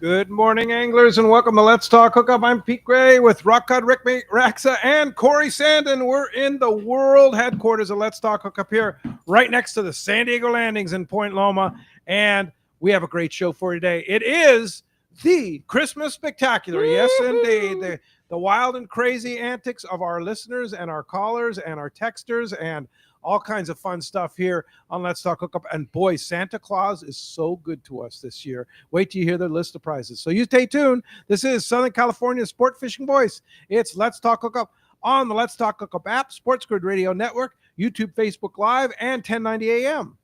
Good morning, anglers, and welcome to Let's Talk Hookup. I'm Pete Gray with Rock Cod Rick Maxa and Cory Sanden. We're in the world headquarters of Let's Talk Hookup here, right next to the San Diego Landings in Point Loma, and we have a great show for you today. It is the Christmas Spectacular. Yes, indeed. The wild and crazy antics of our listeners and our callers and our texters and all kinds of fun stuff here on Let's Talk Hookup. And boy, Santa Claus is so good to us this year. Wait till you hear the list of prizes. So you stay tuned. This is Southern California's sport fishing voice. It's Let's Talk Hookup on the Let's Talk Hookup app, Sports Grid Radio Network, YouTube, Facebook Live, and 1090 AM.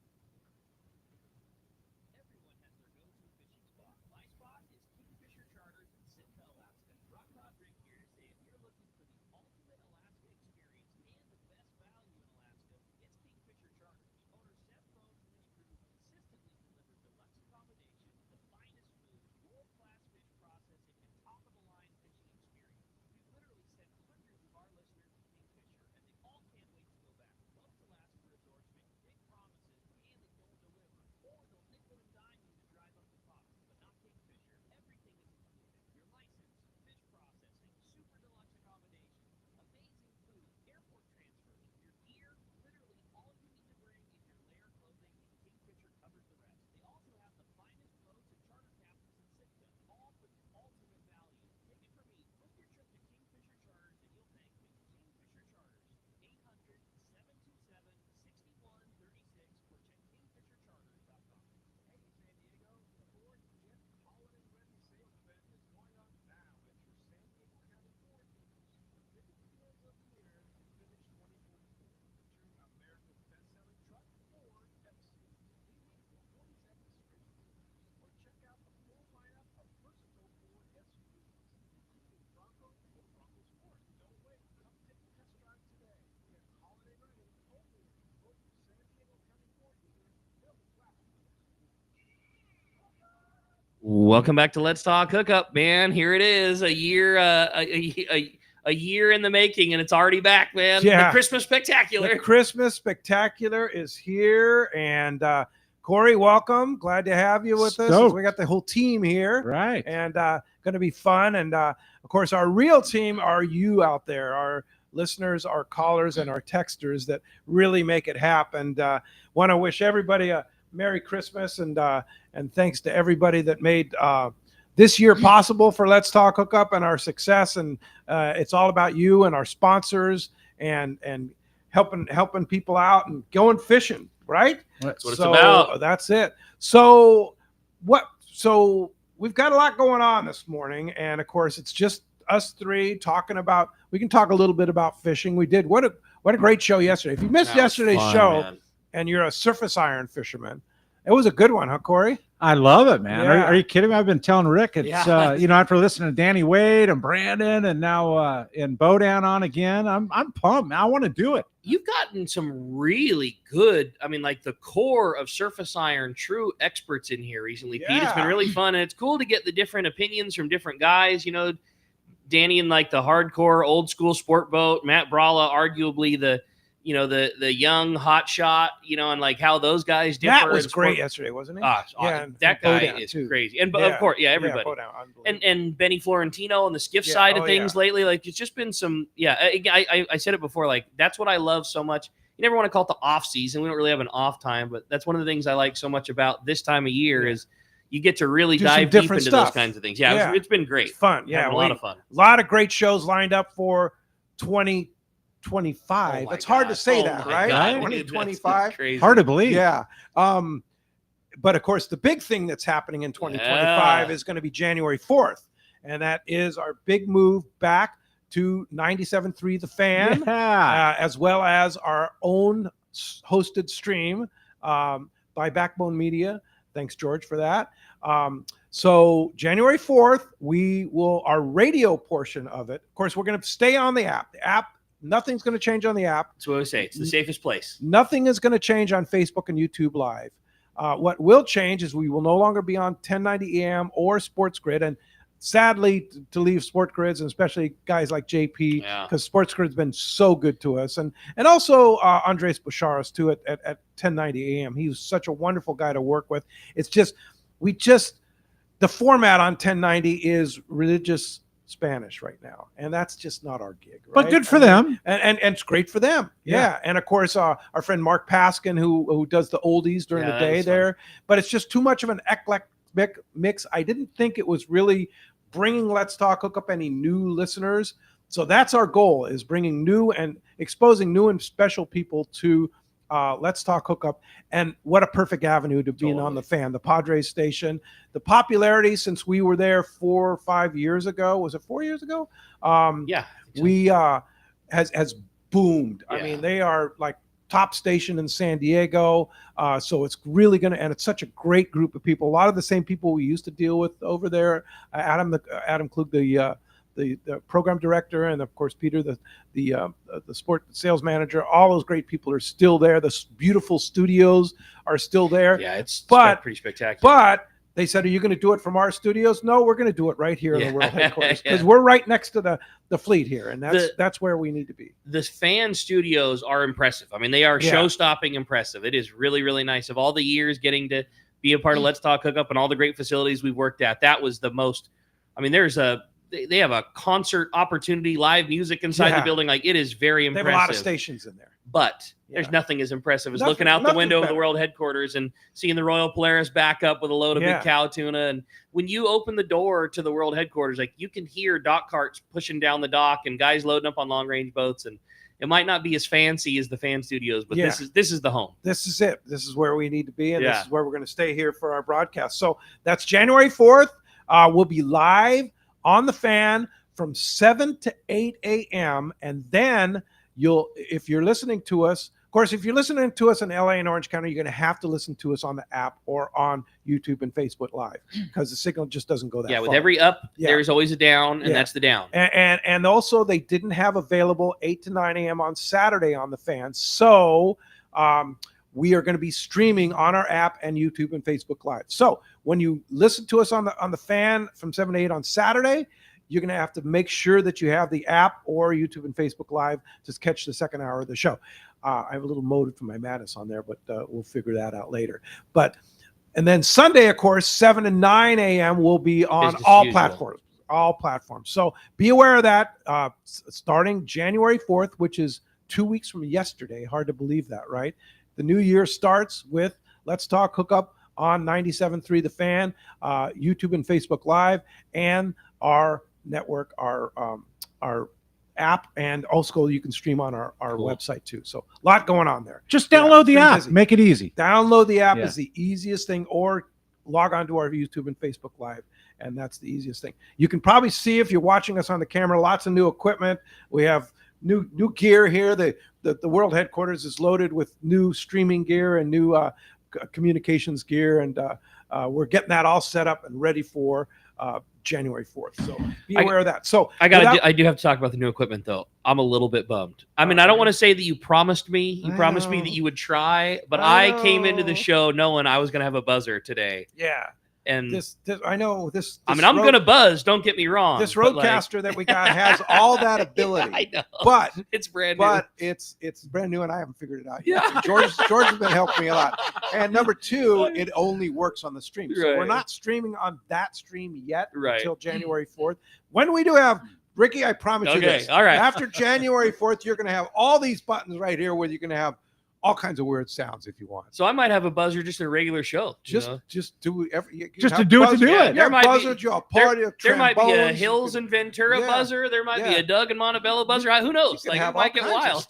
Welcome back to Let's Talk Hookup, man. Here it is, a year in the making, and it's already back, man. Yeah. The Christmas Spectacular. The Christmas Spectacular is here, and Cory, welcome. Glad to have you with us. We got the whole team here, right? And going to be fun. And of course, our real team are you out there, our listeners, our callers, and our texters that really make it happen. Want to wish everybody a Merry Christmas, and thanks to everybody that made this year possible for Let's Talk Hookup and our success. And it's all about you and our sponsors and helping people out and going fishing, right? That's what it's about. That's it. So we've got a lot going on this morning, and of course it's just us three talking about. We can talk a little bit about fishing. We did what a great show yesterday. If you missed yesterday's show, man, and you're a surface iron fisherman, it was a good one, huh, Cory? I love it, man. Yeah. Are you kidding me? I've been telling Rick, it's after listening to Danny Wade and Brandon, and now and Bodan on again, I'm pumped. I want to do it. You've gotten some really good, like the core of surface iron, true experts in here recently, Pete. It's been really fun, and it's cool to get the different opinions from different guys. Danny in like the hardcore old school sport boat, Matt Bralla, arguably the young hot shot, and like how those guys differ. That was great yesterday, wasn't he? Yeah, that guy is crazy. And of course, everybody. And Benny Florentino on the skiff side of things lately. Like it's just been some, I said it before, like that's what I love so much. You never want to call it the off season. We don't really have an off time, but that's one of the things I like so much about this time of year is you get to really dive deep into those kinds of things. Yeah. It's been great. It's fun. Yeah. A lot of fun. A lot of great shows lined up for 2025. It's hard to say that, right? 2025. Hard to believe. Yeah. But of course, the big thing that's happening in 2025 is going to be January 4th. And that is our big move back to 97.3 The Fan, as well as our own hosted stream by Backbone Media. Thanks, George, for that. So January 4th, our radio portion of it. Of course, we're going to stay on the app. The app, nothing's going to change on the app. That's what I say. It's the safest place. Nothing is going to change on Facebook and YouTube Live. What will change is we will no longer be on 1090 AM or Sports Grid. And sadly, to leave Sport Grids, and especially guys like JP, because Sports Grid's been so good to us. And also Andres Boucharis, too, at 1090 AM. He was such a wonderful guy to work with. It's just, the format on 1090 is religious Spanish right now, and that's just not our gig, right? But good for them, and it's great for them. Yeah. And of course our friend Mark Paskin who does the oldies during the day there, but it's just too much of an eclectic mix. I didn't think it was really bringing Let's Talk Hookup any new listeners, so that's our goal, is bringing new and exposing new and special people to Let's Talk Hookup. And what a perfect avenue to being on the Fan, the Padres station. The popularity since we were there 4 or 5 years ago, was it 4 years ago? We has boomed. I mean, they are like top station in San Diego. So it's really going to, and it's such a great group of people. A lot of the same people we used to deal with over there. Adam Klug, the program director, and of course Peter, the sport sales manager. All those great people are still there. The beautiful studios are still there. Yeah, it's pretty spectacular. But they said, "Are you going to do it from our studios?" No, we're going to do it right here in the world headquarters, because we're right next to the fleet here, and that's where we need to be. The Fan studios are impressive. I mean, they are show-stopping impressive. It is really, really nice. Of all the years getting to be a part of Let's Talk Hookup and all the great facilities we've worked at, that was the most. I mean, they have a concert opportunity, live music inside the building. Like, it is very impressive. They have a lot of stations in there. But there's nothing as impressive as looking out the window of the world headquarters and seeing the Royal Polaris back up with a load of big cow tuna. And when you open the door to the world headquarters, like, you can hear dock carts pushing down the dock and guys loading up on long range boats. And it might not be as fancy as the Fan studios, but this is the home. This is it. This is where we need to be, and this is where we're going to stay here for our broadcast. So that's January 4th. We'll be live on the Fan from 7 to 8 a.m. And then if you're listening to us, of course, if you're listening to us in LA and Orange County, you're going to have to listen to us on the app or on YouTube and Facebook Live, because the signal just doesn't go that far. Yeah, with every up, there's always a down, and that's the down. And also, they didn't have available 8 to 9 a.m. on Saturday on the Fan. So we are going to be streaming on our app and YouTube and Facebook Live. So when you listen to us on the Fan from 7 to 8 on Saturday, you're going to have to make sure that you have the app or YouTube and Facebook Live to catch the second hour of the show. I have a little motive for my madness on there, but we'll figure that out later. And then Sunday, of course, 7 to 9 a.m. will be on all platforms. So be aware of that. Starting January 4th, which is 2 weeks from yesterday. Hard to believe that, right? The new year starts with Let's Talk Hookup on 97.3 The Fan, YouTube and Facebook Live, and our network, our app, and also you can stream on our website too. So a lot going on there. Just download the app. Make it easy. Download the app is the easiest thing, or log on to our YouTube and Facebook Live, and that's the easiest thing. You can probably see, if you're watching us on the camera, lots of new equipment. We have new gear here. The world headquarters is loaded with new streaming gear and new communications gear, and we're getting that all set up and ready for January 4th. So be aware of that. So I do have to talk about the new equipment, though. I'm a little bit bummed. I mean, I don't want to say that you promised me that you would try, but I came into the show knowing I was going to have a buzzer today. Yeah. And this I know this. I mean, I'm going to buzz. Don't get me wrong. This Roadcaster that we got has all that ability. I know, but it's brand new. But it's brand new, and I haven't figured it out yet. Yeah. George has been helping me a lot. And number two, it only works on the stream. So we're not streaming on that stream yet until January 4th. When we do have, Ricky, I promise you this. All right. After January 4th, you're going to have all these buttons right here where you're going to have all kinds of weird sounds if you want. So I might have a buzzer just in a regular show. Just do every. Just to do it to do it. There might buzzer, there might be a Hills and Ventura buzzer. There might be a Doug and Montebello buzzer. Who knows? Like, it might get wild.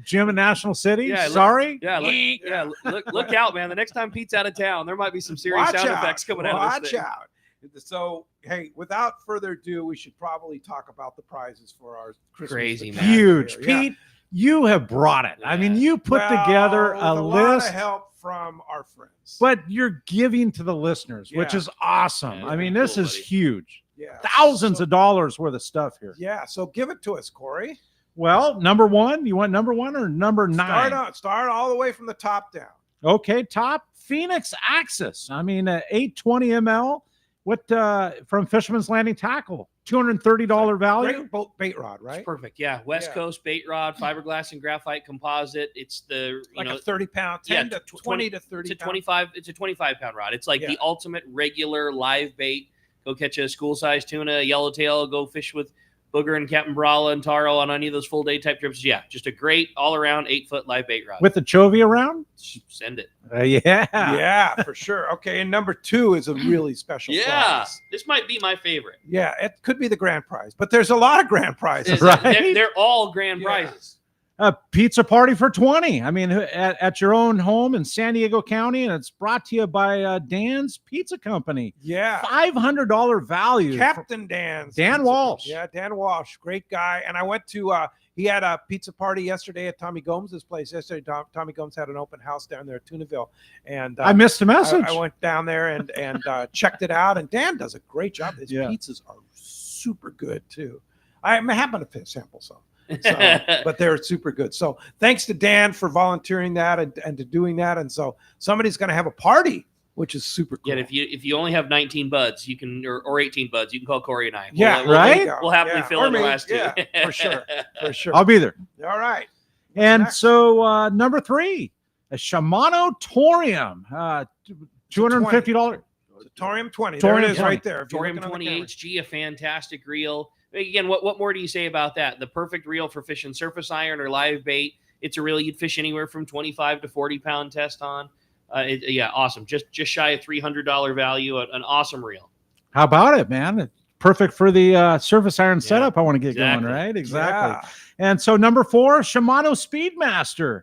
Jim in National City. Yeah, sorry. Look out, man. The next time Pete's out of town, there might be some serious sound effects coming out of this thing. Watch out. So, hey, without further ado, we should probably talk about the prizes for our Christmas. Crazy, man. Huge, Pete. You have brought it. I mean, you put together a list. Lot of help from our friends. But you're giving to the listeners, which is awesome. Yeah, I mean, this is huge. Yeah. Thousands of dollars worth of stuff here. Yeah. So give it to us, Cory. Well, number one. You want number one or number 9? Start all the way from the top down. Okay, top. Phoenix Axis. I mean, 820 ml What from Fisherman's Landing Tackle? $230 value. Great boat bait rod, right? It's perfect. Yeah, West Coast bait rod, fiberglass and graphite composite. It's the a 30-pound, 10 to 20 to 30. It's a 25. It's a 25-pound rod. It's like the ultimate regular live bait. Go catch a school-sized tuna, yellowtail. Go fish with Booger and Captain Brala and Taro on any of those full day type trips. Yeah, just a great all-around 8-foot live bait rod with the chovy around. Send it. Yeah, for sure. Okay, and number 2 is a really special prize. This might be my favorite. Yeah, it could be the grand prize, but there's a lot of grand prizes, right? They're all grand prizes. A pizza party for 20. I mean, at your own home in San Diego County, and it's brought to you by Dan's Pizza Company. Yeah, $500 value. Captain Dan's. Dan Walsh. Yeah, Dan Walsh, great guy. And I went to. He had a pizza party yesterday at Tommy Gomes' place. Yesterday, Tommy Gomes had an open house down there at Tunaville, and I missed a message. I went down there and checked it out. And Dan does a great job. His pizzas are super good too. I happen to sample some. So, but they're super good. So thanks to Dan for volunteering that and to doing that. And so somebody's going to have a party, which is super cool. Yeah, if you only have 19 buds, you can or 18 buds, you can call Cory and I. We'll happily fill in the last 2. Yeah, for sure. I'll be there. All right. And so number 3, a Shimano Torium, $250. Torium 20. There it is right there. Torium 20 HG, a fantastic reel. Again, what more do you say about that? The perfect reel for fishing surface iron or live bait. It's a reel you'd fish anywhere from 25 to 40-pound test on. Awesome. Just shy of $300 value. An awesome reel. How about it, man? It's perfect for the surface iron setup. I want to get going, right? Exactly. Yeah. And so number 4, Shimano Speedmaster.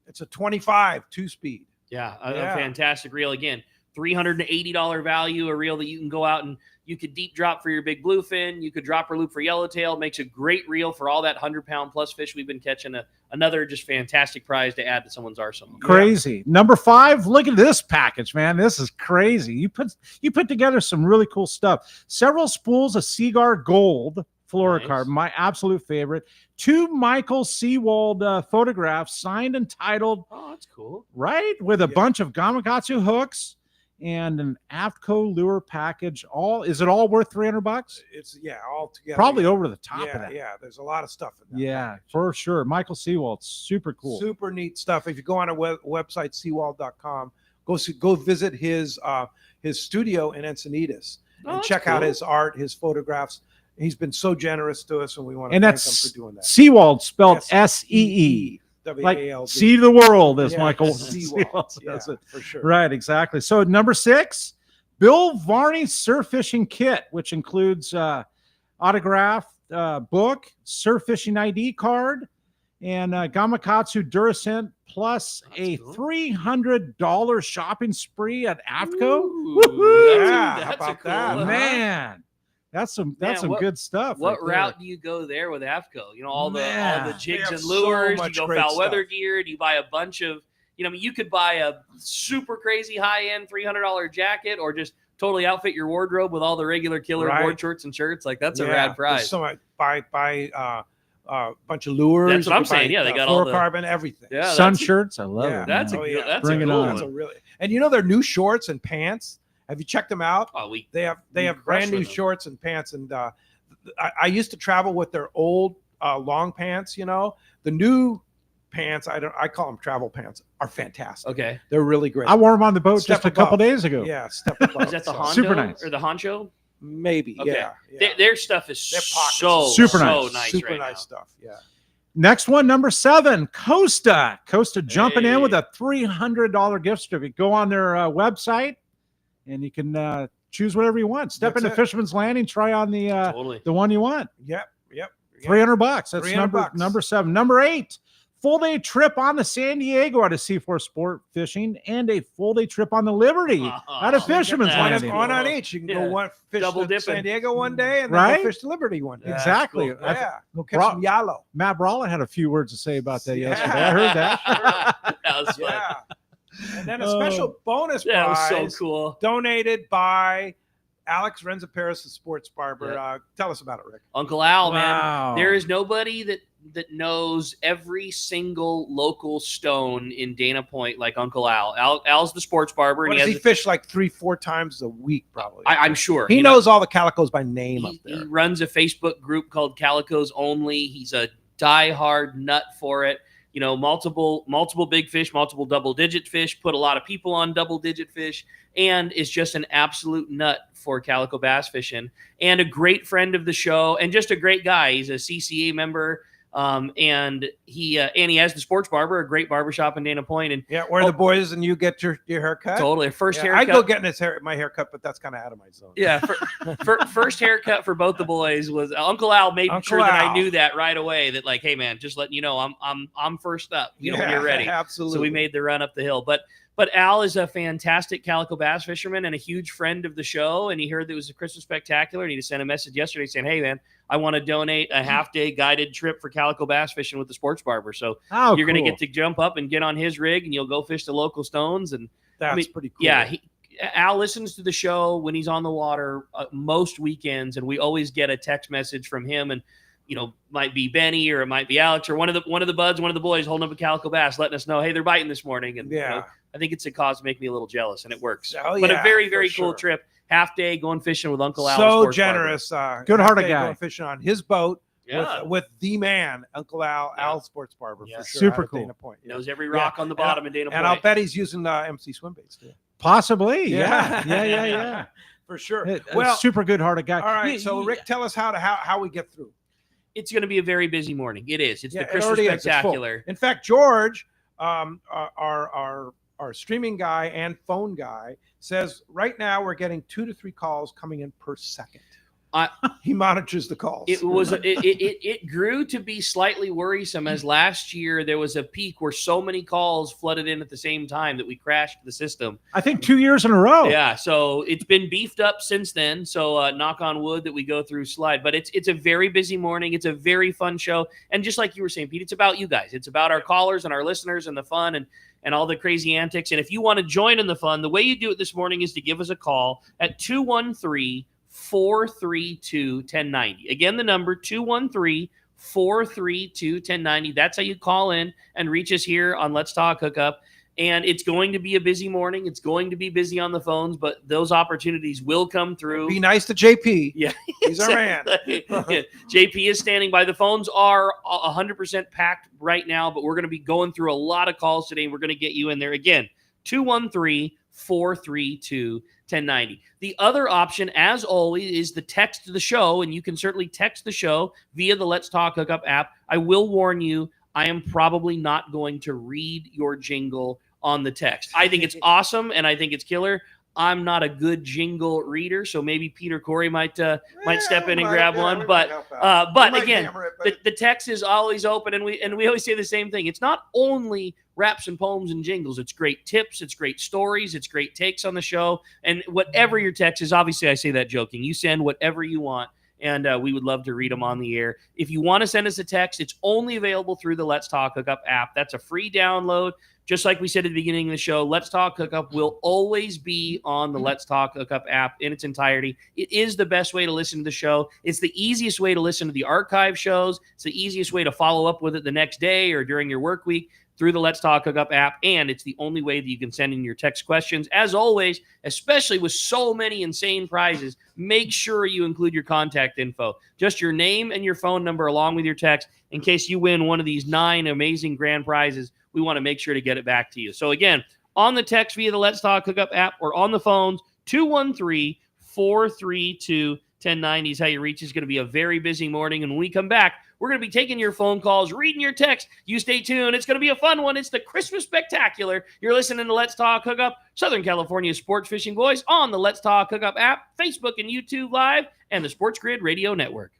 It's a 25 2-speed. Yeah, a fantastic reel. Again, $380 value, a reel that you can go out and you could deep drop for your big bluefin. You could drop or loop for yellowtail. Makes a great reel for all that 100-pound plus fish we've been catching. Another just fantastic prize to add to someone's arsenal. Crazy. Yeah. Number 5, look at this package, man. This is crazy. You put together some really cool stuff. Several spools of Seaguar Gold fluorocarbon, my absolute favorite. 2 Michael Seawald photographs signed and titled. Oh, that's cool. Right? With a bunch of Gamakatsu hooks and an AFTCO lure package. Is it all worth $300? It's all together. Probably over the top of that. Yeah, there's a lot of stuff in there. Yeah, for sure. Michael Seawald, super cool. Super neat stuff. If you go on our website, seawald.com, go visit his studio in Encinitas and check out his art, his photographs. He's been so generous to us, and we want to thank him for doing that. Seawald spelled S-E-E. Like see the world, as Michael Seawald says it. For sure. Right, exactly. So number 6, Bill Varney's surf fishing kit, which includes autographed book, surf fishing ID card, and Gamakatsu Duracent plus a $300 shopping spree at AFTCO. How about that, man? That's some good stuff. What route do you go there with AFTCO? You know, all the jigs and lures. You go foul weather gear. Do you buy a bunch of? You could buy a super crazy high end $300 jacket, or just totally outfit your wardrobe with all the regular killer board shorts and shirts. Like that's a rad prize. So I buy a bunch of lures. That's what I'm saying. Yeah, they got all the fluorocarbon, everything. Yeah, sun shirts. I love it. That's Bring it on. And their new shorts and pants. Have you checked them out? Oh, they have brand new shorts and pants, and I used to travel with their old long pants. The new pants, I call them travel pants, are fantastic. Okay, they're really great. I wore them on the boat just a couple days ago. Yeah, step above. Is that the Hondo super nice or the Honcho? Maybe. Okay. Yeah. Their stuff is super nice. Super nice stuff. Yeah. Next one, number 7, Costa. Costa jumping in with a $300 gift certificate. Go on their website. And you can choose whatever you want. Step into Fisherman's Landing, try on the one you want. Yep. $300. That's $300. number 7. Number 8, full day trip on the San Diego out of C4 Sport Fishing, and a full day trip on the Liberty out of Fisherman's Landing. One on each. You can go fish to San Diego one day, and then go fish to Liberty one day. Exactly. Cool. Go catch some yalo. Matt Brawlett had a few words to say about that yesterday. I heard that. That was fun. And then a special bonus prize. That was so cool. Donated by Alex Renzaparis, the sports barber. Tell us about it, Rick. Uncle Al, man. There is nobody that that knows every single local stone in Dana Point like Uncle Al. Al's the sports barber. And he fish like 3-4 times a week, probably. I'm sure. He knows all the calicos by name up there. He runs a Facebook group called Calicos Only. He's a diehard nut for it. You know, multiple big fish, multiple double-digit fish, put a lot of people on double-digit fish, and is just an absolute nut for calico bass fishing, and a great friend of the show, and just a great guy. He's a CCA member, and he has the Sports Barber, a great barbershop in Dana Point. And where the boys and you get your haircut. Totally, first haircut. I go getting my haircut, but that's kind of out of my zone. Yeah, first haircut for both the boys was Uncle Al made sure that I knew that right away. That like, hey man, just letting you know, I'm first up. You know, when you're ready. Absolutely. So we made the run up the hill, but Al is a fantastic calico bass fisherman and a huge friend of the show. And he heard that it was a Christmas spectacular, and he just sent a message yesterday saying, "Hey man, I want to donate a half-day guided trip for calico bass fishing with the Sports Barber. So you're going to get to jump up and get on his rig, and you'll go fish the local stones." And that's pretty cool. Yeah, Al listens to the show when he's on the water most weekends, and we always get a text message from him. And you know, might be Benny or it might be Alex or one of the buds, one of the boys holding up a calico bass, letting us know, hey, they're biting this morning. And you know, I think it's a cause to make me a little jealous, and it works. But a very, very cool trip. Half day going fishing with Uncle Al. So generous. Good-hearted guy. Going fishing on his boat with the man, Uncle Al, Al Sports Barber. For sure. Super cool. Dana Point. Knows every rock on the bottom in Dana Point. And I'll bet he's using MC swim baits too. Possibly. Yeah. For sure. Well, super good-hearted guy. All right. So Rick, tell us how we get through. It's going to be a very busy morning. It is. It's the Christmas spectacular. In fact, George, our streaming guy and phone guy, says right now we're getting 2 to 3 calls coming in per second. He monitors the calls. It grew to be slightly worrisome as last year there was a peak where so many calls flooded in at the same time that we crashed the system. I think 2 years in a row. Yeah, so it's been beefed up since then. So knock on wood that we go through slide. But it's a very busy morning. It's a very fun show. And just like you were saying, Pete, it's about you guys. It's about our callers and our listeners and the fun and all the crazy antics. And if you want to join in the fun, the way you do it this morning is to give us a call at 213-432-1090. Again, the number 213-432-1090. That's how you call in and reach us here on Let's Talk Hookup. And it's going to be a busy morning. It's going to be busy on the phones, but those opportunities will come through. Be nice to JP. Yeah. He's our man. Yeah. JP is standing by. The phones are 100% packed right now, but we're going to be going through a lot of calls today. We're going to get you in there. Again, 213-432-1090. The other option, as always, is the text to the show, and you can certainly text the show via the Let's Talk Hookup app. I will warn you, I am probably not going to read your jingle on the text. I think it's awesome, and I think it's killer. I'm not a good jingle reader, so maybe Pete or Cory might step in and grab one. But again, the text is always open, and we always say the same thing. It's not only raps and poems and jingles. It's great tips. It's great stories. It's great takes on the show. And whatever your text is, obviously I say that joking. You send whatever you want, and we would love to read them on the air. If you want to send us a text, it's only available through the Let's Talk Hookup app. That's a free download. Just like we said at the beginning of the show, Let's Talk Hookup will always be on the Let's Talk Hookup app in its entirety. It is the best way to listen to the show. It's the easiest way to listen to the archive shows. It's the easiest way to follow up with it the next day or during your work week through the Let's Talk Hookup app, and it's the only way that you can send in your text questions. As always, especially with so many insane prizes, make sure you include your contact info, just your name and your phone number along with your text in case you win one of these 9 amazing grand prizes. We want to make sure to get it back to you. So again, on the text via the Let's Talk Hookup app or on the phones, 213-432-1090 is how you reach. It's going to be a very busy morning. And when we come back, we're going to be taking your phone calls, reading your text. You stay tuned. It's going to be a fun one. It's the Christmas Spectacular. You're listening to Let's Talk Hookup, Southern California sports fishing voice on the Let's Talk Hookup app, Facebook and YouTube Live, and the Sports Grid Radio Network.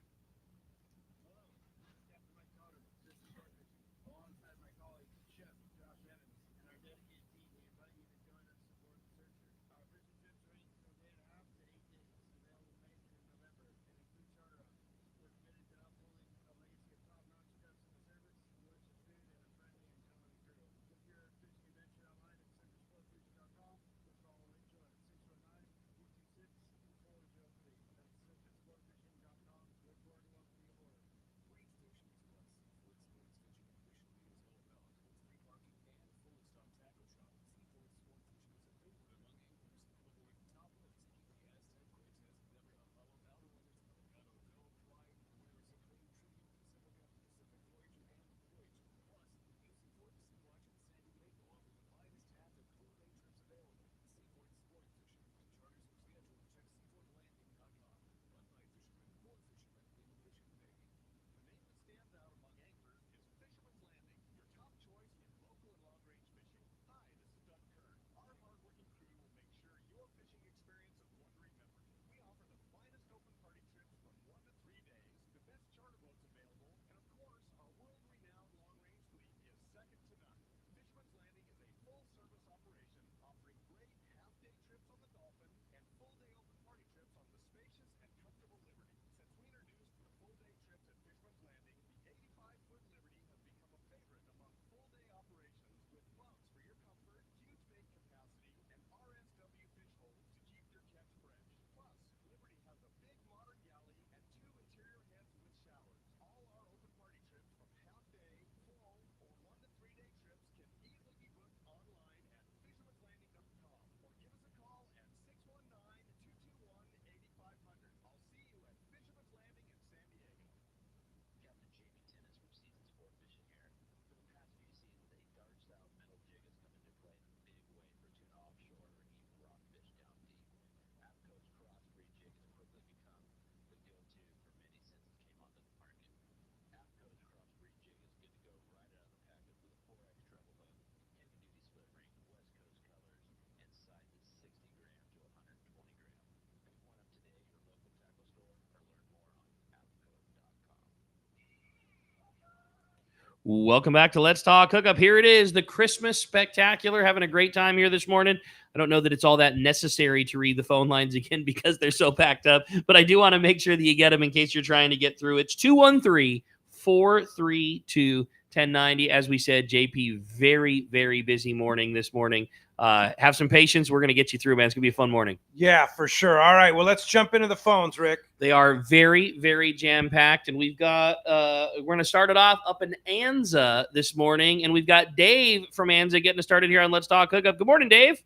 Welcome back to Let's Talk Hookup. Here it is, the Christmas Spectacular. Having a great time here this morning. I don't know that it's all that necessary to read the phone lines again because they're so packed up, but I do want to make sure that you get them in case you're trying to get through. It's 213-432-1090. As we said, JP, very, very busy morning this morning. Have some patience. We're going to get you through, man. It's going to be a fun morning. Yeah, for sure. All right. Well, let's jump into the phones, Rick. They are very, very jam-packed. And we've got, we're going to start it off up in Anza this morning. And we've got Dave from Anza getting us started here on Let's Talk Hookup. Good morning, Dave.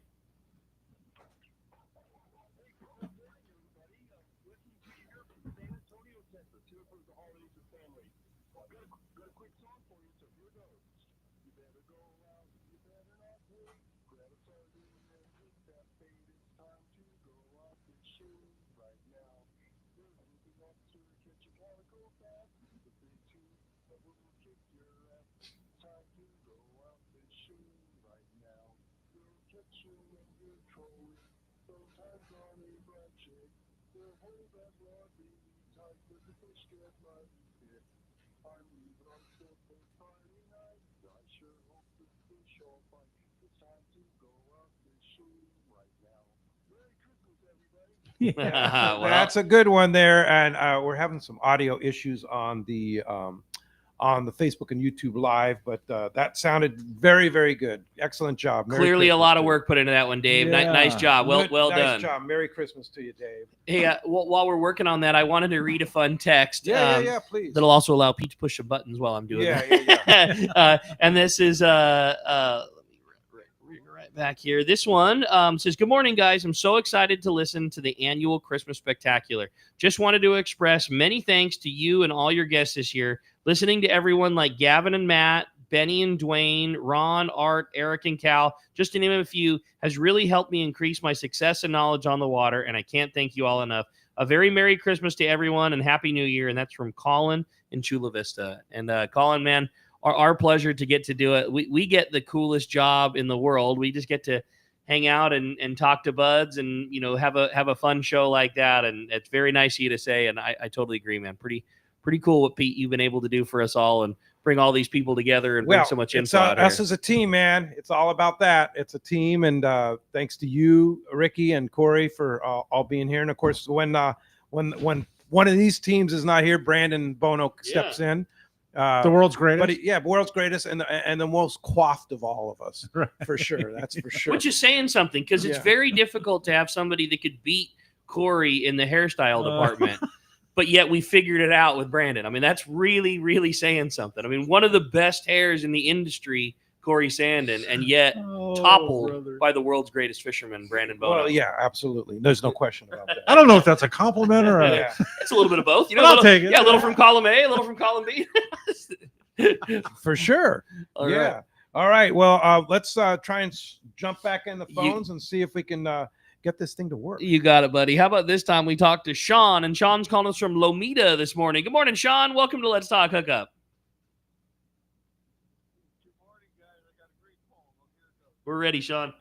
Yeah, well, that's a good one there, and we're having some audio issues on the Facebook and YouTube live, but that sounded very, very good. Excellent job. Merry Clearly Christmas, a lot of work put into that one, Dave. Yeah. Nice job. Well nice done. Nice job. Merry Christmas to you, Dave. Hey, while we're working on that, I wanted to read a fun text. Yeah, please. That'll also allow Pete to push the buttons while I'm doing that. Yeah. And this is back here. This one says, good morning, guys. I'm so excited to listen to the annual Christmas Spectacular. Just wanted to express many thanks to you and all your guests this year. Listening to everyone like Gavin and Matt, Benny and Dwayne, Ron, Art, Eric, and Cal, just to name a few, has really helped me increase my success and knowledge on the water, and I can't thank you all enough. A very Merry Christmas to everyone and Happy New Year, and that's from Colin in Chula Vista. And Colin, man, our pleasure to get to do it. We get the coolest job in the world. We just get to hang out and talk to buds and, have a fun show like that. And it's very nice of you to say. And I totally agree, man. Pretty cool what Pete you've been able to do for us all and bring all these people together and bring so much info out us as a team, man. It's all about that. It's a team. And thanks to you, Ricky and Cory, for all being here. And of course, when one of these teams is not here, Brandon Bono steps in. The world's greatest, but world's greatest, and the most coiffed of all of us, for sure. That's for sure. Which is saying something, because it's very difficult to have somebody that could beat Cory in the hairstyle department, but yet we figured it out with Brandon. I mean, that's really, really saying something. I mean, one of the best hairs in the industry, Cory Sanden, and yet toppled by the world's greatest fisherman, Brandon Bono. Well, yeah, absolutely. There's no question about that. I don't know if that's a compliment or it's a little bit of both. I'll take it. Yeah, a little from column A, a little from column B. For sure. All right. All right. Well, let's try and jump back in the phones and see if we can get this thing to work. You got it, buddy. How about this time we talk to Sean, and Sean's calling us from Lomita this morning. Good morning, Sean. Welcome to Let's Talk Hookup. We're ready, Sean.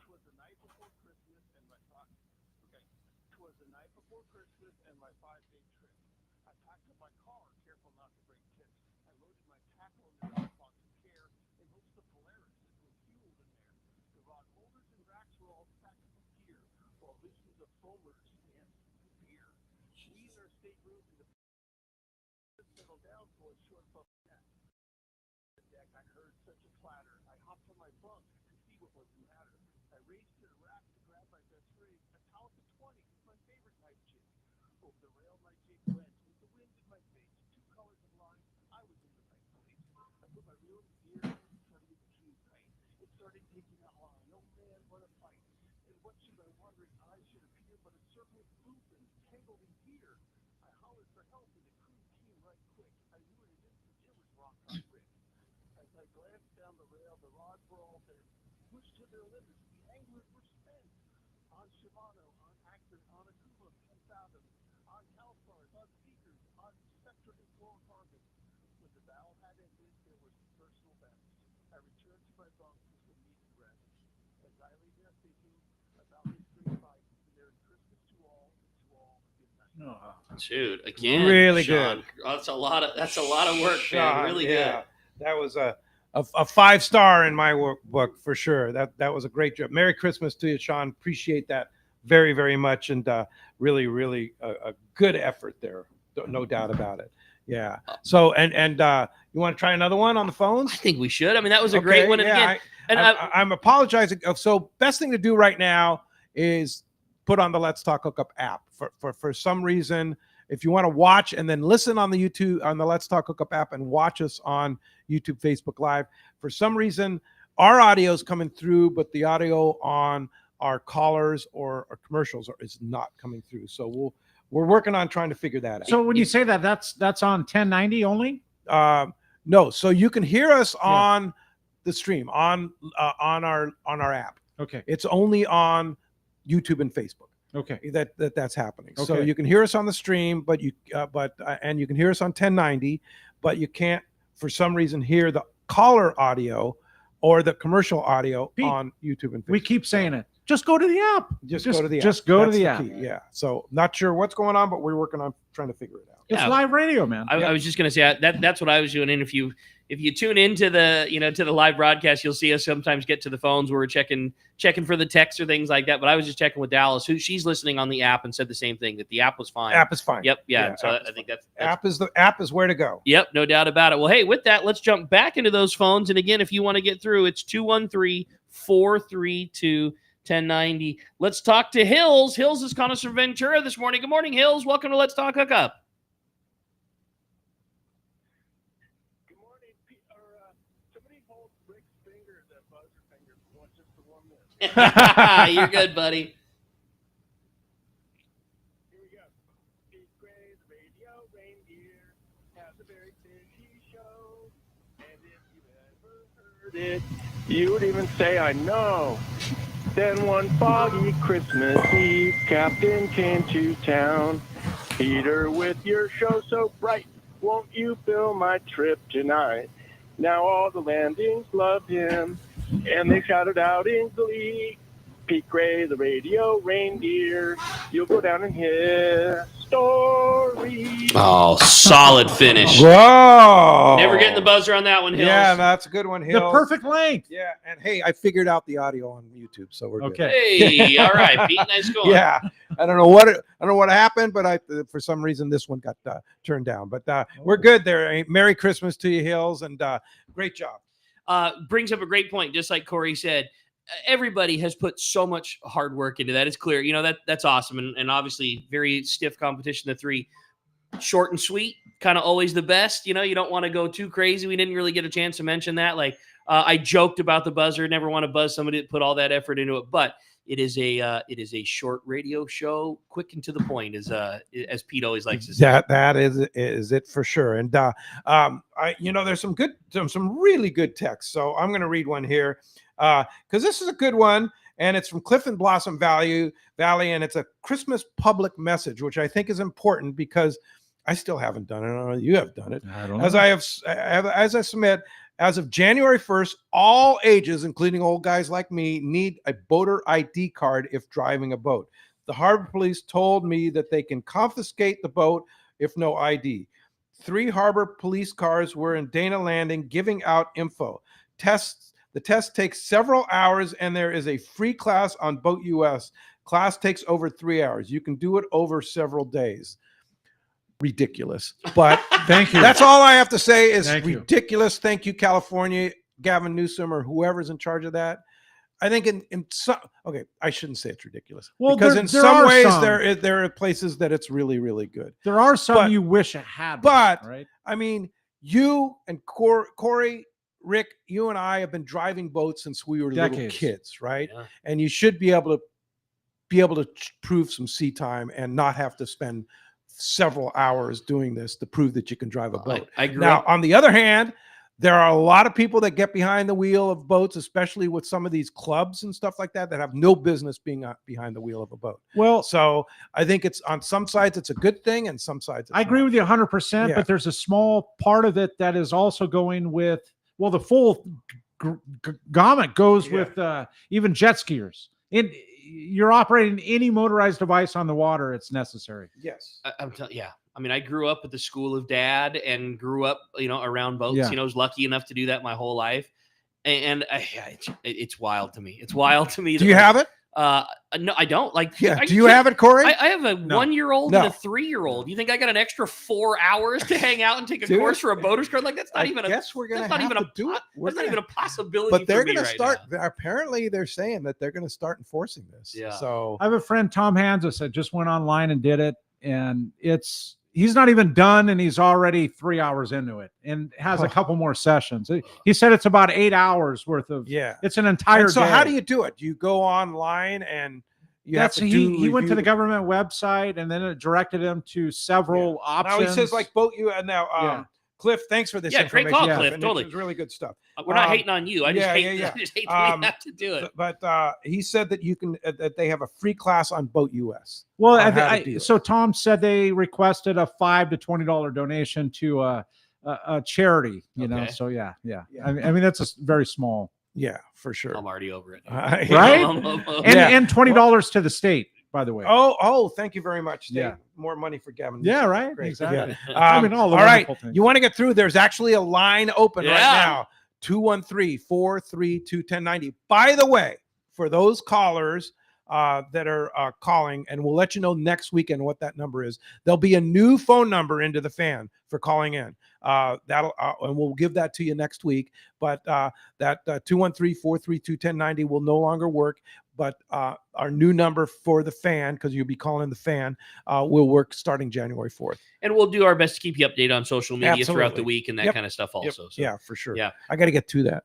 Dude, again, really Sean, good. that's a lot of work, Sean, man. Really good. That was a 5-star in my book for sure. That was a great job. Merry Christmas to you, Sean. Appreciate that very, very much, and really, really a good effort there. No doubt about it. Yeah. So and you want to try another one on the phones? I think we should. I mean, that was a great one. And again, I'm apologizing. So best thing to do right now is put on the Let's Talk Hookup app. For some reason, if you want to watch and then listen on the YouTube on the Let's Talk Hookup app and watch us on YouTube, Facebook Live, for some reason our audio is coming through, but the audio on our callers or our commercials is not coming through. So we're working on trying to figure that out. So when you say that, that's on 1090 only? No. So you can hear us on the stream on our app. Okay. It's only on YouTube and Facebook. Okay. That's happening. Okay. So you can hear us on the stream, but you can hear us on 1090, but you can't for some reason hear the caller audio or the commercial audio on YouTube and Facebook. We keep saying it. Just go to the app. Just go to the app. Just go to the app. Key. Yeah. So not sure what's going on, but we're working on trying to figure it out. It's live radio, man. I was just going to say that's what I was doing. And if you tune into the live broadcast, you'll see us sometimes get to the phones where we're checking for the texts or things like that. But I was just checking with Dallas, who she's listening on the app, and said the same thing, that the app was fine. App is fine. Yep. Yeah. So I think that's the app is where to go. Yep. No doubt about it. Well, hey, with that, let's jump back into those phones. And again, if you want to get through, it's 213-432-1090. Let's talk to Hills. Hills is calling us from Ventura this morning. Good morning, Hills. Welcome to Let's Talk Hookup. Good morning. Somebody hold Rick's finger, that buzzer finger, just for 1 minute. You're good, buddy. Here we go. Pete Gray, the radio reindeer, has a very fishy show. And if you ever heard it, you would even say, I know. Then one foggy Christmas Eve, Captain came to town. Peter, with your show so bright, won't you fill my trip tonight? Now all the landings love him, and they shouted out in glee, Pete Gray, the radio reindeer, you'll go down in history. Oh, solid finish. Whoa. Never getting the buzzer on that one, Hills. Yeah, that's a good one, Hills. The perfect length. Yeah, and hey, I figured out the audio on YouTube, so we're okay. Good. Hey, all right, Pete, nice going. Yeah, I don't know what happened, but for some reason this one got turned down. But we're good there. Merry Christmas to you, Hills, and great job. Brings up a great point, just like Cory said. Everybody has put so much hard work into that. It's clear, that's awesome, and obviously very stiff competition. The three, short and sweet, kind of always the best. You don't want to go too crazy. We didn't really get a chance to mention that. Like I joked about the buzzer. Never want to buzz somebody that put all that effort into it, but it is a short radio show, quick and to the point, as Pete always likes to say. That is it for sure. And there's some really good text. So I'm going to read one here because this is a good one, and it's from Cliff and Blossom Valley, and it's a Christmas public message, which I think is important because I still haven't done it. I don't know, you have done it. I don't know. As I submit. As of January 1st, all ages, including old guys like me, need a boater ID card if driving a boat. The harbor police told me that they can confiscate the boat if no ID. 3 harbor police cars were in Dana Landing giving out info. The test takes several hours, and there is a free class on Boat US. Class takes over 3 hours. You can do it over several days. Ridiculous, but thank you. That's all I have to say is ridiculous. Thank you, California, Gavin Newsom, or whoever's in charge of that. I think in some, I shouldn't say it's ridiculous, because in some ways there are places that it's really, really good. There are some you wish it had, but right? I mean, you and Cory, Rick, you and I have been driving boats since we were little kids, right? Yeah. And you should be able to prove some sea time and not have to spend several hours doing this to prove that you can drive a boat. I agree. Now, on the other hand, there are a lot of people that get behind the wheel of boats, especially with some of these clubs and stuff like that have no business being behind the wheel of a boat. Well, so I think it's on some sides it's a good thing, and some sides it's I agree not. with you 100%, but there's a small part of it that is also going with, the full gamut goes with even jet skiers. You're operating any motorized device on the water, it's necessary. Yes. I'm telling you, I mean, I grew up at the school of dad and grew up, around boats. Yeah. I was lucky enough to do that my whole life. And it's wild to me. It's wild to me. Do you have it? No, I don't. Do you have it, Cory? I have a 1-year-old and a 3-year-old. You think I got an extra 4 hours to hang out and take a course for a boater's card? That's not even. Guess we're gonna have to do it. That's not even a possibility. But they're going to start. Apparently, they're saying that they're going to start enforcing this. Yeah. So I have a friend, Tom Hansis, that just went online and did it, and he's not even done, and he's already 3 hours into it, and has a couple more sessions. He said it's about 8 hours worth of. Yeah. It's an entire. So day. how do you do it? Do you go online and? He went to the government website, and then it directed him to several options. Now he says boat you and now Cliff, thanks for this information. Great call, Cliff. Totally. It's really good stuff. We're not hating on you. I just hate that we have to do it. But he said that you can that they have a free class on Boat US. Well, so Tom said they requested a $5 to $20 donation to a charity. You know, so yeah. I mean that's a very small. Yeah, for sure. I'm already over it. Right? And $20 to the state, by the way. Oh, thank you very much. Yeah. More money for Gavin. Yeah, right. Great. Exactly. Yeah. All right. You want to get through? There's actually a line open right now. 213-432-1090. By the way, for those callers that are calling, and we'll let you know next weekend what that number is. There'll be a new phone number into the fan for calling in. And we'll give that to you next week. But that 213-432-1090 will no longer work. But our new number for the fan, because you'll be calling the fan, will work starting January 4th. And we'll do our best to keep you updated on social media throughout the week and that kind of stuff also. So. Yeah, for sure. Yeah. I got to get to that.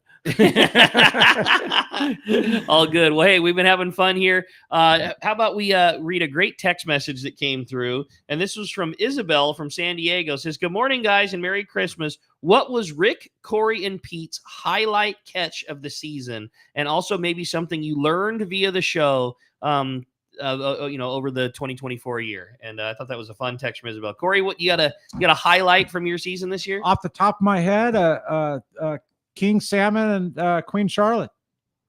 All good. Well, hey, we've been having fun here. How about we read a great text message that came through? And this was from Isabel from San Diego. It says, good morning, guys, and Merry Christmas. What was Rick, Cory, and Pete's highlight catch of the season? And also maybe something you learned via the show over the 2024 year. And I thought that was a fun text from Isabel. Cory, what you got a highlight from your season this year? Off the top of my head, King Salmon and Queen Charlotte.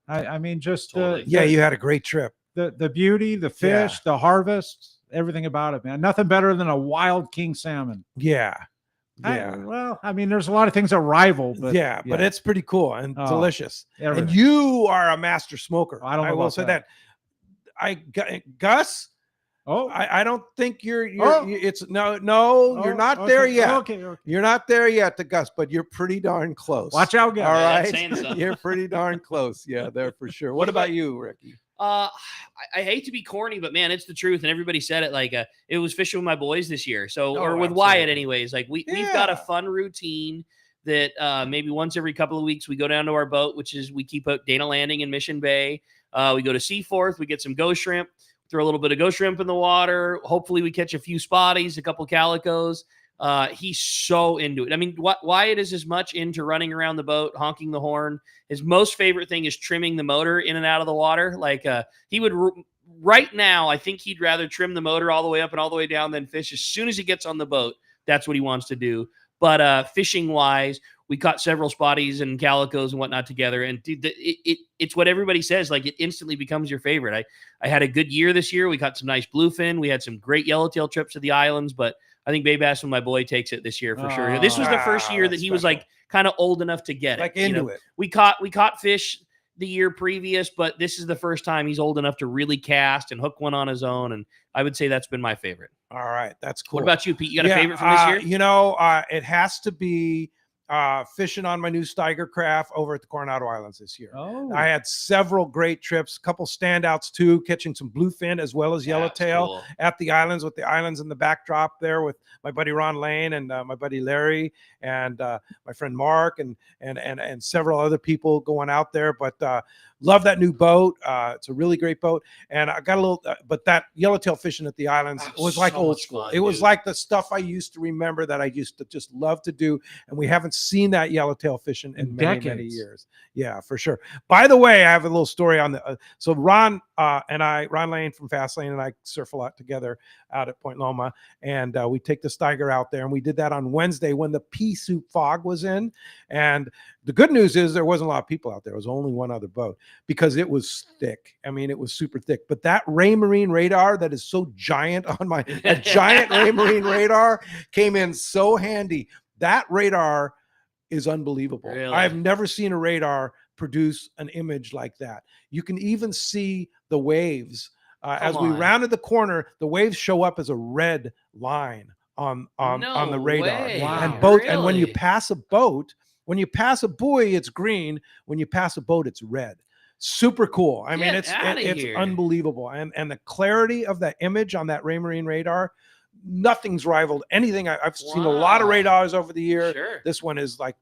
I mean, just you had a great trip. The beauty, the fish, the harvest, everything about it, man. Nothing better than a wild king salmon. Yeah. I mean, there's a lot of things that rival, but but it's pretty cool and delicious. Everything. And you are a master smoker. I will say that. Gus. Oh, I don't think you're you're not there yet. Okay. You're not there yet to Gus, but you're pretty darn close. Watch out, guys. All right. You're pretty darn close. Yeah, there for sure. What about you, Ricky? I hate to be corny, but man, it's the truth. And everybody said it it was fishing with my boys this year. So, or with Wyatt anyways, we've got a fun routine that maybe once every couple of weeks we go down to our boat, which is we keep out Dana Landing in Mission Bay. We go to Seaforth, we get some ghost shrimp, throw a little bit of ghost shrimp in the water. Hopefully we catch a few spotties, a couple calicos. He's so into it. I mean, Wyatt is as much into running around the boat, honking the horn. His most favorite thing is trimming the motor in and out of the water. He would right now, I think he'd rather trim the motor all the way up and all the way down than fish. As soon as he gets on the boat, that's what he wants to do. But fishing wise, we caught several spotties and calicos and whatnot together. And dude, it's what everybody says. It instantly becomes your favorite. I had a good year this year. We caught some nice bluefin. We had some great yellowtail trips to the islands, but I think Babe Bass and my boy takes it this year for sure. This was the first year that he was kind of old enough to get it. Into it. We caught fish the year previous, but this is the first time he's old enough to really cast and hook one on his own. And I would say that's been my favorite. All right. That's cool. What about you, Pete? You got a favorite from this year? It has to be fishing on my new Steiger craft over at the Coronado Islands this year. Oh. I had several great trips, a couple standouts too, catching some bluefin as well as yellowtail at the islands, with the islands in the backdrop there, with my buddy Ron Lane and my buddy Larry and my friend Mark and several other people going out there. But love that new boat. It's a really great boat. And I got a little, but that yellowtail fishing at the islands was like old school. It was like the stuff I used to remember that I used to just love to do. And we haven't seen that yellowtail fishing in many years. Yeah, for sure. By the way, I have a little story on the, so Ron Lane from Fastlane and I surf a lot together out at Point Loma. And we take the Steiger out there, and we did that on Wednesday when the pea soup fog was in. And The good news is there wasn't a lot of people out there. It was only one other boat because it was thick. I mean, it was super thick. But that Raymarine radar that is so giant on a giant Raymarine radar came in so handy. That radar is unbelievable. Really? I've never seen a radar produce an image like that. You can even see the waves. As we rounded the corner, the waves show up as a red line on the radar. Wow. And when you pass a boat, when you pass a buoy, it's green. When you pass a boat, it's red. Super cool. I mean, it's unbelievable. And the clarity of that image on that Raymarine radar, nothing's rivaled anything. I've seen a lot of radars over the year. Sure. This one is like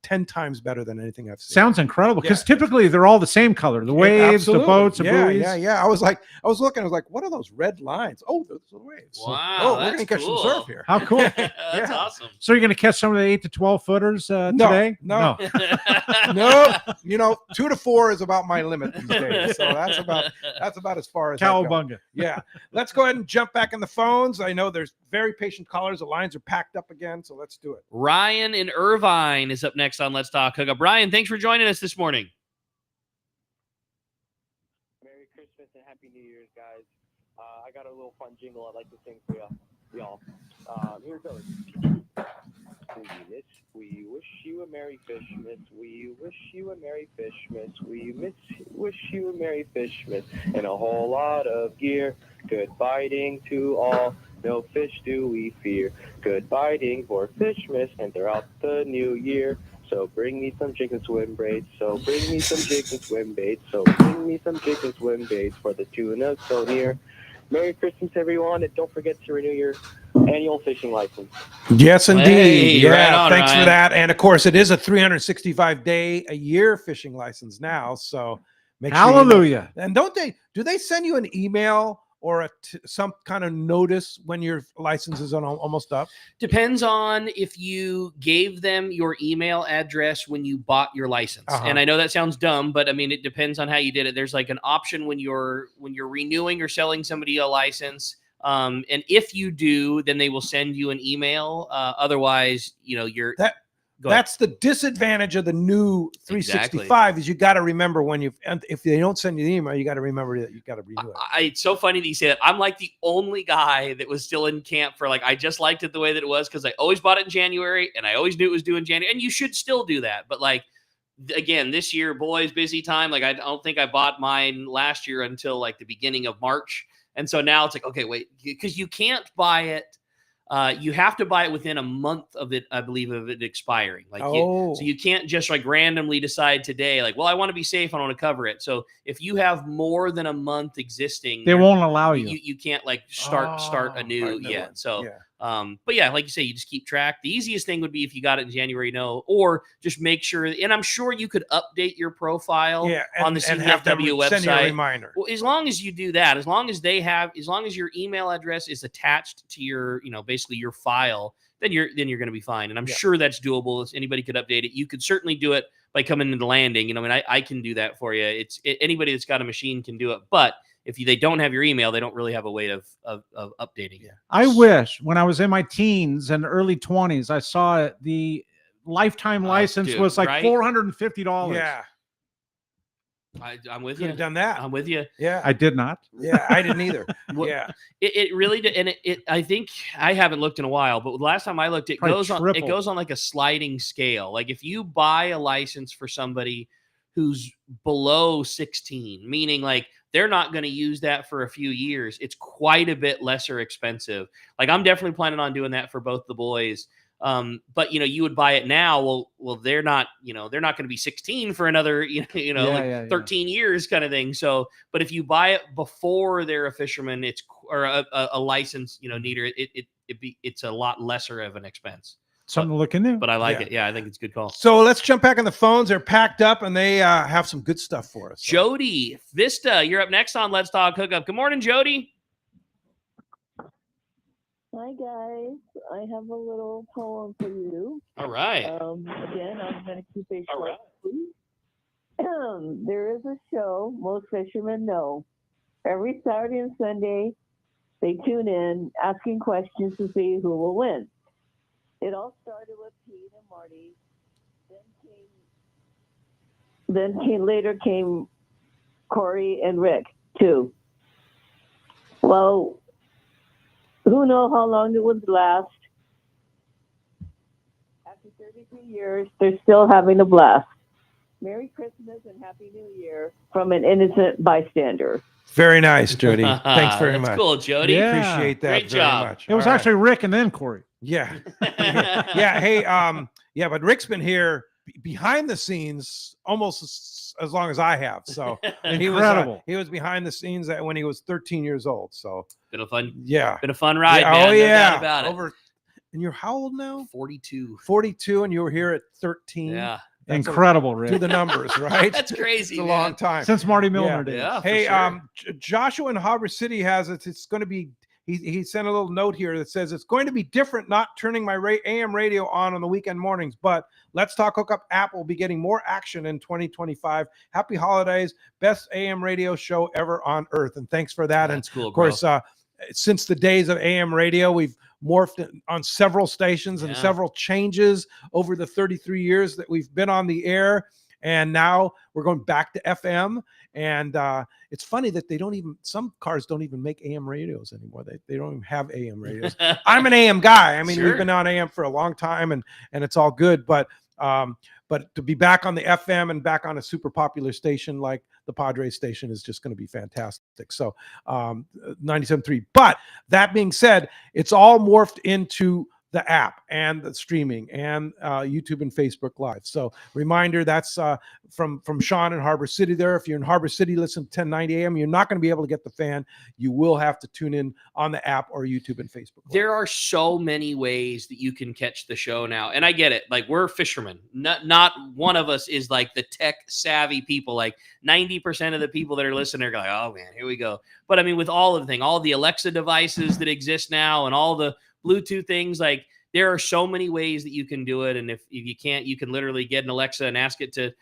10 times better than anything I've seen. Sounds incredible because typically they're all the same color. The waves, the boats, the buoys. Yeah. I was looking. I was like, what are those red lines? Oh, those are the waves. Wow. Oh, we're gonna catch some surf here. How cool! That's awesome. So you're gonna catch some of the 8 to 12 footers today? No. No. 2 to 4 is about my limit these days. So that's about as far as Cowabunga. Yeah. Let's go ahead and jump back in the phones. I know there's very patient callers. The lines are packed up again, so let's do it. Ryan in Irvine is up next on Let's Talk Hookup. Ryan, thanks for joining us this morning. Merry Christmas and Happy New Year's, guys. I got a little fun jingle I'd like to sing for y'all. Here it goes. We wish you a Merry Fishmas. We wish you a Merry Fishmas. We wish you a Merry Fishmas and a whole lot of gear. Good biting to all. No fish do we fear. Good biting for Fishmas and throughout the new year. So bring me some jig and swim baits. So bring me some jig and swim baits. So bring me some jig and swim baits for the tuna so near. Merry Christmas, everyone, and don't forget to renew your annual fishing license. Yes, indeed. Hey, right on, thanks Ryan. for that. And of course, it is a 365-day-a-year fishing license now. So make sure. Hallelujah. And do they send you an email or some kind of notice when your license is almost up? Depends on if you gave them your email address when you bought your license. And I know that sounds dumb, but I mean, it depends on how you did it. There's like an option when you're renewing or selling somebody a license. And if you do, then they will send you an email. Otherwise, That's the disadvantage of the new 365 is you got to remember if they don't send you the email, you got to remember that you got to renew it. It's so funny that you say that. I'm like the only guy that was still in camp for I just liked it the way that it was because I always bought it in January and I always knew it was due in January. And you should still do that. But again, this year, boys, busy time. I don't think I bought mine last year until the beginning of March. And so now it's okay, wait, because you can't buy it. You have to buy it within a month of it, I believe, of it expiring. So you can't just randomly decide today, I want to be safe, I want to cover it. So if you have more than a month existing, they won't allow you. You can't start anew yet. So, but yeah, like you say, you just keep track. The easiest thing would be if you got it in January, or just make sure. And I'm sure you could update your profile on the CFW website. Send you a reminder. Well, as long as you do that, as long as your email address is attached to your, basically your file, then you're going to be fine. And I'm sure that's doable. If anybody could update it, you could certainly do it by coming into landing. I can do that for you. Anybody that's got a machine can do it, but if they don't have your email, they don't really have a way of updating it. I wish when I was in my teens and early 20s, I saw the lifetime license was $450. Yeah. I'm with you. You. Have done that. I'm with you. Yeah. I did not. Yeah, I didn't either. Yeah. It really did. And I think I haven't looked in a while, but the last time I looked, it goes on a sliding scale. If you buy a license for somebody who's below 16, meaning they're not going to use that for a few years, it's quite a bit lesser expensive. I'm definitely planning on doing that for both the boys. But you would buy it now. Well, they're not going to be 16 for another, 13 years kind of thing. So, but if you buy it before they're a fisherman, or a license, neater, it's a lot lesser of an expense. Something to look into. But I like it. Yeah, I think it's a good call. So let's jump back on the phones. They're packed up and they have some good stuff for us. So. Jody Vista, you're up next on Let's Talk Hookup. Good morning, Jody. Hi, guys. I have a little poem for you. All right. Again, I'm going to keep it short. There is a show most fishermen know. Every Saturday and Sunday, they tune in asking questions to see who will win. It all started with Pete and Marty. Later came Cory and Rick too. Well, who knows how long it would last? After 33 years, they're still having a blast. Merry Christmas and Happy New Year from an innocent bystander. Very nice, Jody. Thanks very much. That's cool, Jody. Yeah. Appreciate that Great very job. much. It was actually Rick and then Cory. Yeah. Yeah. Hey, yeah, but Rick's been here behind the scenes almost as long as I have. So Incredible. He was behind the scenes when he was 13 years old. So Been a fun ride, yeah. man. Oh, No yeah. doubt about it. And you're how old now? 42. 42, and you were here at 13. Yeah. That's Incredible, Rick. Do the numbers, right? That's crazy. It's a man. long time. Since Marty Milner days. Yeah. Hey, for sure. Joshua in Harbor City has it. It's going to be. He sent a little note here that says it's going to be different not turning my AM radio on the weekend mornings, but Let's Talk Hookup app will be getting more action in 2025. Happy holidays. Best AM radio show ever on earth. And thanks for that. That's cool, of course, since the days of AM radio, we've morphed on several stations and several changes over the 33 years that we've been on the air. And now we're going back to FM. And it's funny that some cars don't even make AM radios anymore. They don't even have AM radios. I'm an AM guy. I mean, Sure. we've been on AM for a long time and it's all good. But to be back on the FM and back on a super popular station like the Padres station is just going to be fantastic. So 97.3. But that being said, it's all morphed into the app and the streaming and YouTube and Facebook Live. So reminder, that's from Sean in Harbor City there. If you're in Harbor City, listen to 1090 AM. You're not going to be able to get the fan. You will have to tune in on the app or YouTube and Facebook Live. There are so many ways that you can catch the show now. And I get it. Like, we're fishermen. Not one of us is like the tech savvy people. Like 90% of the people that are listening are like, oh man, here we go. But I mean, with all of the Alexa devices that exist now and all the Bluetooth things, like there are so many ways that you can do it. And if you can't, you can literally get an Alexa and ask it to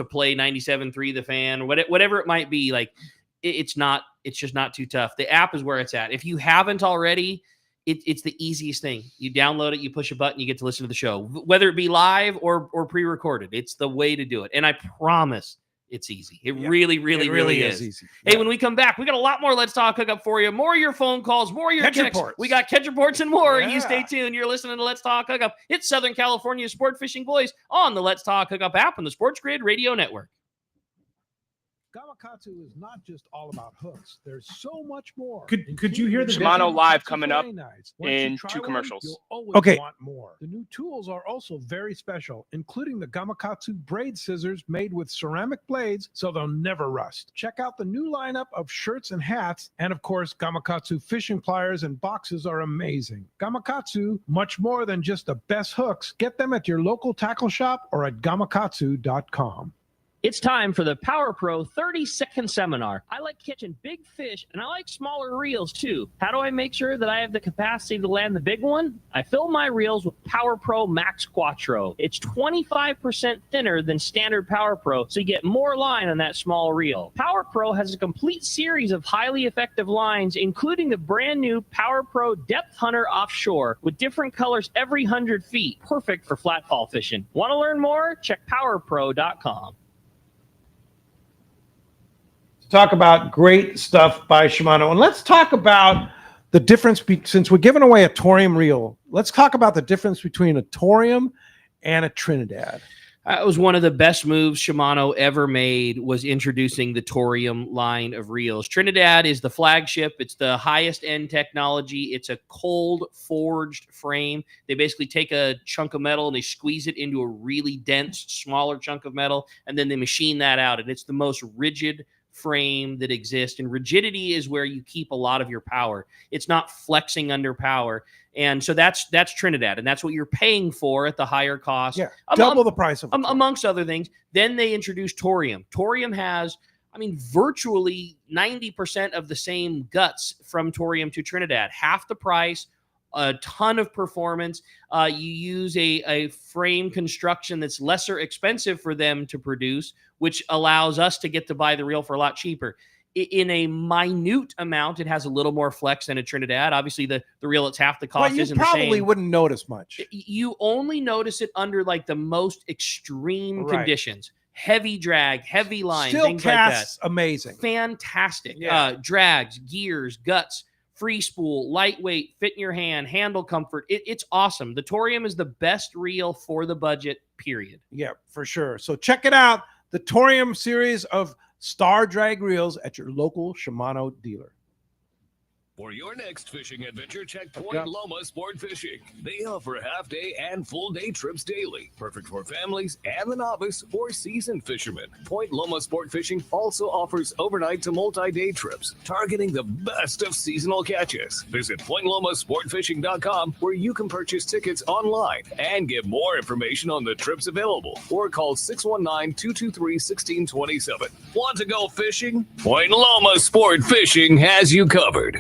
play 97.3 The Fan or whatever it might be. Like it's just not too tough. The app is where it's at. If you haven't already, it's the easiest thing. You download it, you push a button, you get to listen to the show, whether it be live or pre-recorded. It's the way to do it. And I promise it's easy. It really is easy. Hey, when we come back, we got a lot more Let's Talk Hookup for you. More of your phone calls, more of your texts. Reports. We got catch reports and more. Yeah. You stay tuned. You're listening to Let's Talk Hookup. It's Southern California's sport fishing voice on the Let's Talk Hookup app and the Sports Grid Radio Network. Gamakatsu is not just all about hooks. There's so much more. Could you hear the Shimano Live coming up Once in you try 2 one, commercials. you'll always want more. The new tools are also very special, including the Gamakatsu braid scissors made with ceramic blades so they'll never rust. Check out the new lineup of shirts and hats, and of course, Gamakatsu fishing pliers and boxes are amazing. Gamakatsu, much more than just the best hooks. Get them at your local tackle shop or at gamakatsu.com. It's time for the Power Pro 30-second seminar. I like catching big fish, and I like smaller reels, too. How do I make sure that I have the capacity to land the big one? I fill my reels with Power Pro Max Quattro. It's 25% thinner than standard Power Pro, so you get more line on that small reel. Power Pro has a complete series of highly effective lines, including the brand new Power Pro Depth Hunter Offshore, with different colors every 100 feet. Perfect for flatfall fishing. Want to learn more? Check powerpro.com. Talk about great stuff by Shimano. And let's talk about the difference, since we're giving away a Torium reel, let's talk about the difference between a Torium and a Trinidad. It was one of the best moves Shimano ever made, was introducing the Torium line of reels. Trinidad is the flagship. It's the highest end technology. It's a cold forged frame. They basically take a chunk of metal and they squeeze it into a really dense, smaller chunk of metal, and then they machine that out. And it's the most rigid frame that exists, and rigidity is where you keep a lot of your power. It's not flexing under power, and so that's Trinidad, and that's what you're paying for at the higher cost. Yeah, double the price of amongst other things. Then they introduced Torium. Torium has, virtually 90% of the same guts from Torium to Trinidad. Half the price, a ton of performance. You use a frame construction that's lesser expensive for them to produce, which allows us to get to buy the reel for a lot cheaper. in a minute amount, it has a little more flex than a Trinidad. Obviously, the reel it's half the cost isn't the same. You probably wouldn't notice much. You only notice it under like the most extreme conditions. Heavy drag, heavy line, Still things like that. Amazing. Fantastic. Yeah. Drags, gears, guts, free spool, lightweight, fit in your hand, handle comfort. It's awesome. The Torium is the best reel for the budget, period. Yeah, for sure. So check it out. The Torium series of Star Drag reels at your local Shimano dealer. For your next fishing adventure, check Point Loma Sport Fishing. They offer half-day and full-day trips daily, perfect for families and the novice or seasoned fishermen. Point Loma Sport Fishing also offers overnight to multi-day trips, targeting the best of seasonal catches. Visit PointLomaSportFishing.com, where you can purchase tickets online and get more information on the trips available, or call 619-223-1627. Want to go fishing? Point Loma Sport Fishing has you covered.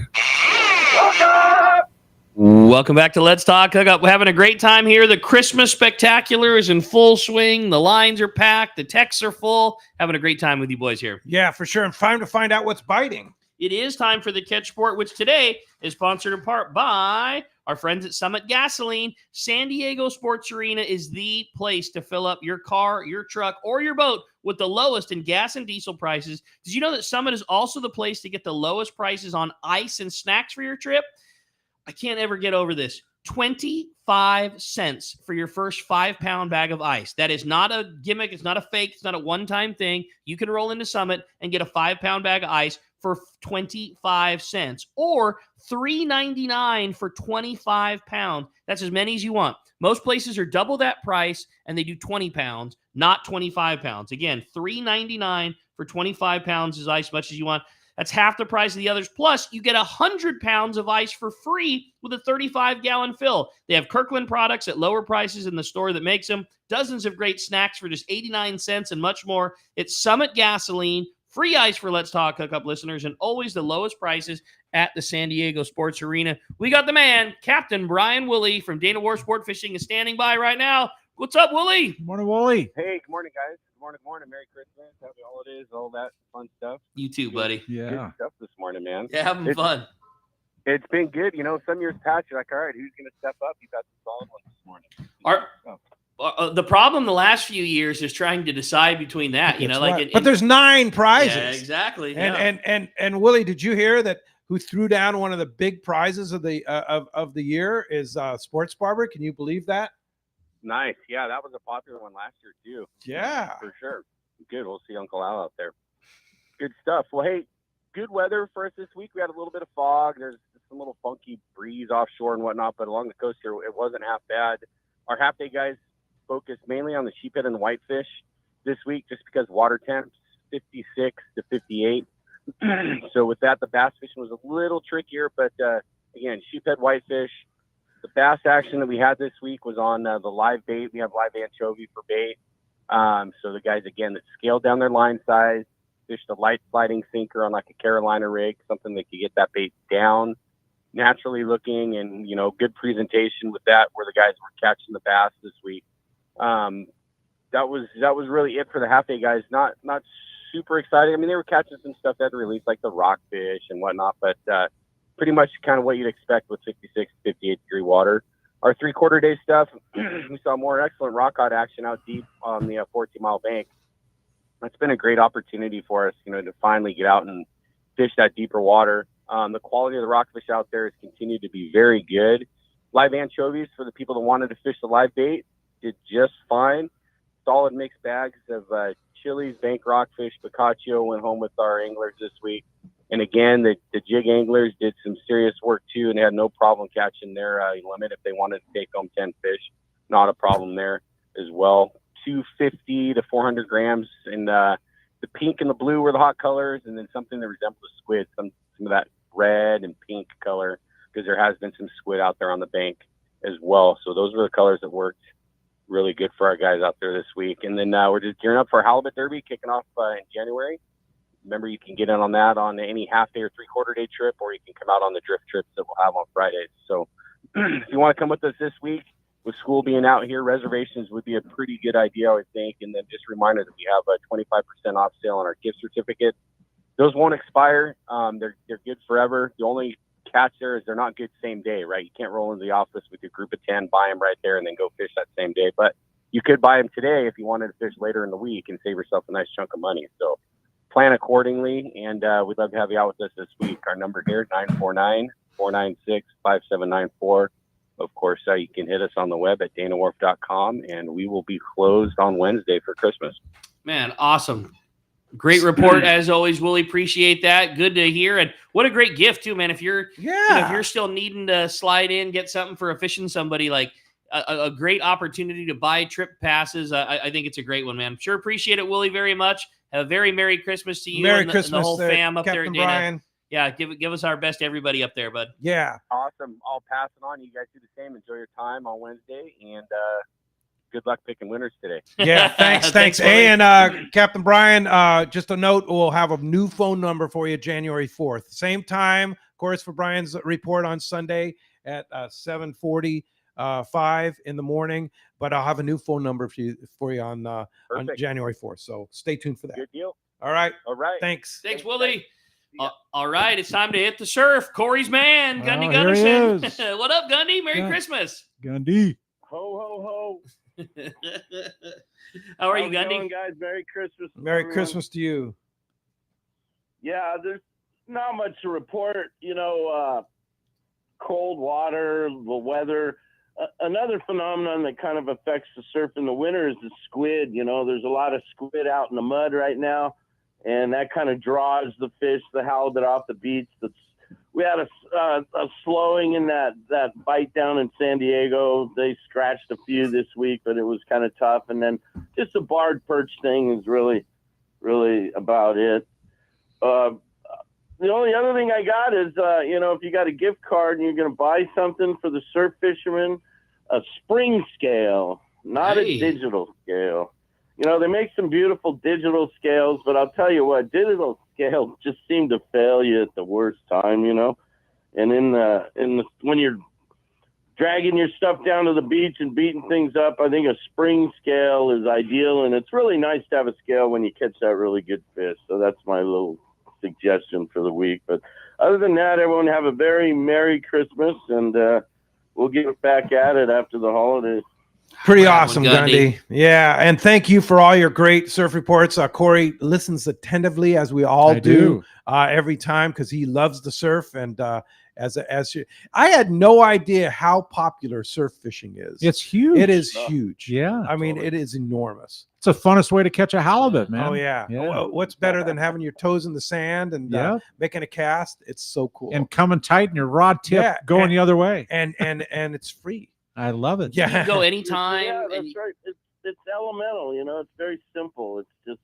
Welcome back to Let's Talk Hookup. We're having a great time here. The Christmas Spectacular is in full swing. The lines are packed. The texts are full. Having a great time with you boys here. Yeah, for sure. And time to find out what's biting. It is time for the Catch Sport, which today is sponsored in part by our friends at Summit Gasoline. San Diego Sports Arena is the place to fill up your car, your truck, or your boat with the lowest in gas and diesel prices. Did you know that Summit is also the place to get the lowest prices on ice and snacks for your trip? I can't ever get over this. 25 cents for your first 5-pound bag of ice. That is not a gimmick. It's not a fake. It's not a one-time thing. You can roll into Summit and get a 5-pound bag of ice for 25 cents or $3.99 for 25 pounds. That's as many as you want. Most places are double that price and they do 20 pounds, not 25 pounds. Again, $3.99 for 25 pounds is ice, much as you want. That's half the price of the others. Plus, you get 100 pounds of ice for free with a 35-gallon fill. They have Kirkland products at lower prices in the store that makes them. Dozens of great snacks for just 89 cents and much more. It's Summit Gasoline. Free ice for Let's Talk Hookup listeners, and always the lowest prices at the San Diego Sports Arena. We got the man, Captain Brian Woolley from Dana War Sport Fishing, is standing by right now. What's up, Woolley? Good morning, Woolley. Hey, good morning, guys. Good morning. Merry Christmas. Happy holidays, all that fun stuff. You too, buddy. Yeah. Good stuff this morning, man. Yeah, having fun. It's been good. You know, some years past, you're like, all right, who's going to step up? You've got some solid ones this morning. The problem the last few years is trying to decide between that, you know, like, right. But there's 9 prizes. Yeah, exactly. And Willie, did you hear that? Who threw down one of the big prizes of the year is Sports Barber? Can you believe that? Nice. Yeah, that was a popular one last year too. Yeah, for sure. Good. We'll see Uncle Al out there. Good stuff. Well, hey, good weather for us this week. We had a little bit of fog. There's some little funky breeze offshore and whatnot, but along the coast here, it wasn't half bad. Our half-day guys focused mainly on the sheephead and whitefish this week just because water temps 56 to 58. So with that, the bass fishing was a little trickier, but again, sheephead, whitefish. The bass action that we had this week was on the live bait. We have live anchovy for bait. So the guys, again, that scaled down their line size, fished a light sliding sinker on like a Carolina rig, something that could get that bait down, naturally looking, and, you know, good presentation with that where the guys were catching the bass this week. That was really it for the half-day guys. Not super exciting. I mean, they were catching some stuff that released like the rockfish and whatnot, but pretty much kind of what you'd expect with 56 to 58 degree water. Our 3/4 day stuff, we saw more excellent rock cod action out deep on the 14-mile bank. That's been a great opportunity for us, you know, to finally get out and fish that deeper water. The quality of the rockfish out there has continued to be very good. Live anchovies for the people that wanted to fish the live bait did just fine. Solid mixed bags of chilies, bank rockfish, Picacho went home with our anglers this week. And again, the jig anglers did some serious work too, and they had no problem catching their limit if they wanted to take home 10 fish. Not a problem there as well. 250 to 400 grams, and the pink and the blue were the hot colors, and then something that resembled a squid, some of that red and pink color, because there has been some squid out there on the bank as well. So those were the colors that worked really good for our guys out there this week. And then we're just gearing up for Halibut Derby kicking off in January. Remember, you can get in on that on any half-day or 3/4 day trip, or you can come out on the drift trips that we'll have on Fridays. So if you want to come with us this week, with school being out here, reservations would be a pretty good idea, I would think. And then just a reminder that we have a 25% off sale on our gift certificate those won't expire. They're good forever. The only catch there is they're not good same day, right? You can't roll into the office with your group of 10, buy them right there, and then go fish that same day. But you could buy them today if you wanted to fish later in the week and save yourself a nice chunk of money. So plan accordingly, and we'd love to have you out with us this week. Our number here, 949-496-5794. Of course, you can hit us on the web at danawharf.com, and we will be closed on Wednesday for Christmas. Man, awesome. Great report as always, Willie. Appreciate that. Good to hear, and what a great gift too, man. If you're if you're still needing to slide in, get something for a fishing somebody, like a great opportunity to buy trip passes. I think it's a great one, man. Sure appreciate it, Willie, very much. Have a very Merry Christmas to you and the whole fam up Captain there at Dana. Brian. Yeah, give us our best to everybody up there, bud. Yeah. Awesome. I'll pass it on. You guys do the same. Enjoy your time on Wednesday, and good luck picking winners today. Yeah, thanks. And Captain Brian, just a note, we'll have a new phone number for you January 4th. Same time, of course, for Brian's report on Sunday at 7:45 in the morning. But I'll have a new phone number for you on January 4th. So stay tuned for that. Good deal. All right. Thanks. Thanks, Willie. All right, it's time to hit the surf. Corey's man, Gundy here he Gunderson. What up, Gundy? Merry Christmas. Gundy. Ho, ho, ho. How are you, How's it Gundy? going, guys? Merry Christmas. Merry everyone. Christmas to you. Yeah, there's not much to report. Cold water, the weather. Another phenomenon that kind of affects the surf in the winter is the squid. There's a lot of squid out in the mud right now, and that kind of draws the fish, the halibut off the beach. We had a slowing in that bite down in San Diego. They scratched a few this week, but it was kind of tough. And then just the barred perch thing is really, really about it. The only other thing I got is, if you got a gift card and you're going to buy something for the surf fisherman, a spring scale, not a digital scale. They make some beautiful digital scales, but I'll tell you what, digital scales just seem to fail you at the worst time, And when you're dragging your stuff down to the beach and beating things up, I think a spring scale is ideal, and it's really nice to have a scale when you catch that really good fish. So that's my little suggestion for the week. But other than that, everyone have a very Merry Christmas, and we'll get back at it after the holidays. Pretty awesome, Gundy. Yeah, and thank you for all your great surf reports. Corey listens attentively, as we all do every time, because he loves the surf. And I had no idea how popular surf fishing is. It's huge. It is huge. Yeah, I mean, it is enormous. It's the funnest way to catch a halibut, man. Oh yeah. What's better than having your toes in the sand and making a cast? It's so cool. And coming tight and your rod tip going the other way. And it's free. I love it. Yeah. You can go anytime. Yeah, that's right. It's elemental, it's very simple. It's just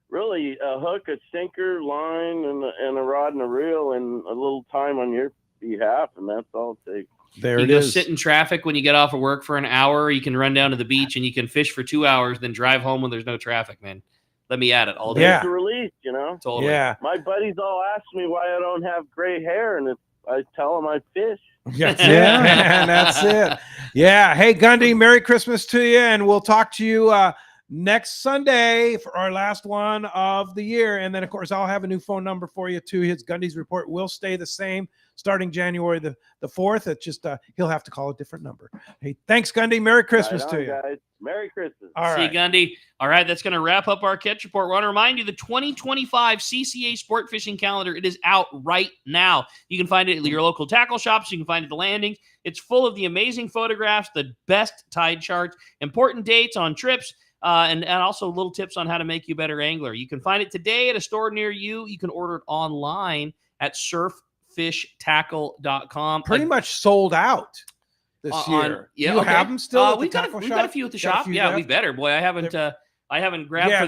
really a hook, a sinker, line, and a rod and a reel, and a little time on your behalf, and that's all it takes. There you it go is. Sit in traffic when you get off of work for an hour. You can run down to the beach and you can fish for 2 hours, then drive home when there's no traffic, man. Let me at it all day. Yeah. It's a release, Totally. Yeah. My buddies all ask me why I don't have gray hair, and I tell them I fish. That's it, man. That's it. Yeah. Hey, Gundy, Merry Christmas to you, and we'll talk to you next Sunday for our last one of the year. And then, of course, I'll have a new phone number for you, too. His Gundy's report will stay the same starting January the 4th. It's just he'll have to call a different number. Hey, thanks, Gundy. Merry Christmas to you. Guys. Merry Christmas. All right. See you, Gundy. All right, that's going to wrap up our catch report. We want to remind you the 2025 CCA Sport Fishing Calendar, it is out right now. You can find it at your local tackle shops. You can find it at the landings. It's full of the amazing photographs, the best tide charts, important dates on trips, and also little tips on how to make you a better angler. You can find it today at a store near you. You can order it online at surffishtackle.com. Pretty much sold out this year. You have them still? We've got a few at the shop. Yeah, we better. Boy, I haven't grabbed for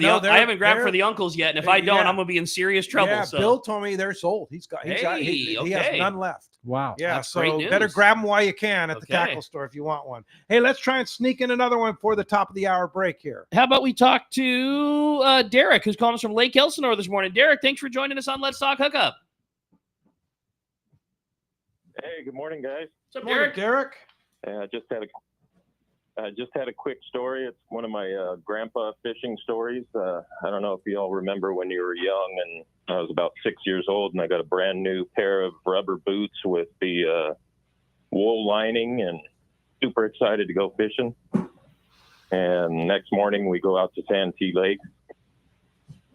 the uncles yet, and if I don't, I'm gonna be in serious trouble. Yeah, so. Bill told me they're sold. He has none left. Wow. Yeah, that's so great news. better grab them while you can at the tackle store if you want one. Hey, let's try and sneak in another one for the top of the hour break here. How about we talk to Derek, who's calling us from Lake Elsinore this morning. Derek, thanks for joining us on Let's Talk Hookup. Hey, good morning, guys. What's up, Derek? I just had a quick story. It's one of my grandpa fishing stories. I don't know if you all remember when you were young and I was about 6 years old, and I got a brand new pair of rubber boots with the wool lining, and super excited to go fishing. And next morning we go out to Santee Lake,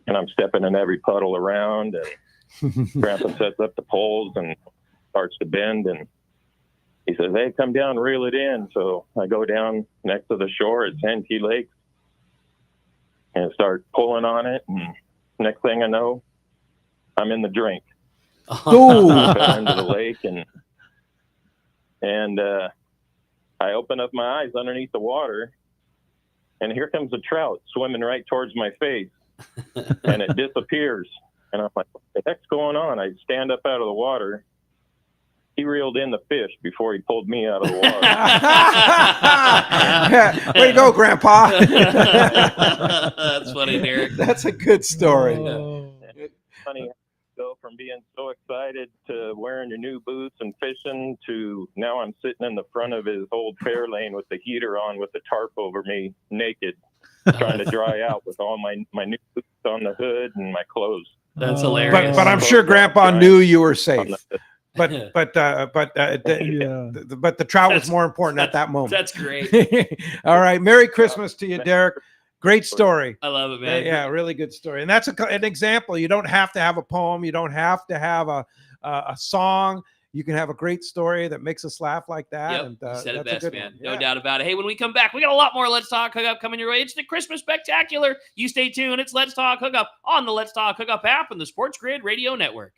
and I'm stepping in every puddle around, and Grandpa sets up the poles and starts to bend, and he says, "Hey, come down, reel it in." So I go down next to the shore at Santee Lake and start pulling on it, and next thing I know, I'm in the drink. Ooh. I fell into the lake, and I open up my eyes underneath the water, and here comes a trout swimming right towards my face, and it disappears. And I'm like, what the heck's going on? I stand up out of the water. He reeled in the fish before he pulled me out of the water. Way to go, Grandpa. That's funny, Derek. That's a good story. It's funny to go from being so excited to wearing your new boots and fishing to now I'm sitting in the front of his old fair lane with the heater on with the tarp over me, naked, trying to dry out with all my new boots on the hood and my clothes. That's hilarious. But I'm sure Grandpa knew you were safe. But Yeah. the trout was more important at that moment. That's great. All right. Merry Christmas to you, Derek. Great story. I love it, man. Yeah, really good story. And that's an example. You don't have to have a poem. You don't have to have a song. You can have a great story that makes us laugh like that. Yep, And you said it that's a best, good man. one. No Yeah. doubt about it. Hey, when we come back, we got a lot more Let's Talk Hookup coming your way. It's the Christmas Spectacular. You stay tuned. It's Let's Talk Hookup on the Let's Talk Hookup app and the Sports Grid Radio Network.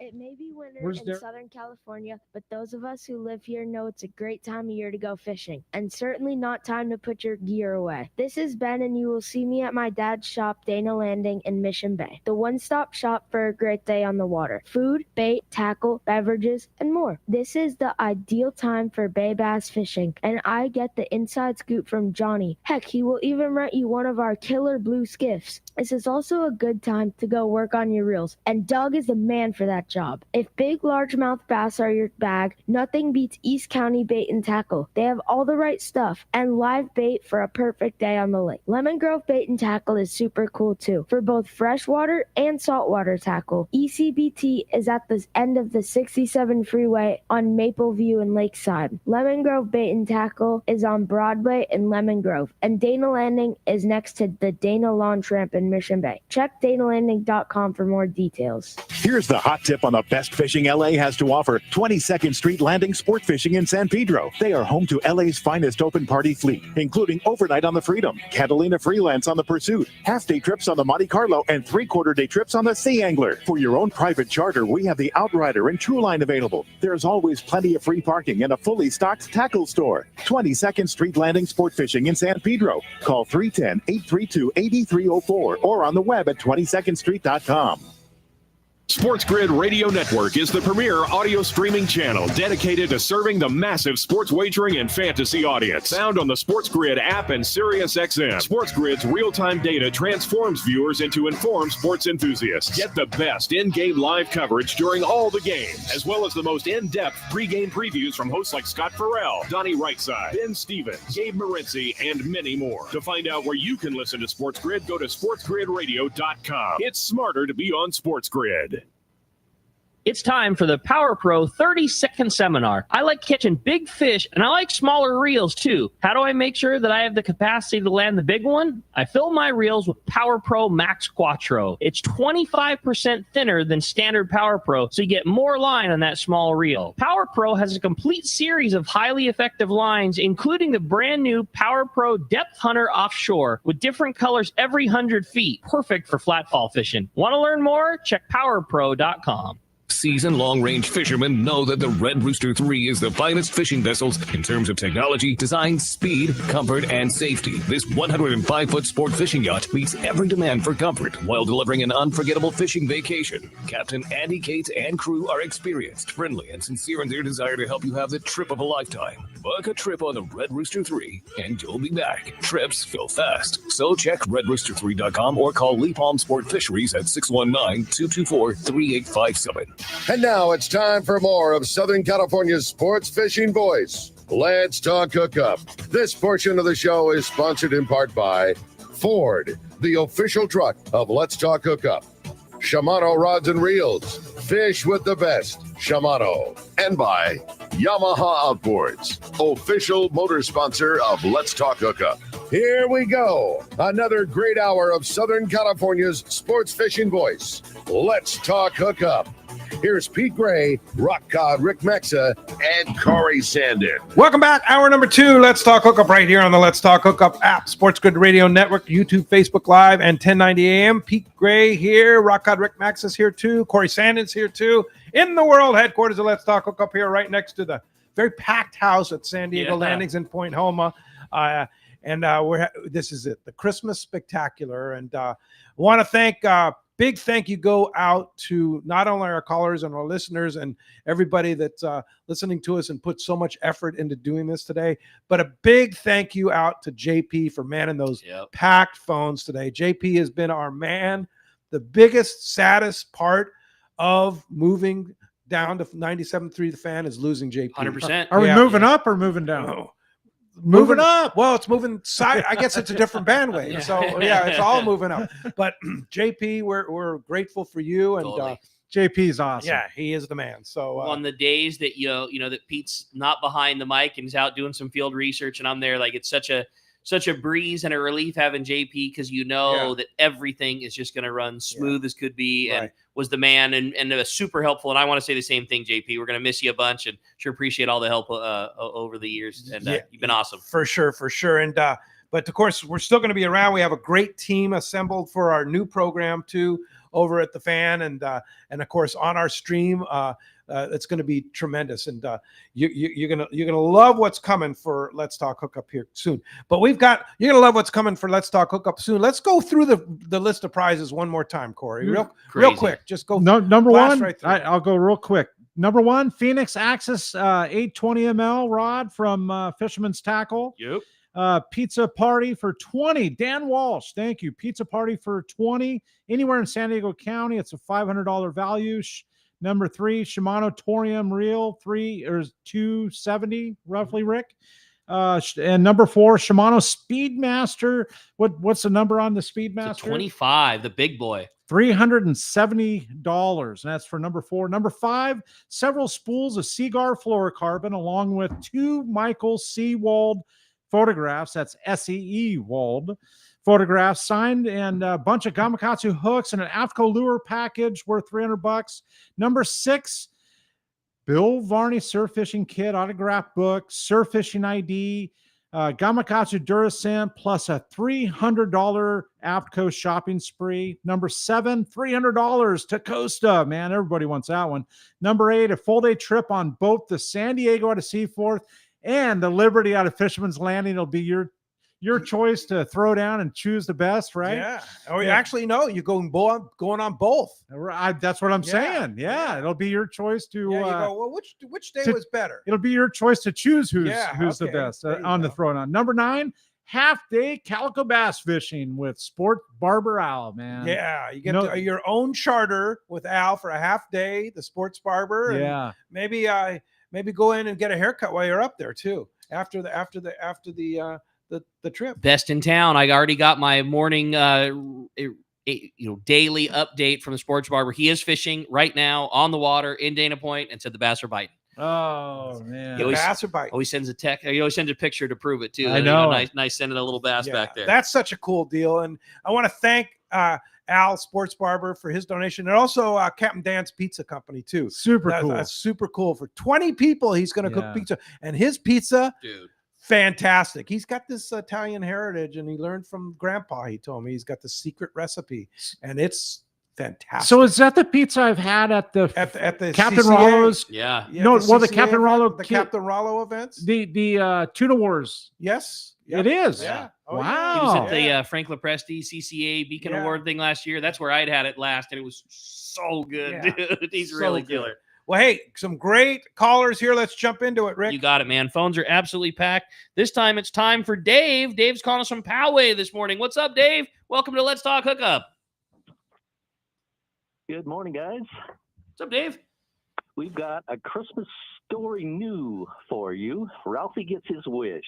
It may be winter Where's in Derek? Southern California, but those of us who live here know it's a great time of year to go fishing, and certainly not time to put your gear away. This is Ben, and you will see me at my dad's shop, Dana Landing in Mission Bay, the one-stop shop for a great day on the water. Food, bait, tackle, beverages, and more. This is the ideal time for bay bass fishing, and I get the inside scoop from Johnny. Heck, he will even rent you one of our killer blue skiffs. This is also a good time to go work on your reels, and Doug is the man for that job. If big largemouth bass are your bag, nothing beats East County Bait and Tackle. They have all the right stuff and live bait for a perfect day on the lake. Lemon Grove Bait and Tackle is super cool too, for both freshwater and saltwater tackle. ECBT is at the end of the 67 freeway on Mapleview and Lakeside. Lemon Grove Bait and Tackle is on Broadway in Lemon Grove, and Dana Landing is next to the Dana Lawn Tramp in Mission Bay. Check danalanding.com for more details. Here's the hot tip on the best fishing LA has to offer. 22nd Street Landing Sport Fishing in San Pedro. They are home to LA's finest open party fleet, including overnight on the Freedom, Catalina Freelance on the Pursuit, half-day trips on the Monte Carlo, and three-quarter-day trips on the Sea Angler. For your own private charter, we have the Outrider and True Line available. There's always plenty of free parking and a fully stocked tackle store. 22nd Street Landing Sport Fishing in San Pedro. Call 310-832-8304 or on the web at 22ndstreet.com. Sports Grid Radio Network is the premier audio streaming channel dedicated to serving the massive sports wagering and fantasy audience. Found on the Sports Grid app and SiriusXM. Sports Grid's real-time data transforms viewers into informed sports enthusiasts. Get the best in-game live coverage during all the games, as well as the most in-depth pre-game previews from hosts like Scott Farrell, Donnie Rightside, Ben Stevens, Gabe Morency, and many more. To find out where you can listen to Sports Grid, go to sportsgridradio.com. It's smarter to be on Sports Grid. It's time for the Power Pro 30-second seminar. I like catching big fish, and I like smaller reels too. How do I make sure that I have the capacity to land the big one? I fill my reels with Power Pro Max Quattro. It's 25% thinner than standard Power Pro, so you get more line on that small reel. Power Pro has a complete series of highly effective lines, including the brand new Power Pro Depth Hunter Offshore with different colors every 100 feet. Perfect for flatfall fishing. Want to learn more? Check powerpro.com. Seasoned long-range fishermen know that the Red Rooster 3 is the finest fishing vessels in terms of technology, design, speed, comfort, and safety. This 105-foot sport fishing yacht meets every demand for comfort while delivering an unforgettable fishing vacation. Captain Andy Cates and crew are experienced, friendly, and sincere in their desire to help you have the trip of a lifetime. Book a trip on the Red Rooster 3, and you'll be back. Trips go fast, so check redrooster3.com or call Lee Palm Sport Fisheries at 619-224-3857. And now it's time for more of Southern California's sports fishing voice. Let's Talk Hookup. This portion of the show is sponsored in part by Ford, the official truck of Let's Talk Hookup. Shimano Rods and Reels. Fish with the best, Shimano. And by Yamaha Outboards, official motor sponsor of Let's Talk Hookup. Here we go. Another great hour of Southern California's sports fishing voice. Let's Talk Hookup. Here's Pete Gray, Rock God Rick Maxa, and Cory Sanden. Welcome back. Hour number 2. Let's Talk Hookup right here on the Let's Talk Hookup app, Sports Grid Radio Network, YouTube, Facebook Live, and 1090 AM. Pete Gray here. Rock God Rick Maxa is here too. Cory Sanden's here too. In the world headquarters of Let's Talk Hookup here, right next to the very packed house at San Diego Landings in Point Homa. This is it, the Christmas Spectacular. And want to thank big thank you go out to not only our callers and our listeners and everybody that's listening to us and put so much effort into doing this today, but a big thank you out to JP for manning those packed phones today. JP has been our man. The biggest, saddest part of moving down to 97.3 The Fan is losing JP. 100%. Are we moving up or moving down? No. Moving up. Well, it's moving side. I guess it's a different bandwidth. So yeah, it's all moving up. But JP, we're grateful for you, and Totally. JP's awesome. yeah, he is the man. So on the days that that Pete's not behind the mic and he's out doing some field research, and I'm there, like it's such a breeze and a relief having JP, because that everything is just going to run smooth as could be, and was the man and super helpful. And I want to say the same thing, JP. We're going to miss you a bunch, and sure appreciate all the help over the years. And you've been awesome. For sure. And but of course, we're still going to be around. We have a great team assembled for our new program too over at the Fan, and of course on our stream. It's going to be tremendous, and you're gonna love what's coming for Let's Talk Hookup here soon. But you're gonna love what's coming for Let's Talk Hookup soon. Let's go through the list of prizes one more time, Cory. Real quick. Just go. Number one. Right I'll go real quick. Number one, Phoenix Axis 820 ml rod from Fisherman's Tackle. Yep. Pizza party for 20. Dan Walsh, thank you. Pizza party for 20. Anywhere in San Diego County, it's a $500 value. Number 3, Shimano Torium Reel, 270 roughly, Rick. And number 4, Shimano Speedmaster. What's the number on the Speedmaster? 25, the big boy. $370, and that's for number 4. Number 5, several spools of Seagar fluorocarbon, along with 2 Michael C. Wald photographs. That's SEE Wald photographs signed, and a bunch of Gamakatsu hooks and an AFCO lure package worth $300. Number 6, Bill Varney surf fishing kit, autograph book, surf fishing ID, Gamakatsu Duracent, plus a $300 AFCO shopping spree. Number 7, $300 to Costa. Man, everybody wants that one. Number 8, a full day trip on both the San Diego out of Seaforth and the Liberty out of Fisherman's Landing. It'll be your choice to throw down and choose the best, right? Yeah. Oh, yeah. Actually, no, you're going on both. That's what I'm saying. Yeah, it'll be your choice to. Yeah, you go, well, which day was better? It'll be your choice to choose who's the best on the throwdown. Number 9, half day calico bass fishing with Sport Barber Al, man. Yeah, you get your own charter with Al for a half day, the Sports Barber. And maybe go in and get a haircut while you're up there too. After the trip. Best in town. I already got my morning daily update from the Sports Barber. He is fishing right now on the water in Dana Point, and said the bass are biting. Oh man, the bass are biting. Always sends a text. He always sends a picture to prove it too. I know. Nice sending a little bass back there. That's such a cool deal, and I want to thank Al Sports Barber for his donation, and also Captain Dan's Pizza Company too. Cool. That's super cool. For 20 people, he's going to cook pizza, and his pizza, dude, fantastic. He's got this Italian heritage, and he learned from Grandpa. He told me he's got the secret recipe, and it's fantastic. So is that the pizza I've had at the Captain CCA? Rollo's? Yeah. No, the Captain Rollo, Captain Rollo events. The Tuna Wars. Yes. It is. Yeah. Oh, wow. Yeah. He was at the Frank Lepresti CCA Beacon Award thing last year. That's where I'd had it last, and it was so good, dude. He's really killer. Well, hey, some great callers here. Let's jump into it, Rick. You got it, man. Phones are absolutely packed. This time it's time for Dave. Dave's calling us from Poway this morning. What's up, Dave? Welcome to Let's Talk Hookup. Good morning, guys. What's up, Dave? We've got a Christmas story new for you. Ralphie gets his wish.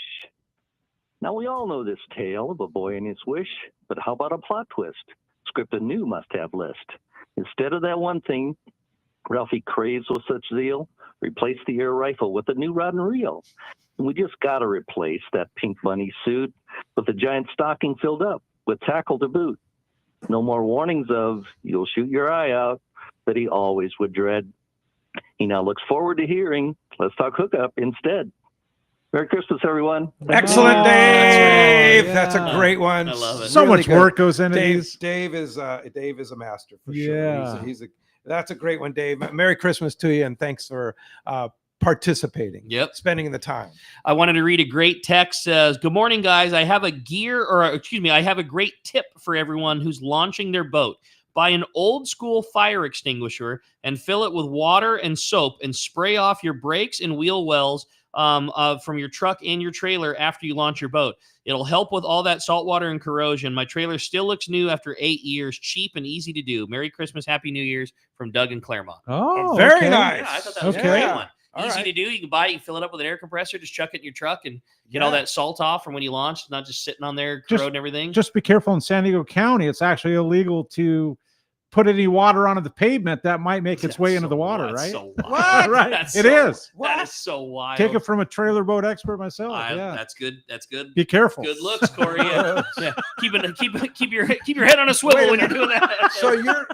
Now, we all know this tale of a boy and his wish, but how about a plot twist? Script a new must-have list. Instead of that one thing Ralphie craves with such zeal, replace the air rifle with a new rod and reel. And we just got to replace that pink bunny suit with a giant stocking filled up with tackle to boot. No more warnings of, you'll shoot your eye out, that he always would dread. He now looks forward to hearing, let's talk hookup instead. Merry Christmas, everyone. Excellent, Dave. Yeah. That's a great one. I love it. So Really much good. work goes into Dave. these. Dave is a master for Yeah. sure. That's a great one, Dave. Merry Christmas to you, and thanks for participating. Yep. Spending the time. I wanted to read a great text. Says, "Good morning, guys. I have a great tip for everyone who's launching their boat. Buy an old school fire extinguisher and fill it with water and soap and spray off your brakes and wheel wells from your truck and your trailer after you launch your boat. It'll help with all that salt water and corrosion. My trailer still looks new after 8 years. Cheap and easy to do. Merry Christmas, Happy New Year's from Doug in Claremont." Oh, very okay. nice. Yeah, I thought that was a great one. Easy to do. You can buy it, you fill it up with an air compressor, just chuck it in your truck and get all that salt off from when you launch. It's not just sitting on there corroding everything. Just be careful in San Diego County. It's actually illegal to put any water onto the pavement that might make its way into the water, right? So What? Right. That's It is. That is so wild. Take it from a trailer boat expert myself. Yeah. That's good. That's good. Be careful. Good looks, Cory. Yeah. Keep your head on a swivel when you're doing that. So you're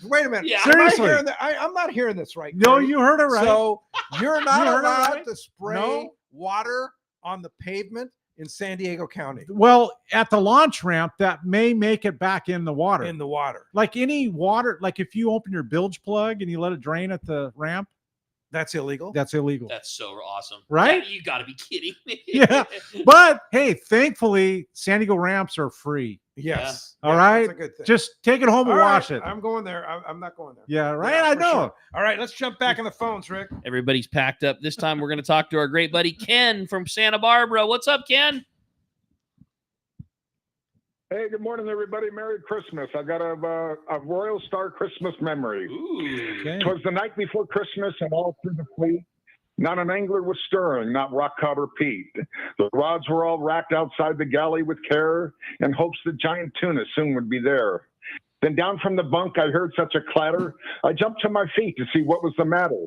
wait a minute. Yeah. Seriously. I'm not hearing this right. No, Cory. you heard it right. So you're not You heard it allowed right. to spray No. water on the pavement in San Diego County. Well, at the launch ramp, that may make it back in the water. In the water. Like any water, like if you open your bilge plug and you let it drain at the ramp, That's illegal. that's illegal. That's so awesome. Right? Yeah, you got to be kidding me. Yeah. But hey, thankfully, San Diego ramps are free. Yes. All Yeah, right. That's a good thing. Just take it home and All right, wash it. I'm going there. I'm not going there. Yeah, right. Yeah, I for know. sure. All right, let's jump back in the phones, Rick. Everybody's packed up. This time we're going to talk to our great buddy Ken from Santa Barbara. What's up, Ken? Hey, good morning, everybody. Merry Christmas. I got a Royal Star Christmas memory. Okay. It was the night before Christmas, and all through the fleet, not an angler was stirring, not rock cod or Pete. The rods were all racked outside the galley with care, in hopes that giant tuna soon would be there. Then down from the bunk, I heard such a clatter. I jumped to my feet to see what was the matter.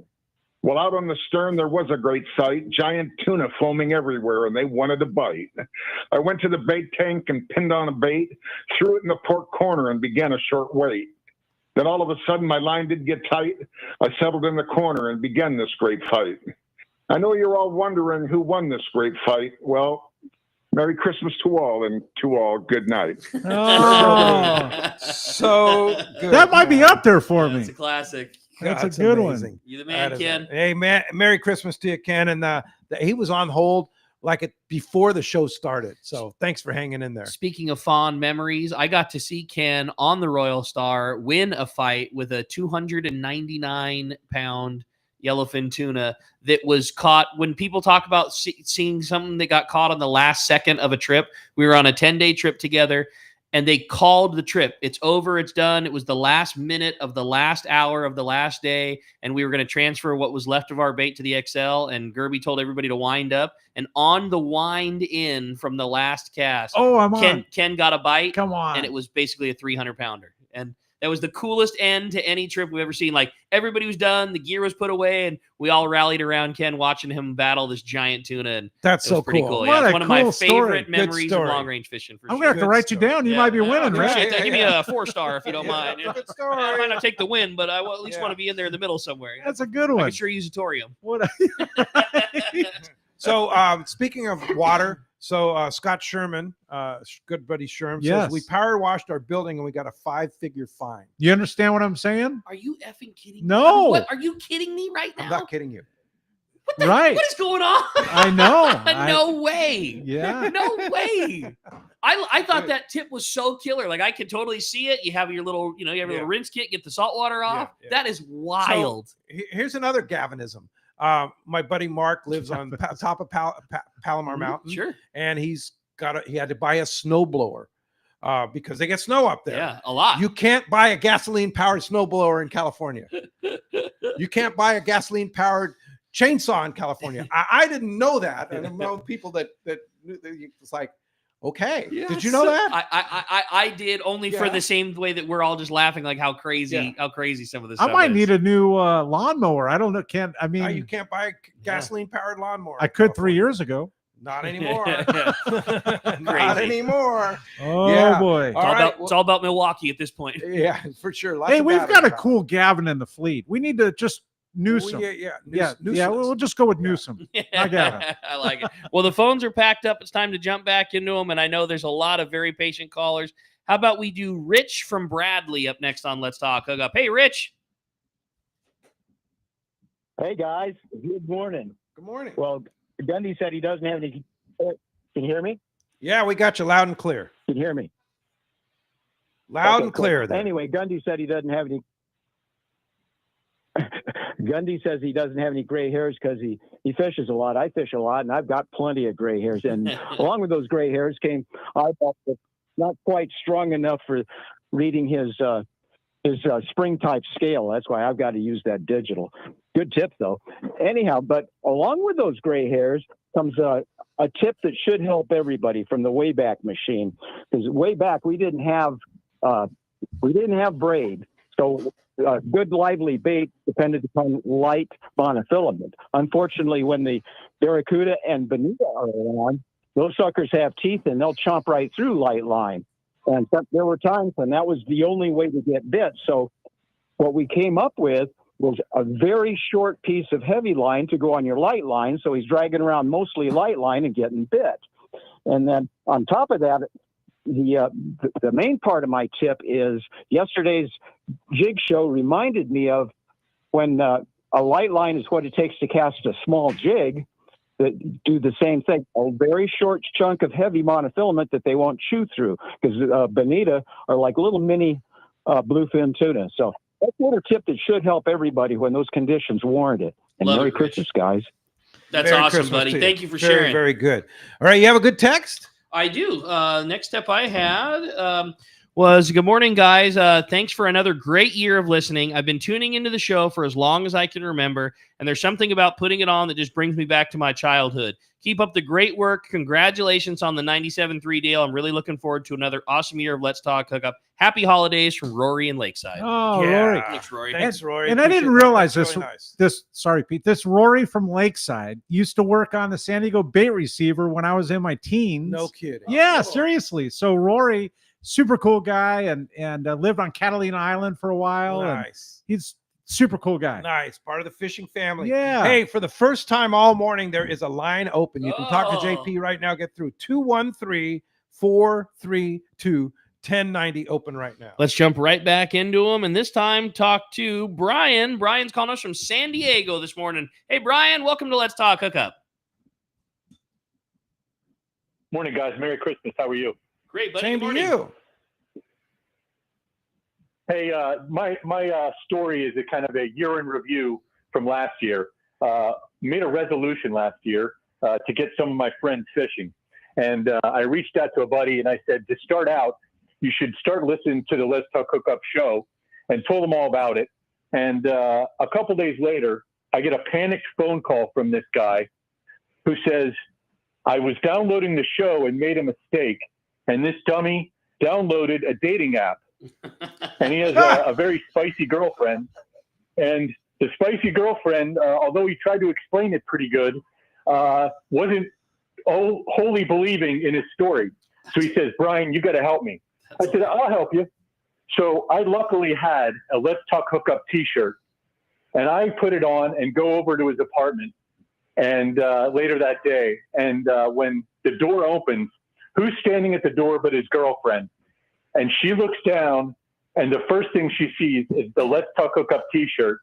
Well, out on the stern, there was a great sight, giant tuna foaming everywhere, and they wanted to bite. I went to the bait tank and pinned on a bait, threw it in the port corner, and began a short wait. Then all of a sudden, my line did get tight. I settled in the corner and began this great fight. I know you're all wondering who won this great fight. Well, Merry Christmas to all, and to all, good night. Oh, So good. that might be up there for me. That's a classic. That's That's a good amazing. one. You the man, Ken. Hey, man, Merry Christmas to you, Ken. And he was on hold like it before the show started. So thanks for hanging in there. Speaking of fond memories, I got to see Ken on the Royal Star win a fight with a 299-pound yellowfin tuna that was caught. When people talk about seeing something that got caught on the last second of a trip, we were on a 10-day trip together, and they called the trip. It's over. It's done. It was the last minute of the last hour of the last day, and we were going to transfer what was left of our bait to the XL, and Gerby told everybody to wind up. And on the wind in from the last cast, Ken got a bite. Come on. And it was basically a 300-pounder. And that was the coolest end to any trip we've ever seen. Like, everybody was done, the gear was put away, and we all rallied around Ken watching him battle this giant tuna. And That's it was so pretty cool. cool. What Yeah, it's a one of my cool story. favorite Good memories of story. long-range fishing. For I'm sure. going to have to write you down. You might be winning, Appreciate right? that. Give me a 4-star if you don't mind. Good I story. might not take the win, but I at least want to be in there in the middle somewhere. That's a good I one. can sure use a torium. What? So speaking of water, so Scott Sherman, good buddy Sherman, Yes. says we power washed our building and we got a 5-figure fine. You understand what I'm saying? Are you effing kidding me? No. What? Are you kidding me right now? I'm not kidding you. Right. What is going on? I know. No way. Yeah. No way. I thought that tip was so killer. Like, I could totally see it. You have your little, you have your little rinse kit, get the salt water off. Yeah. That is wild. So, here's another Gavinism. My buddy Mark lives on the top of Palomar Mountain. Sure. And he had to buy a snowblower because they get snow up there. Yeah, a lot. You can't buy a gasoline-powered snowblower in California. You can't buy a gasoline-powered chainsaw in California. I didn't know that. And I know people that it's like, Okay. Yes. Did you know that? I did, only for the same way that we're all just laughing, like how crazy some of this I stuff might is. need a new lawnmower. I don't know. You can't buy a gasoline-powered lawnmower. I could 3 years ago. Not anymore. Not anymore. Oh boy. It's all about Milwaukee at this point. Yeah, for sure. Hey, we've got a cool Gavin in the fleet. We need to just Newsom. We'll just go with Newsom. I got it. I like it. Well, the phones are packed up. It's time to jump back into them, and I know there's a lot of very patient callers. How about we do Rich from Bradley up next on Let's Talk Hookup? Hey, Rich. Hey, guys. Good morning. Good morning. Well, Gundy said he doesn't have any. Can you hear me? Yeah, we got you loud and clear. Can you hear me? Loud and clear. Cool. Anyway, Gundy said he doesn't have any. Gundy says he doesn't have any gray hairs because he fishes a lot. I fish a lot, and I've got plenty of gray hairs. And along with those gray hairs came eyeballs that's not quite strong enough for reading his spring type scale. That's why I've got to use that digital. Good tip, though. Anyhow, but along with those gray hairs comes a tip that should help everybody from the Wayback Machine. Because way back we didn't have braid, so good lively bait depended upon light monofilament. Unfortunately, when the Barracuda and Bonita are around, those suckers have teeth and they'll chomp right through light line. And there were times when that was the only way to get bit. So what we came up with was a very short piece of heavy line to go on your light line. So he's dragging around mostly light line and getting bit. And then on top of that, the main part of my tip is yesterday's jig show reminded me of when a light line is what it takes to cast a small jig, that do the same thing. A very short chunk of heavy monofilament that they won't chew through, because bonita are like little mini bluefin tuna. So that's a little tip that should help everybody when those conditions warrant it. And Love Merry it, Christmas, guys. That's Merry awesome, Christmas buddy. to you. Thank you for Very, sharing. very good. All right, you have a good text? I do. Next step I had was, good morning, guys. Thanks for another great year of listening. I've been tuning into the show for as long as I can remember, and there's something about putting it on that just brings me back to my childhood. Keep up the great work. Congratulations on the 97.3 deal. I'm really looking forward to another awesome year of Let's Talk Hookup. Happy holidays from Rory in Lakeside. Oh, Rory. Thanks, Rory. Thanks, Rory. And I didn't realize That's this. really nice. Sorry, Pete. This Rory from Lakeside used to work on the San Diego bait receiver when I was in my teens. No kidding. Yeah, seriously. So Rory, super cool guy, and lived on Catalina Island for a while. Nice. And he's super cool guy. Nice. Part of the fishing family. Yeah. Hey, for the first time all morning, there is a line open. You can talk to JP right now. Get through 213-432-1090 open right now. Let's jump right back into them, and this time talk to Brian. Brian's calling us from San Diego this morning. Hey, Brian, welcome to Let's Talk Hookup. Morning, guys. Merry Christmas. How are you? Great, buddy. Same Good to morning. you. Hey, my story is a kind of a year in review from last year. Made a resolution last year to get some of my friends fishing. And I reached out to a buddy and I said, to start out, you should start listening to the Let's Talk Hookup show, and told them all about it. And a couple days later, I get a panicked phone call from this guy who says, I was downloading the show and made a mistake, and this dummy downloaded a dating app. And he has a very spicy girlfriend. And the spicy girlfriend, although he tried to explain it pretty good, wasn't wholly believing in his story. So he says, Brian, you got to help me. I said, I'll help you. So I luckily had a Let's Talk Hookup t-shirt, and I put it on and go over to his apartment and later that day. And when the door opens, who's standing at the door but his girlfriend? And she looks down, and the first thing she sees is the Let's Talk Hookup t-shirt.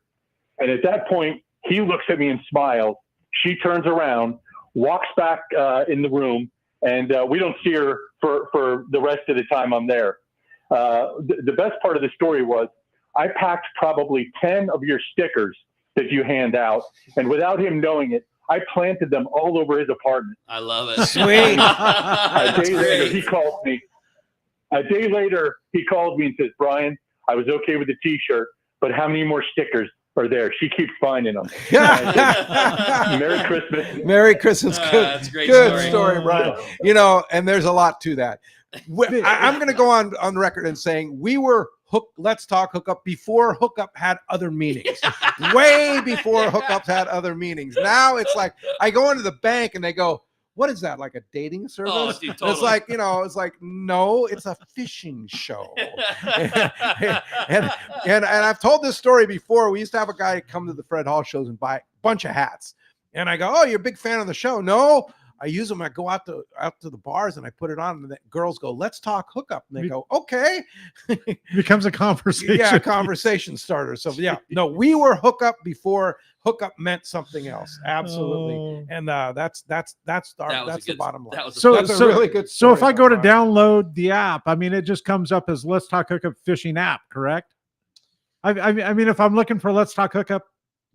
And at that point, he looks at me and smiles. She turns around, walks back in the room, and we don't see her for the rest of the time I'm there. The best part of the story was I packed probably 10 of your stickers that you hand out, and without him knowing it, I planted them all over his apartment. I love it. Sweet. A day later, he calls me. A day later, he calls me and says, Brian, I was okay with the t-shirt, but how many more stickers are there. She keeps finding them. Merry Christmas. Merry Christmas. Good, that's a great good story. Brian. You know, and there's a lot to that. I'm going to go on record and saying we were Let's Talk Hookup before Hookup had other meanings. Way before Hookups had other meanings. Now it's like I go into the bank and they go, "What is that? Like a dating service?" Oh, dude, totally. It's like, it's like, no, it's a fishing show. and I've told this story before. We used to have a guy come to the Fred Hall shows and buy a bunch of hats. And I go, "Oh, you're a big fan of the show?" "No, I use them. I go out to the bars and I put it on, and the girls go, 'Let's talk hookup.' And they go, 'Okay.'" Becomes a conversation. Yeah, conversation starter. So yeah, no, we were hookup before hookup meant something else. Absolutely. And that's the bottom line. So that's a really good So story if I go to about download the app, I mean, it just comes up as Let's Talk Hookup Fishing app, correct? I mean, if I'm looking for Let's Talk Hookup,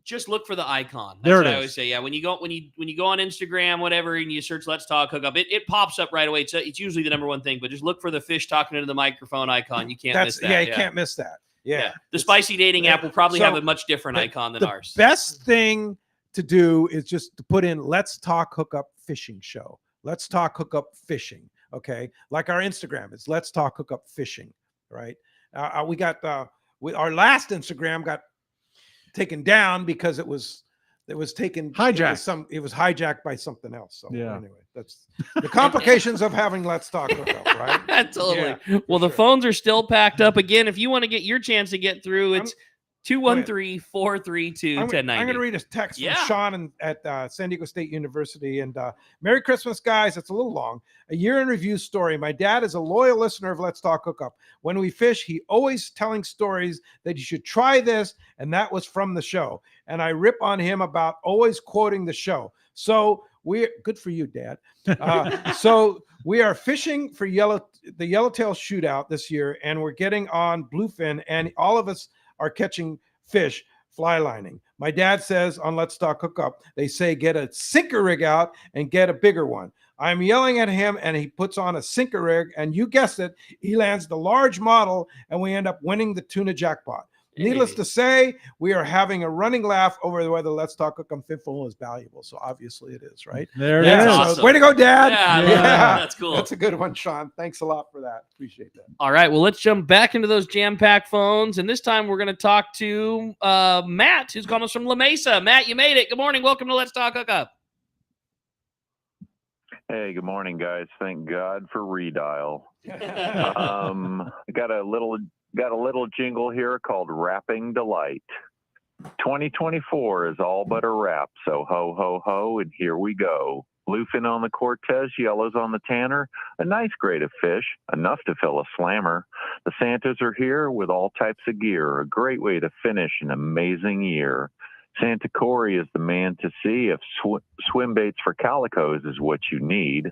just look for the icon. That's there what it I is. always say. Yeah, when you go on Instagram, whatever, and you search "Let's Talk Hookup," it pops up right away. It's usually the number one thing, but just look for the fish talking into the microphone icon. You can't miss that. Yeah, you can't miss that. Yeah. The spicy dating app will probably have a much different icon than ours. Best thing to do is just to put in "Let's Talk Hookup Fishing Show." Let's Talk Hookup Fishing. Okay, like our Instagram is "Let's Talk Hookup Fishing." Right. We got our last Instagram got taken down because it was taken hijacked. It was hijacked by something else. So yeah. Anyway, that's the complications of having Let's Talk Hookup, right? Totally. Yeah, well, the phones are still packed up. Again, if you want to get your chance to get through, it's 213-432-1090. I'm going to read a text from Sean at San Diego State University. And Merry Christmas, guys. It's a little long. A year in review story. My dad is a loyal listener of Let's Talk Hookup. When we fish, he always telling stories that you should try this, and that was from the show. And I rip on him about always quoting the show. So good for you, Dad. So we are fishing for the yellowtail shootout this year, and we're getting on bluefin, and all of us are catching fish fly lining. My dad says on Let's Talk Hookup, they say get a sinker rig out and get a bigger one. I'm yelling at him, and he puts on a sinker rig, and you guessed it, he lands the large model, and we end up winning the tuna jackpot. Needless to say, we are having a running laugh over whether Let's Talk Hookup Fishing is valuable. So obviously it is, right? There it is. Awesome. Way to go, Dad. Yeah, that's cool. That's a good one, Sean. Thanks a lot for that. Appreciate that. All right, well, let's jump back into those jam-packed phones. And this time we're going to talk to Matt, who's calling us from La Mesa. Matt, you made it. Good morning. Welcome to Let's Talk Hookup. Hey, good morning, guys. Thank God for redial. Got a little jingle here called Wrapping Delight. 2024 is all but a wrap, so ho, ho, ho, and here we go. Bluefin on the Cortez, yellows on the Tanner, a nice grade of fish, enough to fill a slammer. The Santas are here with all types of gear, a great way to finish an amazing year. Santa Cory is the man to see if swim baits for calicos is what you need.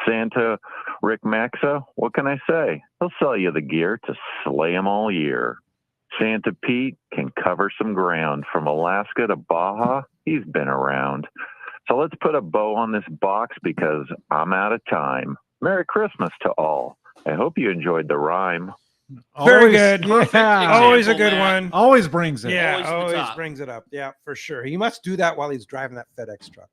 Santa Rick Maxa, what can I say? He'll sell you the gear to slay 'em all year. Santa Pete can cover some ground. From Alaska to Baja, he's been around. So let's put a bow on this box because I'm out of time. Merry Christmas to all. I hope you enjoyed the rhyme. Very good. Yeah. Always a good one. Always brings it. Yeah, always brings it up. Yeah, for sure. He must do that while he's driving that FedEx truck.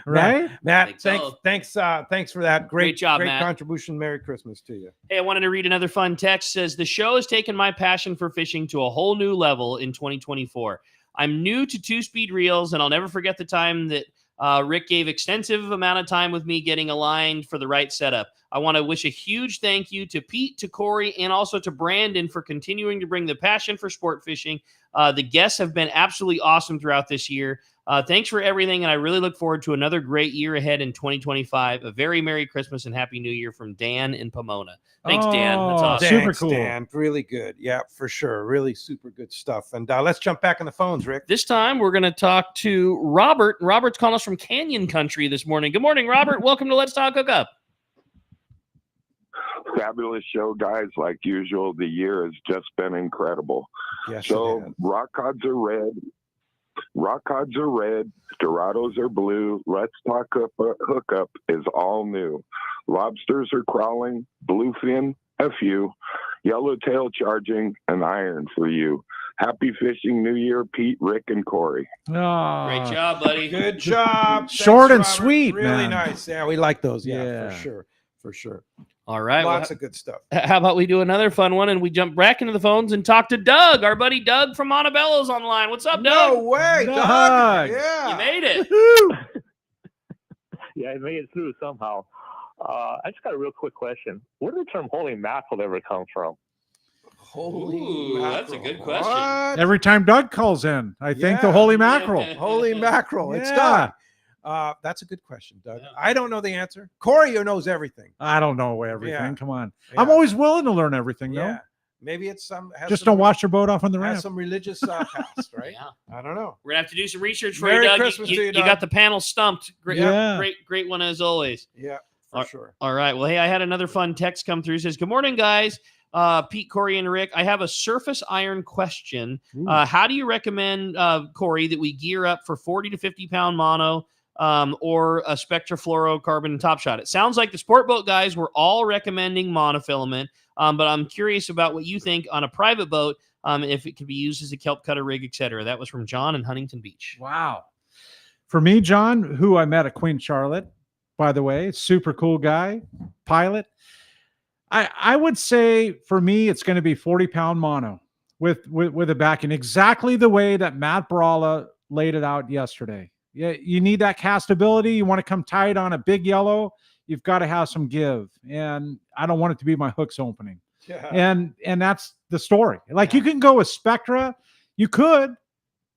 Right? Matt, thanks for that. Great job, great Matt. contribution. Merry Christmas to you. Hey, I wanted to read another fun text. Says, the show has taken my passion for fishing to a whole new level in 2024. I'm new to two-speed reels, and I'll never forget the time that Rick gave extensive amount of time with me getting aligned for the right setup. I want to wish a huge thank you to Pete, to Cory, and also to Brandon for continuing to bring the passion for sport fishing. The guests have been absolutely awesome throughout this year. Thanks for everything, and I really look forward to another great year ahead in 2025. A very Merry Christmas and Happy New Year from Dan in Pomona. Thanks, Dan. That's awesome. Super cool. Dan. Really good. Yeah, for sure. Really super good stuff. And let's jump back in the phones, Rick. This time, we're going to talk to Robert. Robert's calling us from Canyon Country this morning. Good morning, Robert. Welcome to Let's Talk Hookup. Fabulous show, guys. Like usual, the year has just been incredible. Yes, so rock cods are red. Dorados are blue. Let's Talk Hookup is all new. Lobsters are crawling. Bluefin, a few. Yellowtail charging, an iron for you. Happy fishing New Year, Pete, Rick, and Cory. Oh, Great job, buddy. Good job. Short and Robert. sweet, Really man. nice. Yeah, we like those. Yeah, Yeah. for sure. All right. Lots of good stuff. How about we do another fun one and we jump back into the phones and talk to Doug, our buddy Doug from Montebello's on the line. What's up, Doug? No way, Doug. Yeah. You made it. Yeah, I made it through somehow. I just got a real quick question. Where did the term holy mackerel ever come from? Ooh, that's a good question. Every time Doug calls in, I think the holy mackerel. Holy mackerel. It's Yeah. Doug. That's a good question, Doug. I don't know the answer. Cory knows everything. I don't know everything. Yeah. Come on. Yeah. I'm always willing to learn everything, though. Yeah. Maybe it's Just don't wash your boat off on the ramp. Has some religious past, right? Yeah. I don't know. We're gonna have to do some research for Merry you, Doug. Christmas you, to you, you Doug. got the panel stumped. Great, Yeah. great one as always. Yeah, for sure. All right. Well, hey, I had another fun text come through. It says, "Good morning, guys. Pete, Cory, and Rick. I have a surface iron question. How do you recommend, Cory, that we gear up for 40 to 50 pound mono or a spectrafluorocarbon top shot? It sounds like the sport boat guys were all recommending monofilament, but I'm curious about what you think on a private boat, if it could be used as a kelp cutter rig, etc." That was from John in Huntington Beach. Wow. For me, John, who I met at Queen Charlotte, by the way, super cool guy, pilot. I would say for me, it's going to be 40-pound mono with a backing exactly the way that Matt Bralla laid it out yesterday. Yeah, you need that castability. You want to come tight on a big yellow. You've got to have some give, and I don't want it to be my hooks opening. Yeah. And that's the story. Like you can go with Spectra, you could,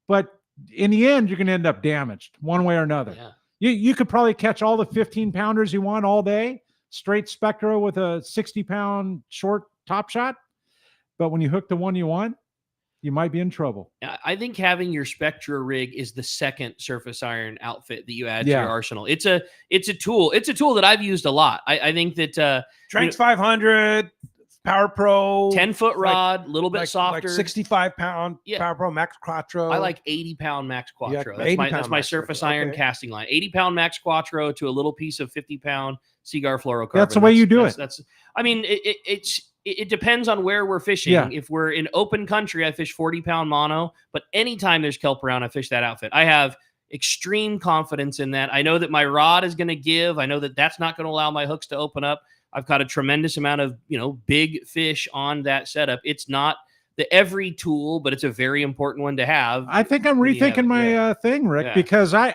but in the end, you're going to end up damaged one way or another. Yeah. You could probably catch all the 15-pounders you want all day, straight Spectra with a 60-pound short top shot. But when you hook the one you want, you might be in trouble. I think having your Spectra rig is the second surface iron outfit that you add to your arsenal. It's a tool. It's a tool that I've used a lot. I think that Tranks 500, Power Pro, 10-foot rod, a little bit like softer, 65-pound Power Pro Max Quattro. I like 80-pound Max Quattro. Yeah, That's my surface iron casting line. 80-pound Max Quattro to a little piece of 50-pound Seaguar fluorocarbon. That's the way you do it. I mean, it depends on where we're fishing. Yeah. If we're in open country, I fish 40-pound mono. But anytime there's kelp around, I fish that outfit. I have extreme confidence in that. I know that my rod is going to give. I know that that's not going to allow my hooks to open up. I've caught a tremendous amount of, big fish on that setup. It's not the every tool, but it's a very important one to have. I think I'm rethinking my thing, Rick, because I'm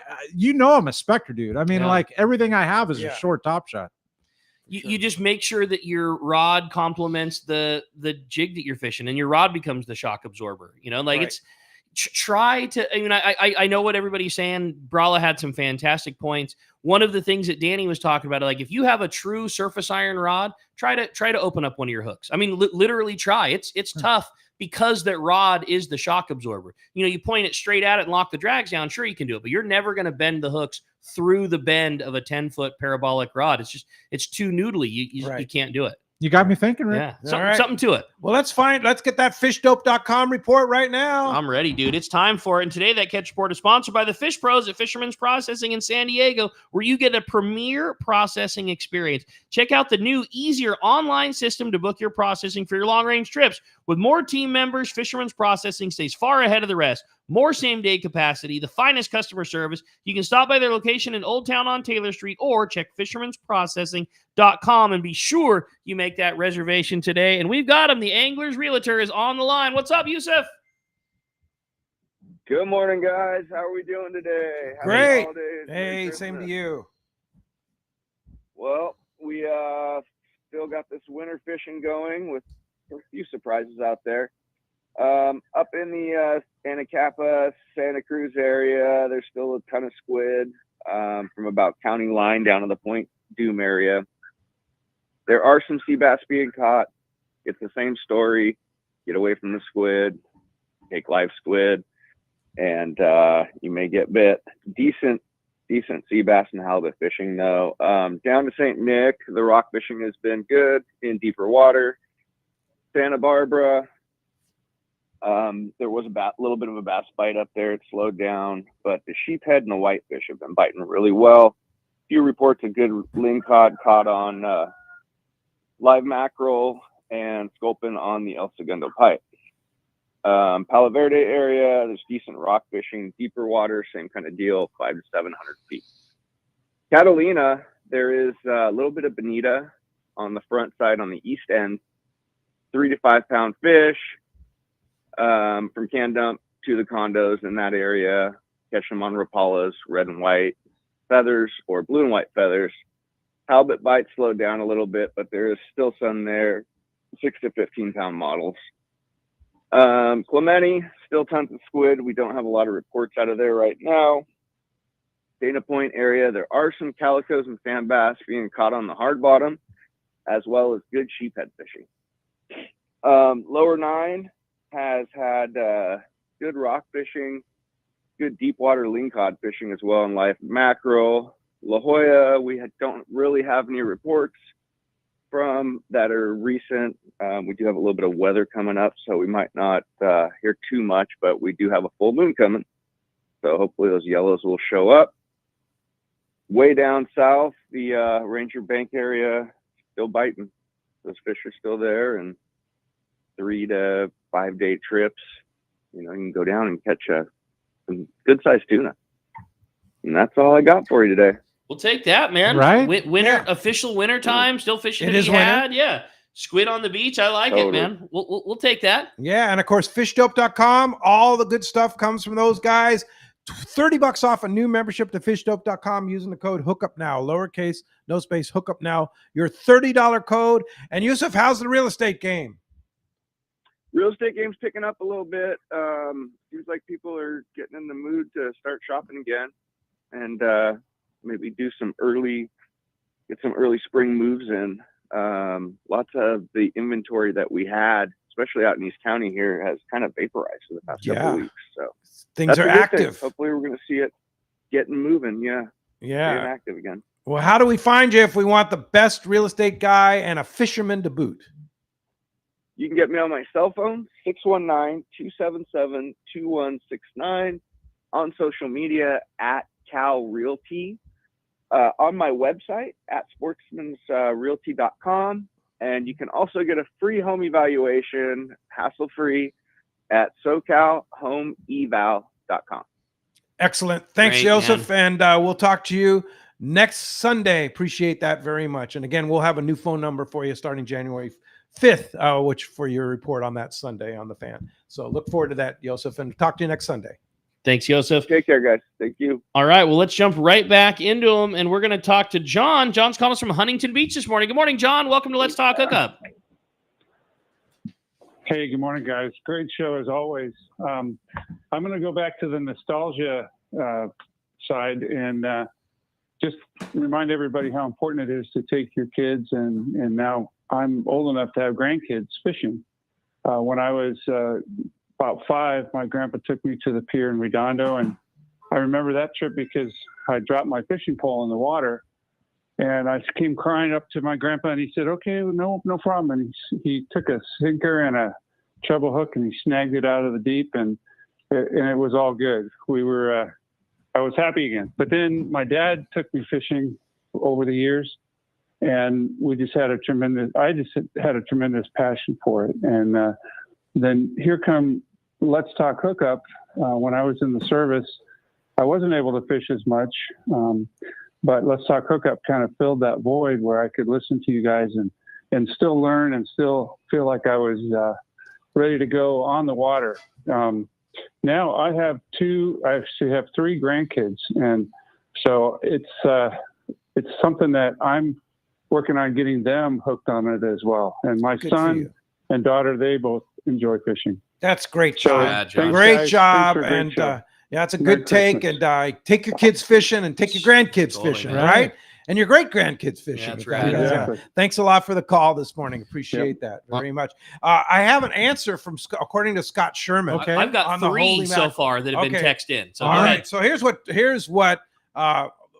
a Spectre dude. I mean, like everything I have is a short top shot. You just make sure that your rod complements the jig that you're fishing, and your rod becomes the shock absorber. It's try to. I mean, I know what everybody's saying. Bralla had some fantastic points. One of the things that Danny was talking about, like if you have a true surface iron rod, try to open up one of your hooks. I mean, literally try. It's tough because that rod is the shock absorber. You point it straight at it and lock the drags down. Sure, you can do it, but you're never going to bend the hooks through the bend of a 10-foot parabolic rod. It's too noodly. You can't do it. You got me thinking, Rick. Yeah, something to it. Well, let's get that fishdope.com report right now. I'm ready, dude. It's time for it. And today that catch report is sponsored by the Fish Pros at Fisherman's Processing in San Diego, where you get a premier processing experience. Check out the new, easier online system to book your processing for your long-range trips. With more team members, Fisherman's Processing stays far ahead of the rest. More same-day capacity, the finest customer service. You can stop by their location in Old Town on Taylor Street or check fishermansprocessing.com and be sure you make that reservation today. And we've got him. The Angler's Realtor is on the line. What's up, Yusuf? Good morning, guys. How are we doing today? Happy Great. holidays. Hey, same to you. Well, we still got this winter fishing going with a few surprises out there. Up in the Anacapa, Santa Cruz area, there's still a ton of squid from about County Line down to the Point Doom area. There are some sea bass being caught. It's the same story. Get away from the squid, take live squid, and you may get bit. Decent sea bass and halibut fishing, though. Down to St. Nick, the rock fishing has been good in deeper water. Santa Barbara, there was a little bit of a bass bite up there. It slowed down, but the sheephead and the whitefish have been biting really well. A few reports of good lingcod caught on live mackerel and sculpin on the El Segundo pipe. Palo Verde area, there's decent rock fishing. Deeper water, same kind of deal, 500 to 700 feet. Catalina, there is a little bit of bonita on the front side on the east end. 3 to 5 pound fish from can dump to the condos in that area. Catch them on Rapalas, red and white feathers or blue and white feathers. Halibut bites slowed down a little bit, but there is still some there. 6 to 15 pound models. Clemente, still tons of squid. We don't have a lot of reports out of there right now. Dana Point area, there are some calicos and fan bass being caught on the hard bottom, as well as good sheephead fishing. Lower 9 has had good rock fishing, good deep water lingcod fishing as well in life. Mackerel. La Jolla, we don't really have any reports from that are recent. We do have a little bit of weather coming up, so we might not hear too much, but we do have a full moon coming. So hopefully those yellows will show up. Way down south, the Ranger Bank area, still biting. Those fish are still there, and 3 to 5 day trips. You can go down and catch some good sized tuna. And that's all I got for you today. We'll take that, man. Right? Winter, official winter time, still fishing to be had. Yeah. Squid on the beach. I like it, man. We'll take that. Yeah. And of course, fishdope.com. All the good stuff comes from those guys. $30 off a new membership to fishdope.com using the code hookup now, lowercase, no space, hookup now. Your $30 code. And Yusuf, how's the real estate game? Real estate game's picking up a little bit. Seems like people are getting in the mood to start shopping again, and maybe get some early spring moves in. Lots of the inventory that we had, especially out in East County here, has kind of vaporized for the past couple of weeks. So things are active. Hopefully we're going to see it getting moving. Yeah. Getting active again. Well, how do we find you if we want the best real estate guy and a fisherman to boot? You can get me on my cell phone, 619-277-2169, on social media at Cal Realty, on my website at sportsmansrealty.com, and you can also get a free home evaluation, hassle-free, at SoCalHomeEval.com. Excellent. Thanks, Great, Joseph, and we'll talk to you next Sunday. Appreciate that very much. And again, we'll have a new phone number for you starting January 5th, which for your report on that Sunday on the Fan. So look forward to that, Joseph, and talk to you next Sunday. Thanks, Joseph. Take care, guys. Thank you. All right, well, let's jump right back into them, and we're going to talk to John. John's calling us from Huntington Beach this morning. Good morning, John. Welcome to Let's Talk Hookup. Hey, good morning, guys. Great show as always. I'm going to go back to the nostalgia side and just remind everybody how important it is to take your kids, and now I'm old enough to have grandkids fishing. When I was about 5, my grandpa took me to the pier in Redondo, and I remember that trip because I dropped my fishing pole in the water, and I came crying up to my grandpa, and he said, "Okay, no problem." And he took a sinker and a treble hook, and he snagged it out of the deep, and it was all good. I was happy again. But then my dad took me fishing over the years, and I just had a tremendous passion for it. And then here come Let's Talk Hookup. When I was in the service, I wasn't able to fish as much, but Let's Talk Hookup kind of filled that void where I could listen to you guys and still learn and still feel like I was ready to go on the water. Now I actually have 3 grandkids, and so it's something that I'm working on getting them hooked on it as well. And my son and daughter, they both enjoy fishing. That's great job. So, great job. And it's a good take. And take your kids fishing and take your grandkids fishing, right? And your great grandkids fishing. That's right. Exactly. Thanks a lot for the call this morning. Appreciate that very much. I have an answer from, according to Scott Sherman. Okay. I've got 3 so far that have been texted in. So all right. So here's what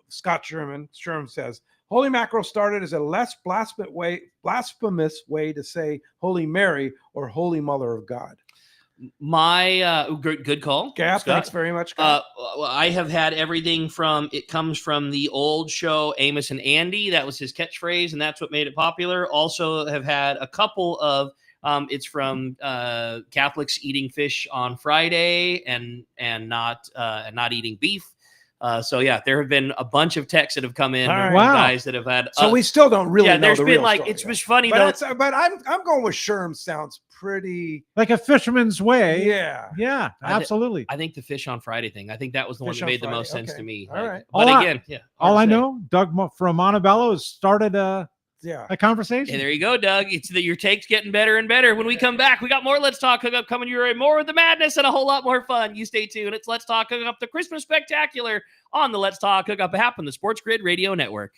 Scott Sherman says. Holy mackerel started as a less blasphemous way to say Holy Mary or Holy Mother of God. My good call. Yeah, thanks very much, Scott. I have had everything from, it comes from the old show Amos and Andy. That was his catchphrase, and that's what made it popular. Also have had a couple of It's from Catholics eating fish on Friday and not eating beef. So yeah, there have been a bunch of texts that have come in from guys that have had. So we still don't really know there's the been real like story, it's just funny but though. But I'm going with Sherm. Sounds pretty like a fisherman's way. Yeah, absolutely. I think the fish on Friday thing. I think that was the one Fish that on made the Friday, most sense okay. to me. All right. But again, all I know, Doug from Montebello has started a conversation. Hey, there you go, Doug. It's that your take's getting better and better. When we come back, we got more Let's Talk Hookup coming your way. More of the madness and a whole lot more fun. You stay tuned. It's Let's Talk Hookup, the Christmas Spectacular on the Let's Talk Hookup app on the Sports Grid Radio Network.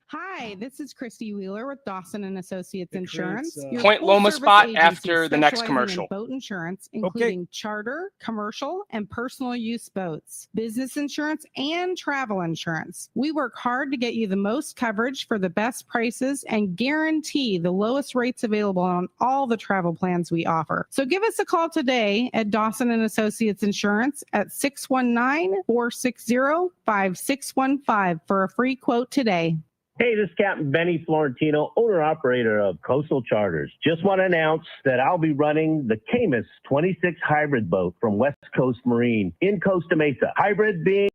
Hi, this is Christy Wheeler with Dawson and Associates Insurance. Your Point Loma full-service spot agency after the next specializing in commercial. Boat insurance, including charter, commercial, and personal use boats, business insurance, and travel insurance. We work hard to get you the most coverage for the best prices and guarantee the lowest rates available on all the travel plans we offer. So give us a call today at Dawson and Associates Insurance at 619-460-5615 for a free quote today. Hey, this is Captain Benny Florentino, owner-operator of Coastal Charters. Just want to announce that I'll be running the Camus 26 hybrid boat from West Coast Marine in Costa Mesa. Hybrid being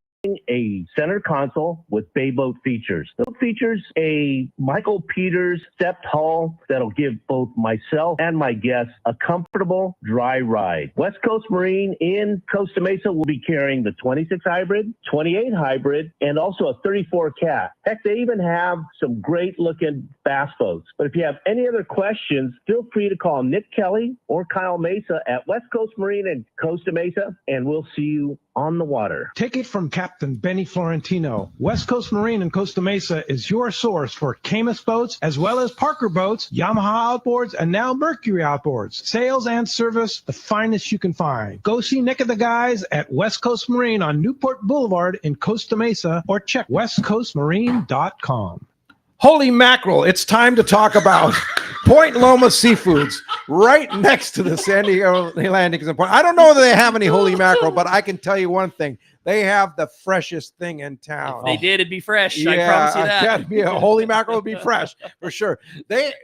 a center console with bay boat features. It features a Michael Peters stepped hull that'll give both myself and my guests a comfortable dry ride. West Coast Marine in Costa Mesa will be carrying the 26 hybrid, 28 hybrid, and also a 34 cat. Heck, they even have some great looking bass boats. But if you have any other questions, feel free to call Nick Kelly or Kyle Mesa at West Coast Marine in Costa Mesa, and we'll see you on the water. Take it from Captain Benny Florentino. West Coast Marine in Costa Mesa is your source for Camus boats, as well as Parker boats, Yamaha outboards, and now Mercury outboards. Sales and service, the finest you can find. Go see Nick and the guys at West Coast Marine on Newport Boulevard in Costa Mesa, or check westcoastmarine.com. Holy mackerel, it's time to talk about Point Loma Seafoods, right next to the San Diego Landings. I don't know that they have any holy mackerel, but I can tell you one thing. They have the freshest thing in town. If they did, it'd be fresh. I promise you that. That'd be a holy mackerel would be fresh for sure. Their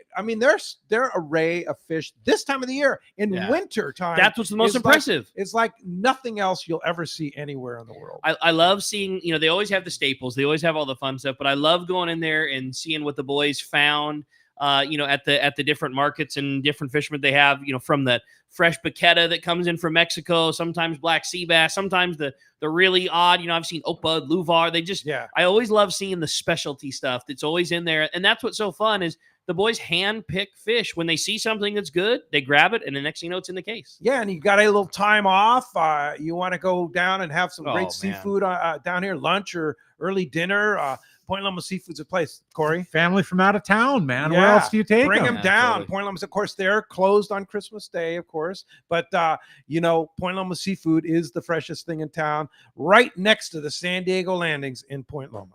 array of fish this time of the year in winter time. That's what's the most impressive. It's like nothing else you'll ever see anywhere in the world. I love seeing, they always have the staples. They always have all the fun stuff, but I love going in there and seeing what the boys found. At the different markets and different fishermen they have, from the fresh paqueta that comes in from Mexico, sometimes black sea bass, sometimes the really odd, I've seen Opa, Luvar. I always love seeing the specialty stuff that's always in there. And that's what's so fun is the boys hand pick fish. When they see something that's good, they grab it. And the next thing you know, it's in the case. Yeah. And you got a little time off. You want to go down and have some great seafood down here, lunch or early dinner. Point Loma Seafood's a place, Corey. Family from out of town, man. Where else do you take Bring them down. Totally. Point Loma's, of course, they're closed on Christmas Day, of course. But, Point Loma Seafood is the freshest thing in town, right next to the San Diego Landings in Point Loma.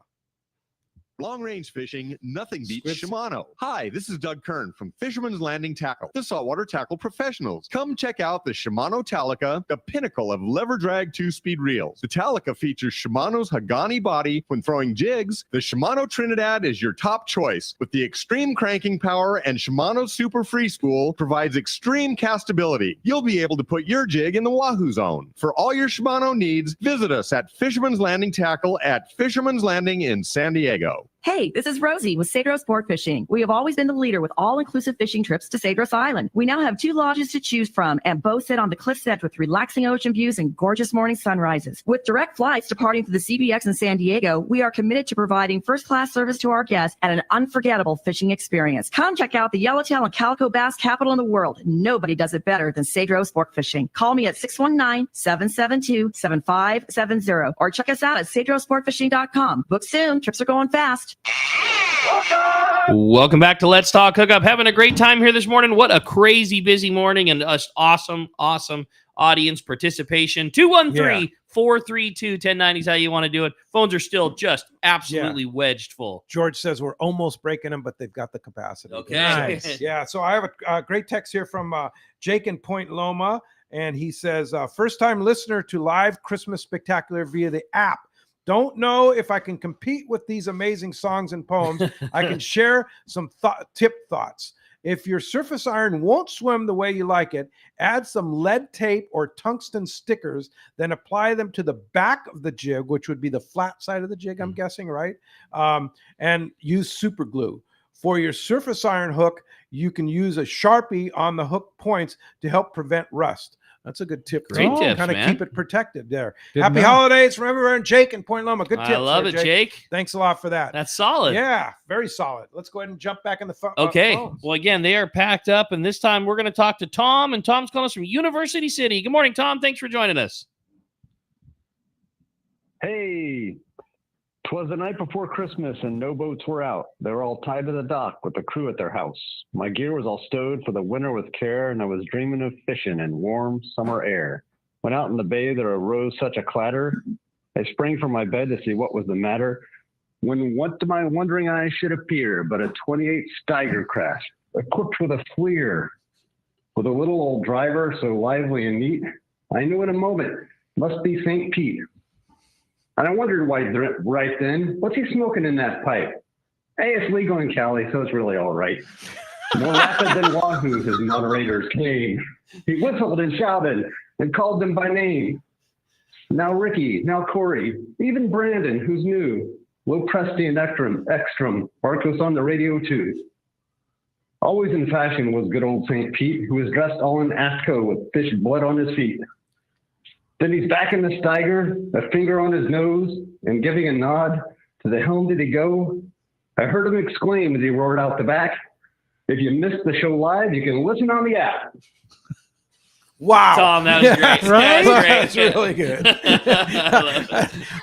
Long-range fishing, nothing beats Shimano. Hi, this is Doug Kern from Fisherman's Landing Tackle, the saltwater tackle professionals. Come check out the Shimano Talica, the pinnacle of lever drag 2-speed reels. The Talica features Shimano's Hagani body when throwing jigs. The Shimano Trinidad is your top choice. With the extreme cranking power and Shimano's Super Free Spool provides extreme castability. You'll be able to put your jig in the Wahoo zone. For all your Shimano needs, visit us at Fisherman's Landing Tackle at Fisherman's Landing in San Diego. Hey, this is Rosie with Cedros Sport Fishing. We have always been the leader with all-inclusive fishing trips to Cedros Island. We now have 2 lodges to choose from and both sit on the cliff's edge with relaxing ocean views and gorgeous morning sunrises. With direct flights departing to the CBX in San Diego, we are committed to providing first-class service to our guests and an unforgettable fishing experience. Come check out the yellowtail and calico bass capital in the world. Nobody does it better than Cedros Sport Fishing. Call me at 619-772-7570 or check us out at cedrosportfishing.com. Book soon. Trips are going fast. Welcome back to Let's Talk Hookup. Having a great time here this morning. What a crazy busy morning and us awesome audience participation. 213-432-1090 is how you want to do it. Phones are still just absolutely wedged full. George says we're almost breaking them, but they've got the capacity. Okay. Nice. Yeah. So I have a great text here from Jake in Point Loma, and he says, first-time listener to live Christmas Spectacular via the app. Don't know if I can compete with these amazing songs and poems. I can share some tip thoughts. if your surface iron won't swim the way you like it, add some lead tape or tungsten stickers, then apply them to the back of the jig, which would be the flat side of the jig, I'm guessing, right? And use super glue. For your surface iron hook, you can use a Sharpie on the hook points to help prevent rust. That's a good tip. Great tips, kind of man. keep it protected there. Didn't Happy know. holidays from everyone. Jake in Point Loma. Good tips. I love it, Jake. Thanks a lot for that. That's solid. Yeah, very solid. Let's go ahead and jump back in the phone. Okay. Phones. Well, again, they are packed up, and this time we're going to talk to Tom, and Tom's calling us from University City. Good morning, Tom. Thanks for joining us. Hey, 'twas the night before Christmas and no boats were out. They were all tied to the dock with the crew at their house. My gear was all stowed for the winter with care, and I was dreaming of fishing in warm summer air. When out in the bay there arose such a clatter, I sprang from my bed to see what was the matter. When what to my wondering eyes should appear but a 28 Steiger craft, equipped with a fleer. With a little old driver so lively and neat, I knew in a moment, must be St. Pete. And I wondered why right then, what's he smoking in that pipe? Hey, it's legal in Cali, so it's really all right. More rapid than Wahoo, his moderators came. He whistled and shouted and called them by name. Now Ricky, now Cory, even Brandon, who's new. Low Presti and Ekstrom, Barcos on the radio too. Always in fashion was good old St. Pete, who was dressed all in AFCO with fish blood on his feet. Then he's back in the Steiger, a finger on his nose, and giving a nod. To the helm did he go? I heard him exclaim as he roared out the back, if you missed the show live, you can listen on the app. Wow. Tom, that was great. Right? That was great. That's really good.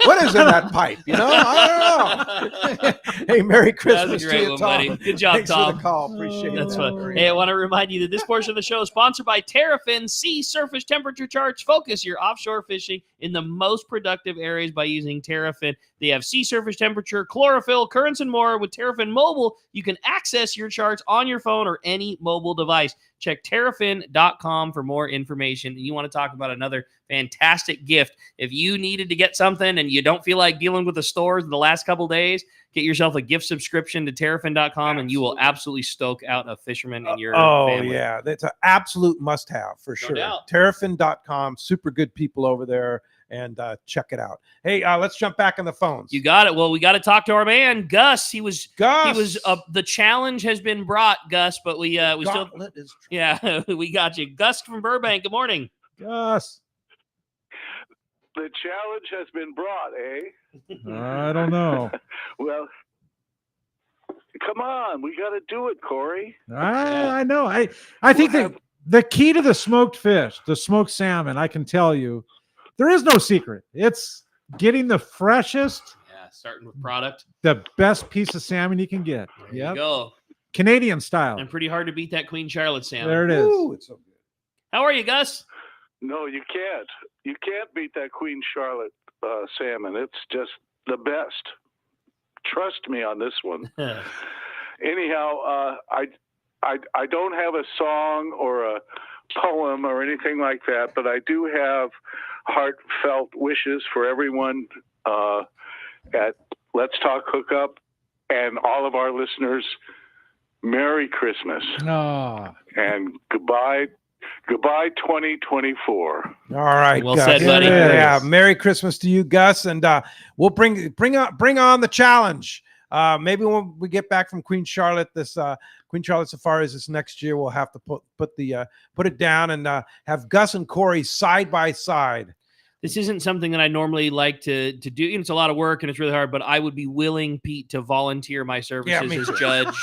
What is in that pipe? I don't know. Hey, Merry Christmas That's a great to you, one, Tom. buddy. Good job, Thanks Tom. for the call. Appreciate it. That's fun. Hey, I want to remind you that this portion of the show is sponsored by Terrafin Sea Surface Temperature Charts. Focus your offshore fishing in the most productive areas by using Terrafin. They have sea surface temperature, chlorophyll, currents, and more. With Terrafin Mobile, you can access your charts on your phone or any mobile device. Check terrafin.com for more information. And you want to talk about another fantastic gift. If you needed to get something and you don't feel like dealing with the stores in the last couple days, get yourself a gift subscription to terrafin.com and you will absolutely stoke out a fisherman in your family. Yeah. That's an absolute must-have for sure. doubt. Terrafin.com. Super good people over there. And check it out. Hey, let's jump back on the phones. You got it. Well, we got to talk to our man Gus. He was the challenge has been brought, Gus, but we still we got you. Gus from Burbank. Good morning. Gus. The challenge has been brought, eh? I don't know. Well, come on, we got to do it, Cory. I know. I think the key to the smoked fish, the smoked salmon, I can tell you, there is no secret. It's getting the freshest, starting with product, the best piece of salmon you can get. There you go. Canadian style. And pretty hard to beat that Queen Charlotte salmon. There it is. Ooh, it's so good. How are you, Gus? No, you can't. You can't beat that Queen Charlotte salmon. It's just the best. Trust me on this one. Anyhow, I don't have a song or a poem or anything like that, but I do have heartfelt wishes for everyone at Let's Talk Hookup and all of our listeners. Merry Christmas. And goodbye 2024. All right, well Gus. said, buddy. Yeah, Merry Christmas to you, Gus, and we'll bring on the challenge. Maybe when we get back from Queen Charlotte, this Queen Charlotte Safaris this next year, we'll have to put it down and have Gus and Cory side by side. This isn't something that I normally like to do. It's a lot of work and it's really hard, but I would be willing, Pete, to volunteer my services as judge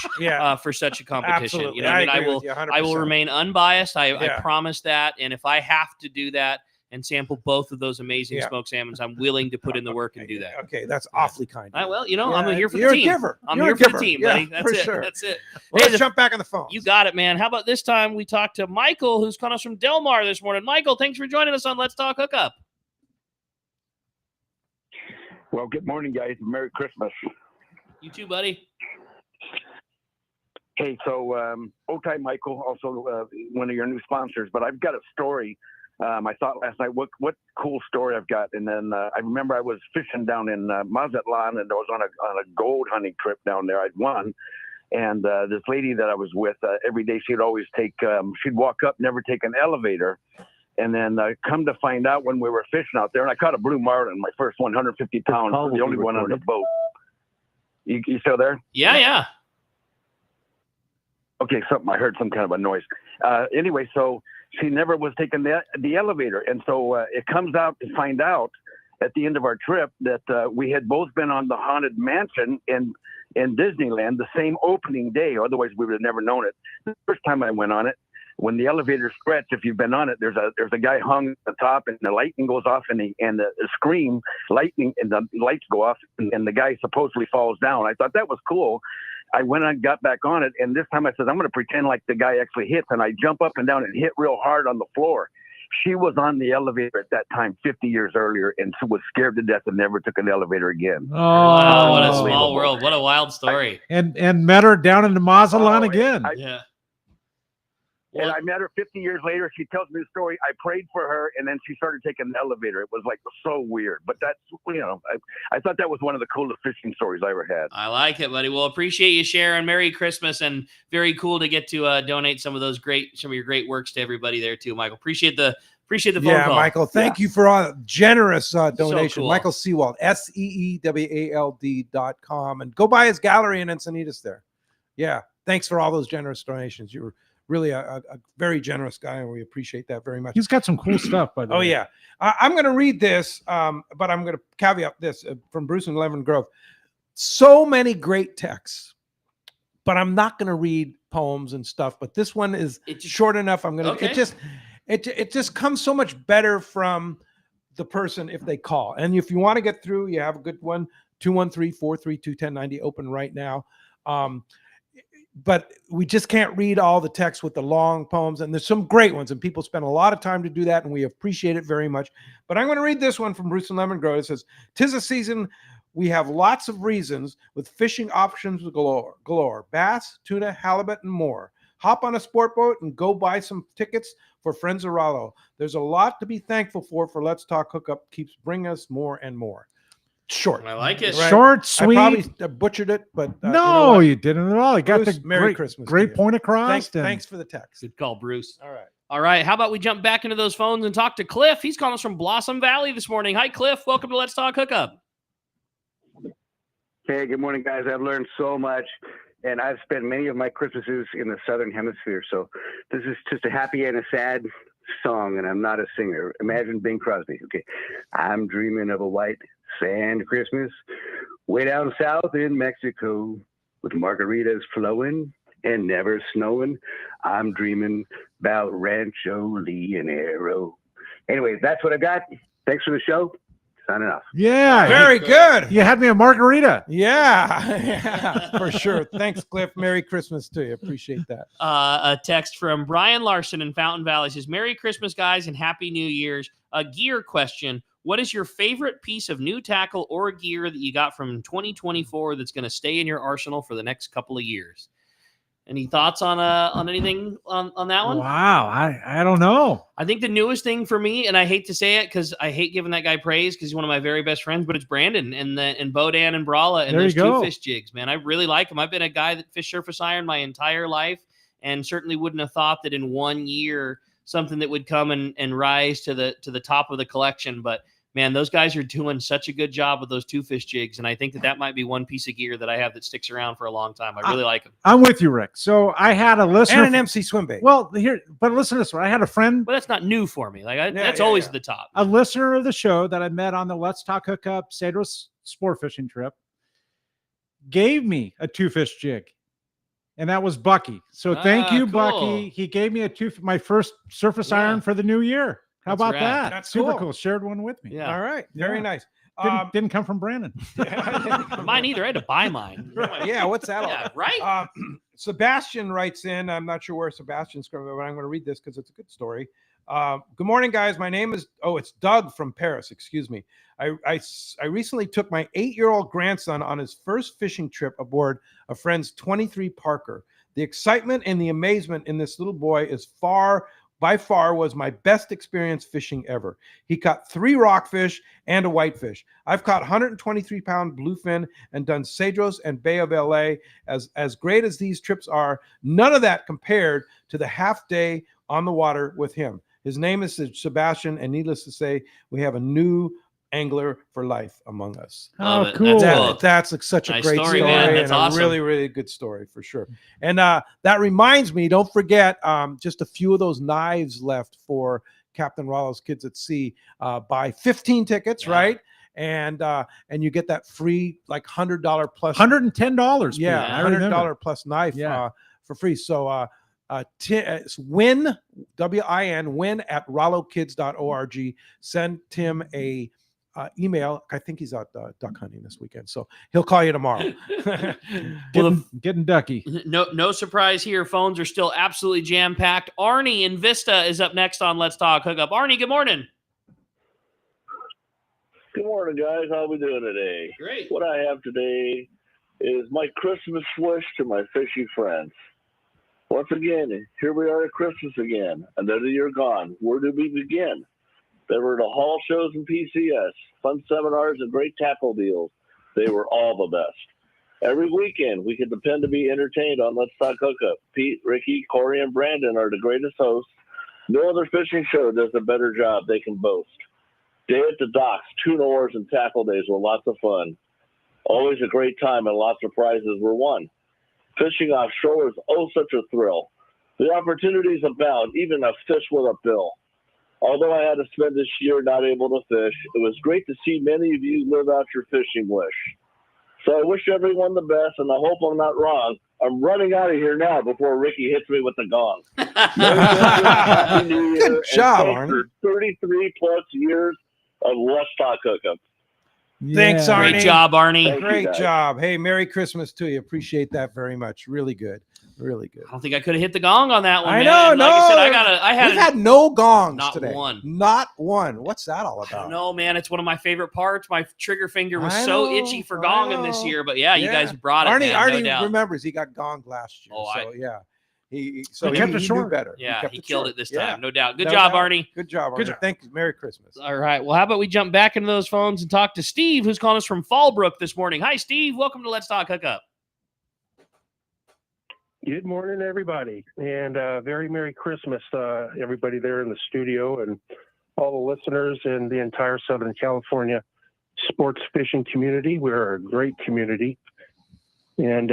for such a competition. Absolutely. You know, I will 100%. remain unbiased. I promise that. And if I have to do that and sample both of those amazing smoked salmons, I'm willing to put in the work and do that. Okay, that's awfully kind. Well, I'm here for the You're team. a giver. I'm You're here a for giver. the team, Yeah, buddy. That's for it. sure. That's it. Well, let's jump back on the phone. You got it, man. How about this time we talked to Michael, who's calling us from Del Mar this morning. Michael, thanks for joining us on Let's Talk Hookup. Well, good morning, guys. Merry Christmas. You too, buddy. Hey, so old time Michael, also one of your new sponsors, but I've got a story. I thought last night, what cool story I've got. And then I remember I was fishing down in Mazatlan, and I was on a gold hunting trip down there. I'd won. And this lady that I was with, every day she'd always she'd walk up, never take an elevator. And then come to find out when we were fishing out there, and I caught a blue marlin, my first 150 pounds, the only one on the boat. You still there? Yeah. Okay, I heard some kind of a noise. Anyway, so she never was taking the elevator. And so it comes out to find out at the end of our trip that we had both been on the Haunted Mansion in Disneyland the same opening day. Otherwise, we would have never known it. The first time I went on it, when the elevator stretch, if you've been on it, there's a guy hung at the top, and the lightning goes off, and the scream, lightning, and the lights go off, and the guy supposedly falls down. I thought that was cool. I went and got back on it, and this time I said, I'm going to pretend like the guy actually hits, and I jump up and down and hit real hard on the floor. She was on the elevator at that time 50 years earlier and was scared to death and never took an elevator again. Oh, wow, what a small world. What a wild story. And met her down in the Mazatlan again. Yeah. And I met her 50 years later. She tells me the story. I prayed for her, and then she started taking the elevator. It was like so weird. But that's, I thought that was one of the coolest fishing stories I ever had. I like it, buddy. Well, appreciate you sharing. Merry Christmas, and very cool to get to donate some of your great works to everybody there too, Michael. Appreciate the phone call. Michael, thank you for a generous donation. So cool. Michael Seewald, SEEWALD.com, and go by his gallery in Encinitas there. Yeah, thanks for all those generous donations. You were really a very generous guy, and we appreciate that very much. He's got some cool stuff, by the way. Oh, yeah. I'm going to read this, but I'm going to caveat this from Bruce and Lemon Grove. So many great texts, but I'm not going to read poems and stuff, but this one is short enough. I'm going to, it just comes so much better from the person if they call. And if you want to get through, you have a good one, 213-432-1090 open right now. But we just can't read all the text with the long poems, and there's some great ones, and people spend a lot of time to do that, and we appreciate it very much. But I'm going to read this one from Bruce and Lemon Grove. It says, "'Tis a season we have lots of reasons with fishing options galore. Bass, tuna, halibut, and more. Hop on a sport boat and go buy some tickets for Friends of Rollo. There's a lot to be thankful for Let's Talk Hookup keeps bringing us more and more." Short. I like it. Right? Short, sweet. I probably butchered it, but no, you didn't at all. You got the Merry Christmas. Great point across. Thanks for the text. Good call, Bruce. All right. How about we jump back into those phones and talk to Cliff? He's calling us from Blossom Valley this morning. Hi, Cliff. Welcome to Let's Talk Hookup. Hey, good morning, guys. I've learned so much, and I've spent many of my Christmases in the Southern Hemisphere. So this is just a happy and a sad song, and I'm not a singer. Imagine Bing Crosby. Okay. I'm dreaming of a white sand Christmas way down south in Mexico with margaritas flowing and never snowing. I'm dreaming about Rancho Leonero. Anyway, that's what I've got. Thanks for the show. Signing off. Yeah. Very good. You had me a margarita. Yeah, for sure. Thanks, Cliff. Merry Christmas to you. Appreciate that. A text from Brian Larson in Fountain Valley says, "Merry Christmas, guys, and Happy New Year's. A gear question. What is your favorite piece of new tackle or gear that you got from 2024 that's going to stay in your arsenal for the next couple of years?" Any thoughts on anything on that one? Wow, I don't know. I think the newest thing for me, and I hate to say it because I hate giving that guy praise because he's one of my very best friends, but it's Brandon and Bodan and Brala and those two fish jigs, man. I really like them. I've been a guy that fished surface iron my entire life, and certainly wouldn't have thought that in 1 year something that would come and rise to the top of the collection. But man, those guys are doing such a good job with those two fish jigs, and I think that might be one piece of gear that I have that sticks around for a long time. I really like them. I'm with you, Rick. So I had a listener and an MC swim bait. Well, but listen to this one. I had a friend. But that's not new for me. That's always at the top. A listener of the show that I met on the Let's Talk Hookup Cedros sport fishing trip gave me a two fish jig, and that was Bucky. So thank you, cool. Bucky. He gave me my first surface iron for the new year. How about that? That's super cool. cool. Shared one with me. Yeah. All right. Very nice. Didn't come from Brandon. Mine either. I had to buy mine. Yeah. What's that all about? Right. Sebastian writes in. I'm not sure where Sebastian's coming from, but I'm going to read this because it's a good story. Good morning, guys. My name is, it's Doug from Paris. Excuse me. I recently took my 8-year-old grandson on his first fishing trip aboard a friend's 23 Parker. The excitement and the amazement in this little boy is far by far was my best experience fishing ever. He caught 3 rockfish and a whitefish. I've caught 123-pound bluefin and done Cedros and Bay of LA. As great as these trips are, none of that compared to the half day on the water with him. His name is Sebastian, and needless to say, we have a new angler for life among us. Oh, cool. That's such a Nice great story, man. and That's awesome. a really, really good story for sure. And that reminds me, don't forget, just a few of those knives left for Captain Rollo's Kids at Sea. Buy 15 tickets, right? And you get that free like $100 plus $110. Yeah, $100 plus knife for free. So win, W-I-N, win at rollokids.org. Send Tim a email. I think he's out duck hunting this weekend, so he'll call you tomorrow. Getting ducky. No surprise here. Phones are still absolutely jam-packed. Arnie in Vista is up next on Let's Talk Hookup. Arnie, good morning. Good morning, guys. How are we doing today? Great. What I have today is my Christmas wish to my fishy friends. Once again, here we are at Christmas again. Another year gone. Where do we begin? There were the hall shows and PCS, fun seminars, and great tackle deals. They were all the best. Every weekend, we can depend to be entertained on Let's Talk Hookup. Pete, Ricky, Cory, and Brandon are the greatest hosts. No other fishing show does a better job they can boast. Day at the docks, tuna oars, and tackle days were lots of fun. Always a great time, and lots of prizes were won. Fishing offshore is such a thrill. The opportunities abound, even a fish with a bill. Although I had to spend this year not able to fish, it was great to see many of you live out your fishing wish. So I wish everyone the best, and I hope I'm not wrong. I'm running out of here now before Ricky hits me with the gong. Happy New Year. Good job, Arnie. For 33 plus years of Let's Talk Hookup. Thanks, Arnie. Great job, Arnie. Great job. Hey, Merry Christmas to you. Appreciate that very much. Really good. Really good. I don't think I could have hit the gong on that one. I man. know. And no, like I said, we've had no gongs not today. one. Not one. What's that all I about? don't know, man. It's one of my favorite parts. My trigger finger was I so know, itchy for gonging this know. year, but yeah, you guys brought it. Arnie, man, no Arnie doubt. remembers he got gonged last year. Oh, so yeah. He kept it knew short. better. Yeah, kept he it killed short. it this Yeah. time, no doubt. Good No job, doubt. Arnie. Good job, Arnie. Good job. Thank you. Merry Christmas. All right. Well, how about we jump back into those phones and talk to Steve, who's calling us from Fallbrook this morning. Hi, Steve. Welcome to Let's Talk Hookup. Good morning, everybody, and very Merry Christmas, everybody there in the studio and all the listeners and the entire Southern California sports fishing community. We're a great community, and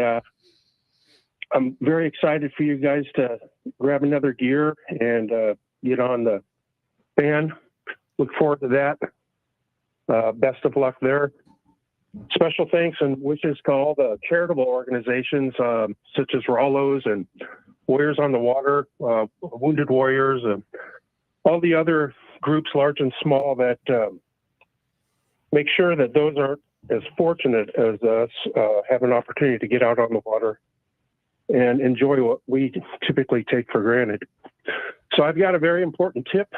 I'm very excited for you guys to grab another gear and get on the fan. Look forward to that. Best of luck there. Special thanks and wishes to all the charitable organizations such as Rollo's and Warriors on the Water, Wounded Warriors, and all the other groups, large and small, that make sure that those aren't as fortunate as us have an opportunity to get out on the water and enjoy what we typically take for granted. So I've got a very important tip.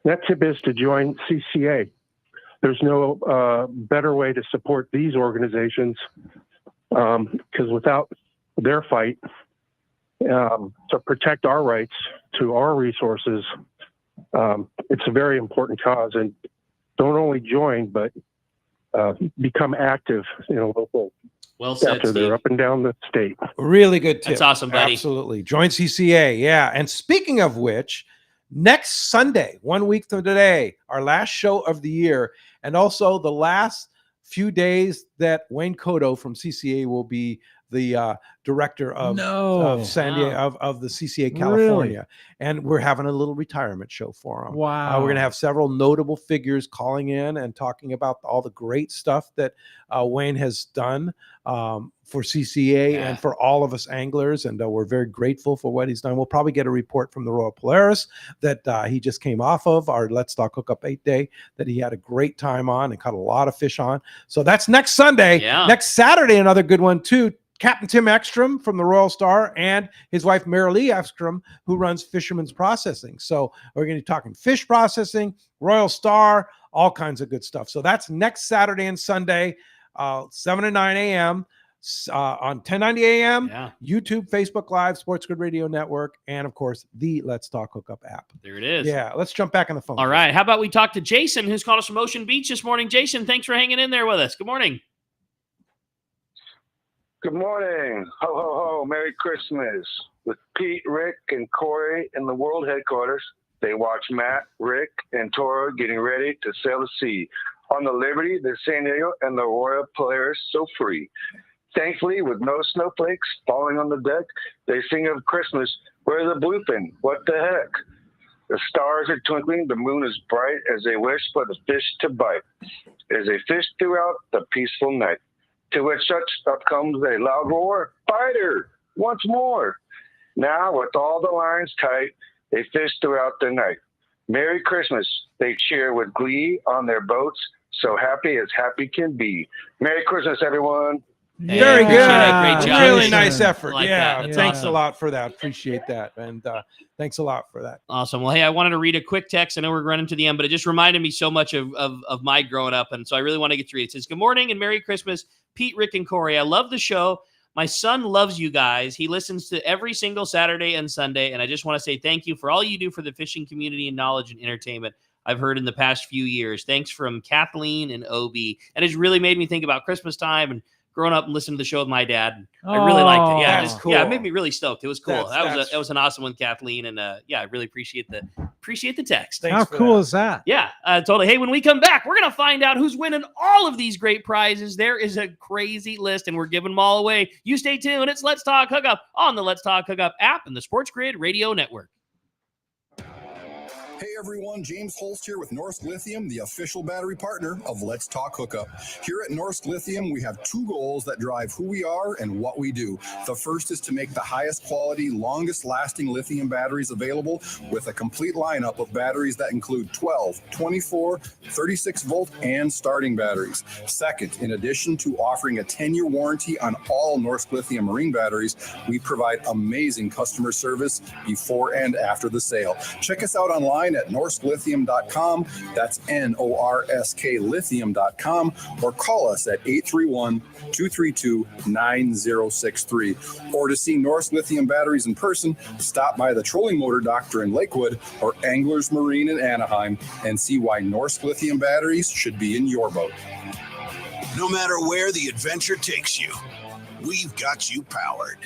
That tip is to join CCA. There's no better way to support these organizations because without their fight to protect our rights to our resources, it's a very important cause. And don't only join, but become active in a local Well said, chapter. They're up and down the state. Really good tip. That's awesome, buddy. Absolutely. Join CCA. Yeah. And speaking of which, next Sunday, 1 week from today, our last show of the year, and also the last few days that Wayne Cotto from CCA will be the director of San Diego, of the CCA California. Really? And we're having a little retirement show for him. Wow. We're going to have several notable figures calling in and talking about all the great stuff that Wayne has done for CCA and for all of us anglers. And we're very grateful for what he's done. We'll probably get a report from the Royal Polaris that he just came off of, our Let's Talk Hookup 8-day, that he had a great time on and caught a lot of fish on. So that's next Sunday. Yeah. Next Saturday, another good one too. Captain Tim Ekstrom from the Royal Star and his wife Mary Lee Ekstrom, who runs Fisherman's Processing. So we're going to be talking fish processing, Royal Star, all kinds of good stuff. So that's next Saturday and Sunday, 7 to 9 a.m. on 1090 AM, Yeah. YouTube, Facebook Live, Sports Grid Radio Network, and of course, the Let's Talk Hookup app. There it is. Yeah, let's jump back on the phone. All right. How about we talk to Jason, who's called us from Ocean Beach this morning. Jason, thanks for hanging in there with us. Good morning. Good morning. Ho, ho, ho. Merry Christmas. With Pete, Rick, and Cory in the world headquarters, they watch Matt, Rick, and Toro getting ready to sail the sea. On the Liberty, the San Diego, and the Royal Polaris so free. Thankfully, with no snowflakes falling on the deck, they sing of Christmas, where's the bluefin? What the heck? The stars are twinkling, the moon is bright as they wish for the fish to bite. As they fish throughout the peaceful night. To which such up comes a loud roar, fighter, once more. Now, with all the lines tight, they fish throughout the night. Merry Christmas, they cheer with glee on their boats, so happy as happy can be. Merry Christmas, everyone. Very good. Great job. Really nice effort. Like yeah. that. Thanks Awesome. a lot for that. Appreciate that. And thanks a lot for that. Awesome. Well, hey, I wanted to read a quick text. I know we're running to the end, but it just reminded me so much of my growing up. And so I really want to get to read it. It says, good morning and Merry Christmas, Pete, Rick, and Cory. I love the show. My son loves you guys. He listens to every single Saturday and Sunday. And I just want to say thank you for all you do for the fishing community and knowledge and entertainment I've heard in the past few years. Thanks from Kathleen and OB. And it's really made me think about Christmas time and growing up and listening to the show with my dad. I really liked it. Yeah, that's cool. Yeah, it made me really stoked. It was cool. That was an awesome one, Kathleen. And yeah, I really appreciate the text. How cool is that? Yeah, totally. Hey, when we come back, we're going to find out who's winning all of these great prizes. There is a crazy list, and we're giving them all away. You stay tuned. It's Let's Talk Hookup on the Let's Talk Hookup app and the Sports Grid Radio Network. Hey everyone, James Holst here with Norsk Lithium, the official battery partner of Let's Talk Hookup. Here at Norsk Lithium, we have two goals that drive who we are and what we do. The first is to make the highest quality, longest lasting lithium batteries available with a complete lineup of batteries that include 12, 24, 36 volt and starting batteries. Second, in addition to offering a 10-year warranty on all Norsk Lithium marine batteries, we provide amazing customer service before and after the sale. Check us out online at norsklithium.com. That's NORSK lithium.com, or call us at 831-232-9063. Or to see Norsk Lithium batteries in person, stop by the Trolling Motor Doctor in Lakewood or Anglers Marine in Anaheim and see why Norsk Lithium batteries should be in your boat. No matter where the adventure takes you, we've got you powered.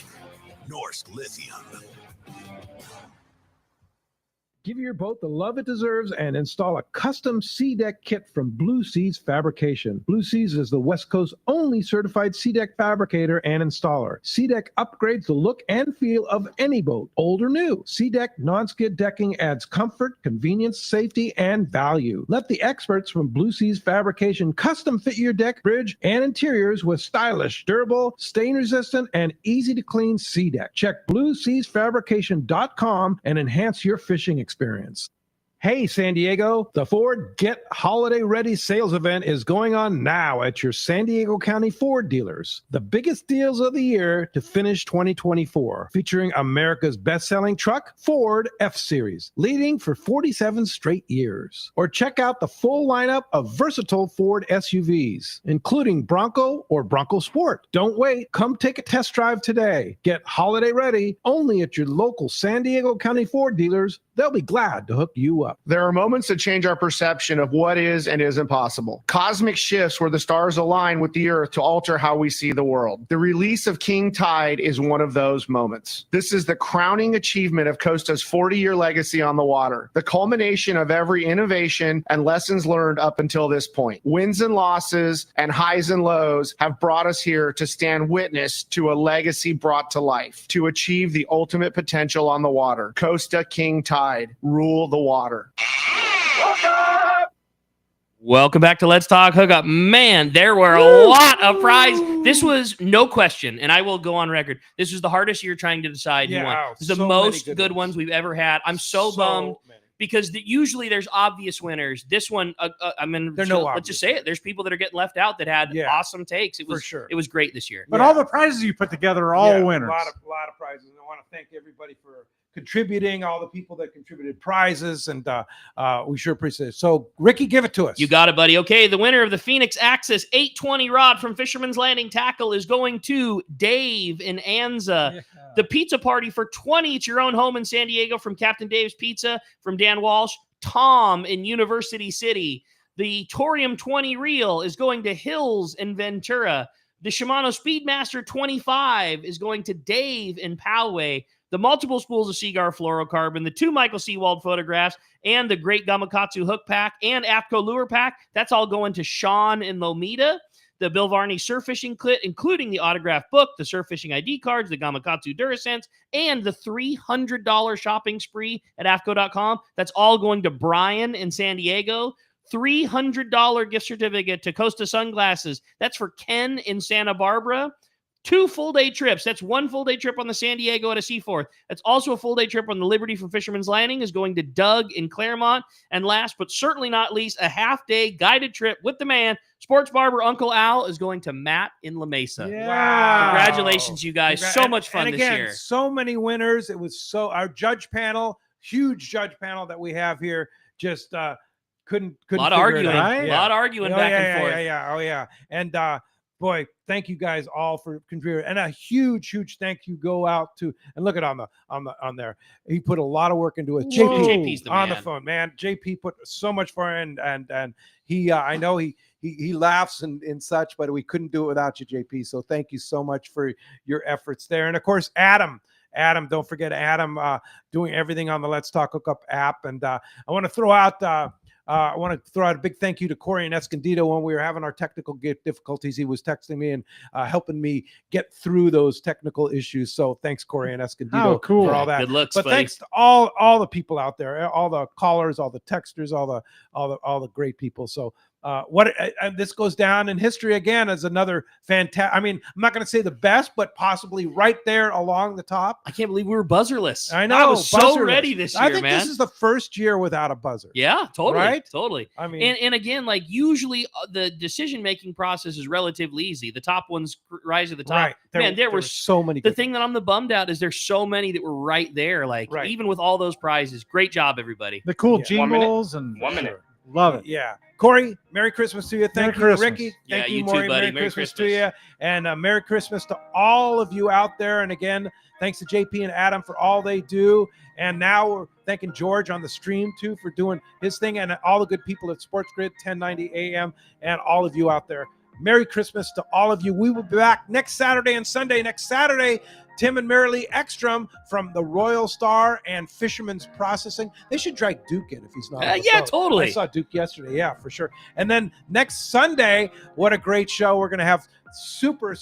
Norsk Lithium. Give your boat the love it deserves and install a custom sea deck kit from Blue Seas Fabrication. Blue Seas is the West Coast's only certified sea deck fabricator and installer. Sea Deck upgrades the look and feel of any boat, old or new. Sea Deck non-skid decking adds comfort, convenience, safety, and value. Let the experts from Blue Seas Fabrication custom fit your deck, bridge, and interiors with stylish, durable, stain-resistant, and easy-to-clean sea deck. Check BlueSeasFabrication.com and enhance your fishing experience. Hey, San Diego, the Ford Get Holiday Ready sales event is going on now at your San Diego County Ford dealers. The biggest deals of the year to finish 2024, featuring America's best-selling truck, Ford F-Series, leading for 47 straight years. Or check out the full lineup of versatile Ford SUVs, including Bronco or Bronco Sport. Don't wait. Come take a test drive today. Get holiday ready only at your local San Diego County Ford dealers. They'll be glad to hook you up. There are moments that change our perception of what is and isn't possible. Cosmic shifts where the stars align with the earth to alter how we see the world. The release of King Tide is one of those moments. This is the crowning achievement of Costa's 40-year legacy on the water, the culmination of every innovation and lessons learned up until this point. Wins and losses and highs and lows have brought us here to stand witness to a legacy brought to life, to achieve the ultimate potential on the water. Costa King Tide. Rule the water. Welcome back to Let's Talk Hookup. Man, there were a lot of prizes. This was no question, and I will go on record. This was the hardest year trying to decide who won. This is the most good ones we've ever had. I'm so bummed because usually there's obvious winners. This one, I mean, let's just say it. There's people that are getting left out that had awesome takes. It was It was great this year. But all the prizes you put together are all winners. A lot of prizes. And I want to thank everybody for contributing, all the people that contributed prizes, and we sure appreciate it. So, Ricky, give it to us. You got it, buddy. Okay, the winner of the Phoenix Axis 820 rod from Fisherman's Landing Tackle is going to Dave in Anza. Yeah. The pizza party for 20 at your own home in San Diego from Captain Dave's Pizza from Dan Walsh. Tom in University City. The Torium 20 reel is going to Hills in Ventura. The Shimano Speedmaster 25 is going to Dave in Poway. The multiple spools of Seagar fluorocarbon, the 2 Michael Seawald photographs, and the great Gamakatsu hook pack and APCO lure pack, that's all going to Sean in Lomita. The Bill Varney surf fishing kit, including the autographed book, the surf fishing ID cards, the Gamakatsu DuraSense, and the $300 shopping spree at AFCO.com. That's all going to Brian in San Diego. $300 gift certificate to Costa Sunglasses. That's for Ken in Santa Barbara. 2 full-day trips. That's 1 full-day trip on the San Diego at a Seaforth. That's also a full-day trip on the Liberty from Fisherman's Landing is going to Doug in Claremont. And last but certainly not least, a half-day guided trip with the man, Sports Barber Uncle Al, is going to Matt in La Mesa. Yeah. Wow. Congratulations, you guys. So much fun and again, this year. So many winners. It was our judge panel, huge judge panel that we have here, just couldn't a lot figure of arguing. it out. A lot of arguing back and forth. Oh, yeah. And boy, thank you guys all for contributing. And a huge thank you go out to, and look at on there. He put a lot of work into it. JP's the on man. the phone, man. JP put so much for it, and he I know he laughs and such, but we couldn't do it without you, JP. So thank you so much for your efforts there. And of course, Adam, don't forget Adam doing everything on the Let's Talk Hookup app. And I want to throw out a big thank you to Cory and Escondido. When we were having our technical difficulties, he was texting me and helping me get through those technical issues. So thanks, Cory and Escondido, for all that. Good looks, but buddy. Thanks to all the people out there, all the callers, all the texters, all the great people. So this goes down in history again as another fantastic. I mean, I'm not going to say the best, but possibly right there along the top. I can't believe we were buzzerless. I know. I was so ready this year, I think man. this is the first year without a buzzer. Yeah, totally. Right? Totally. I mean, and again, like usually the decision-making process is relatively easy. The top ones rise to the top. Right. There were so many. The thing that I'm the bummed out is there's so many that were right there. Like even with all those prizes, great job, everybody. The cool jingles and 1 minute. Love it. Yeah. Cory, Merry Christmas to you. Thank you, Christmas. Ricky. Thank you, you Maury. too, buddy. Merry Christmas to you. And Merry Christmas to all of you out there. And again, thanks to JP and Adam for all they do. And now we're thanking George on the stream, too, for doing his thing. And all the good people at Sports Grid, 1090 AM, and all of you out there. Merry Christmas to all of you. We will be back next Saturday and Sunday. Next Saturday, Tim and Marilee Ekstrom from the Royal Star and Fisherman's Processing. They should drag Duke in if he's not. Yeah, totally. I saw Duke yesterday. Yeah, for sure. And then next Sunday, what a great show. We're going to have super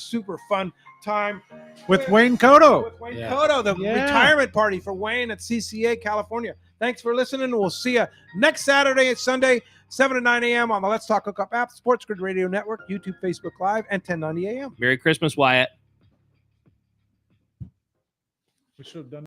fun time with Wayne Cotto. With Wayne Cotto, the retirement party for Wayne at CCA, California. Thanks for listening. We'll see you next Saturday and Sunday, 7 to 9 a.m. on the Let's Talk Hookup app, Sports Grid Radio Network, YouTube, Facebook Live, and 1090 a.m. Merry Christmas, Wyatt. We should have done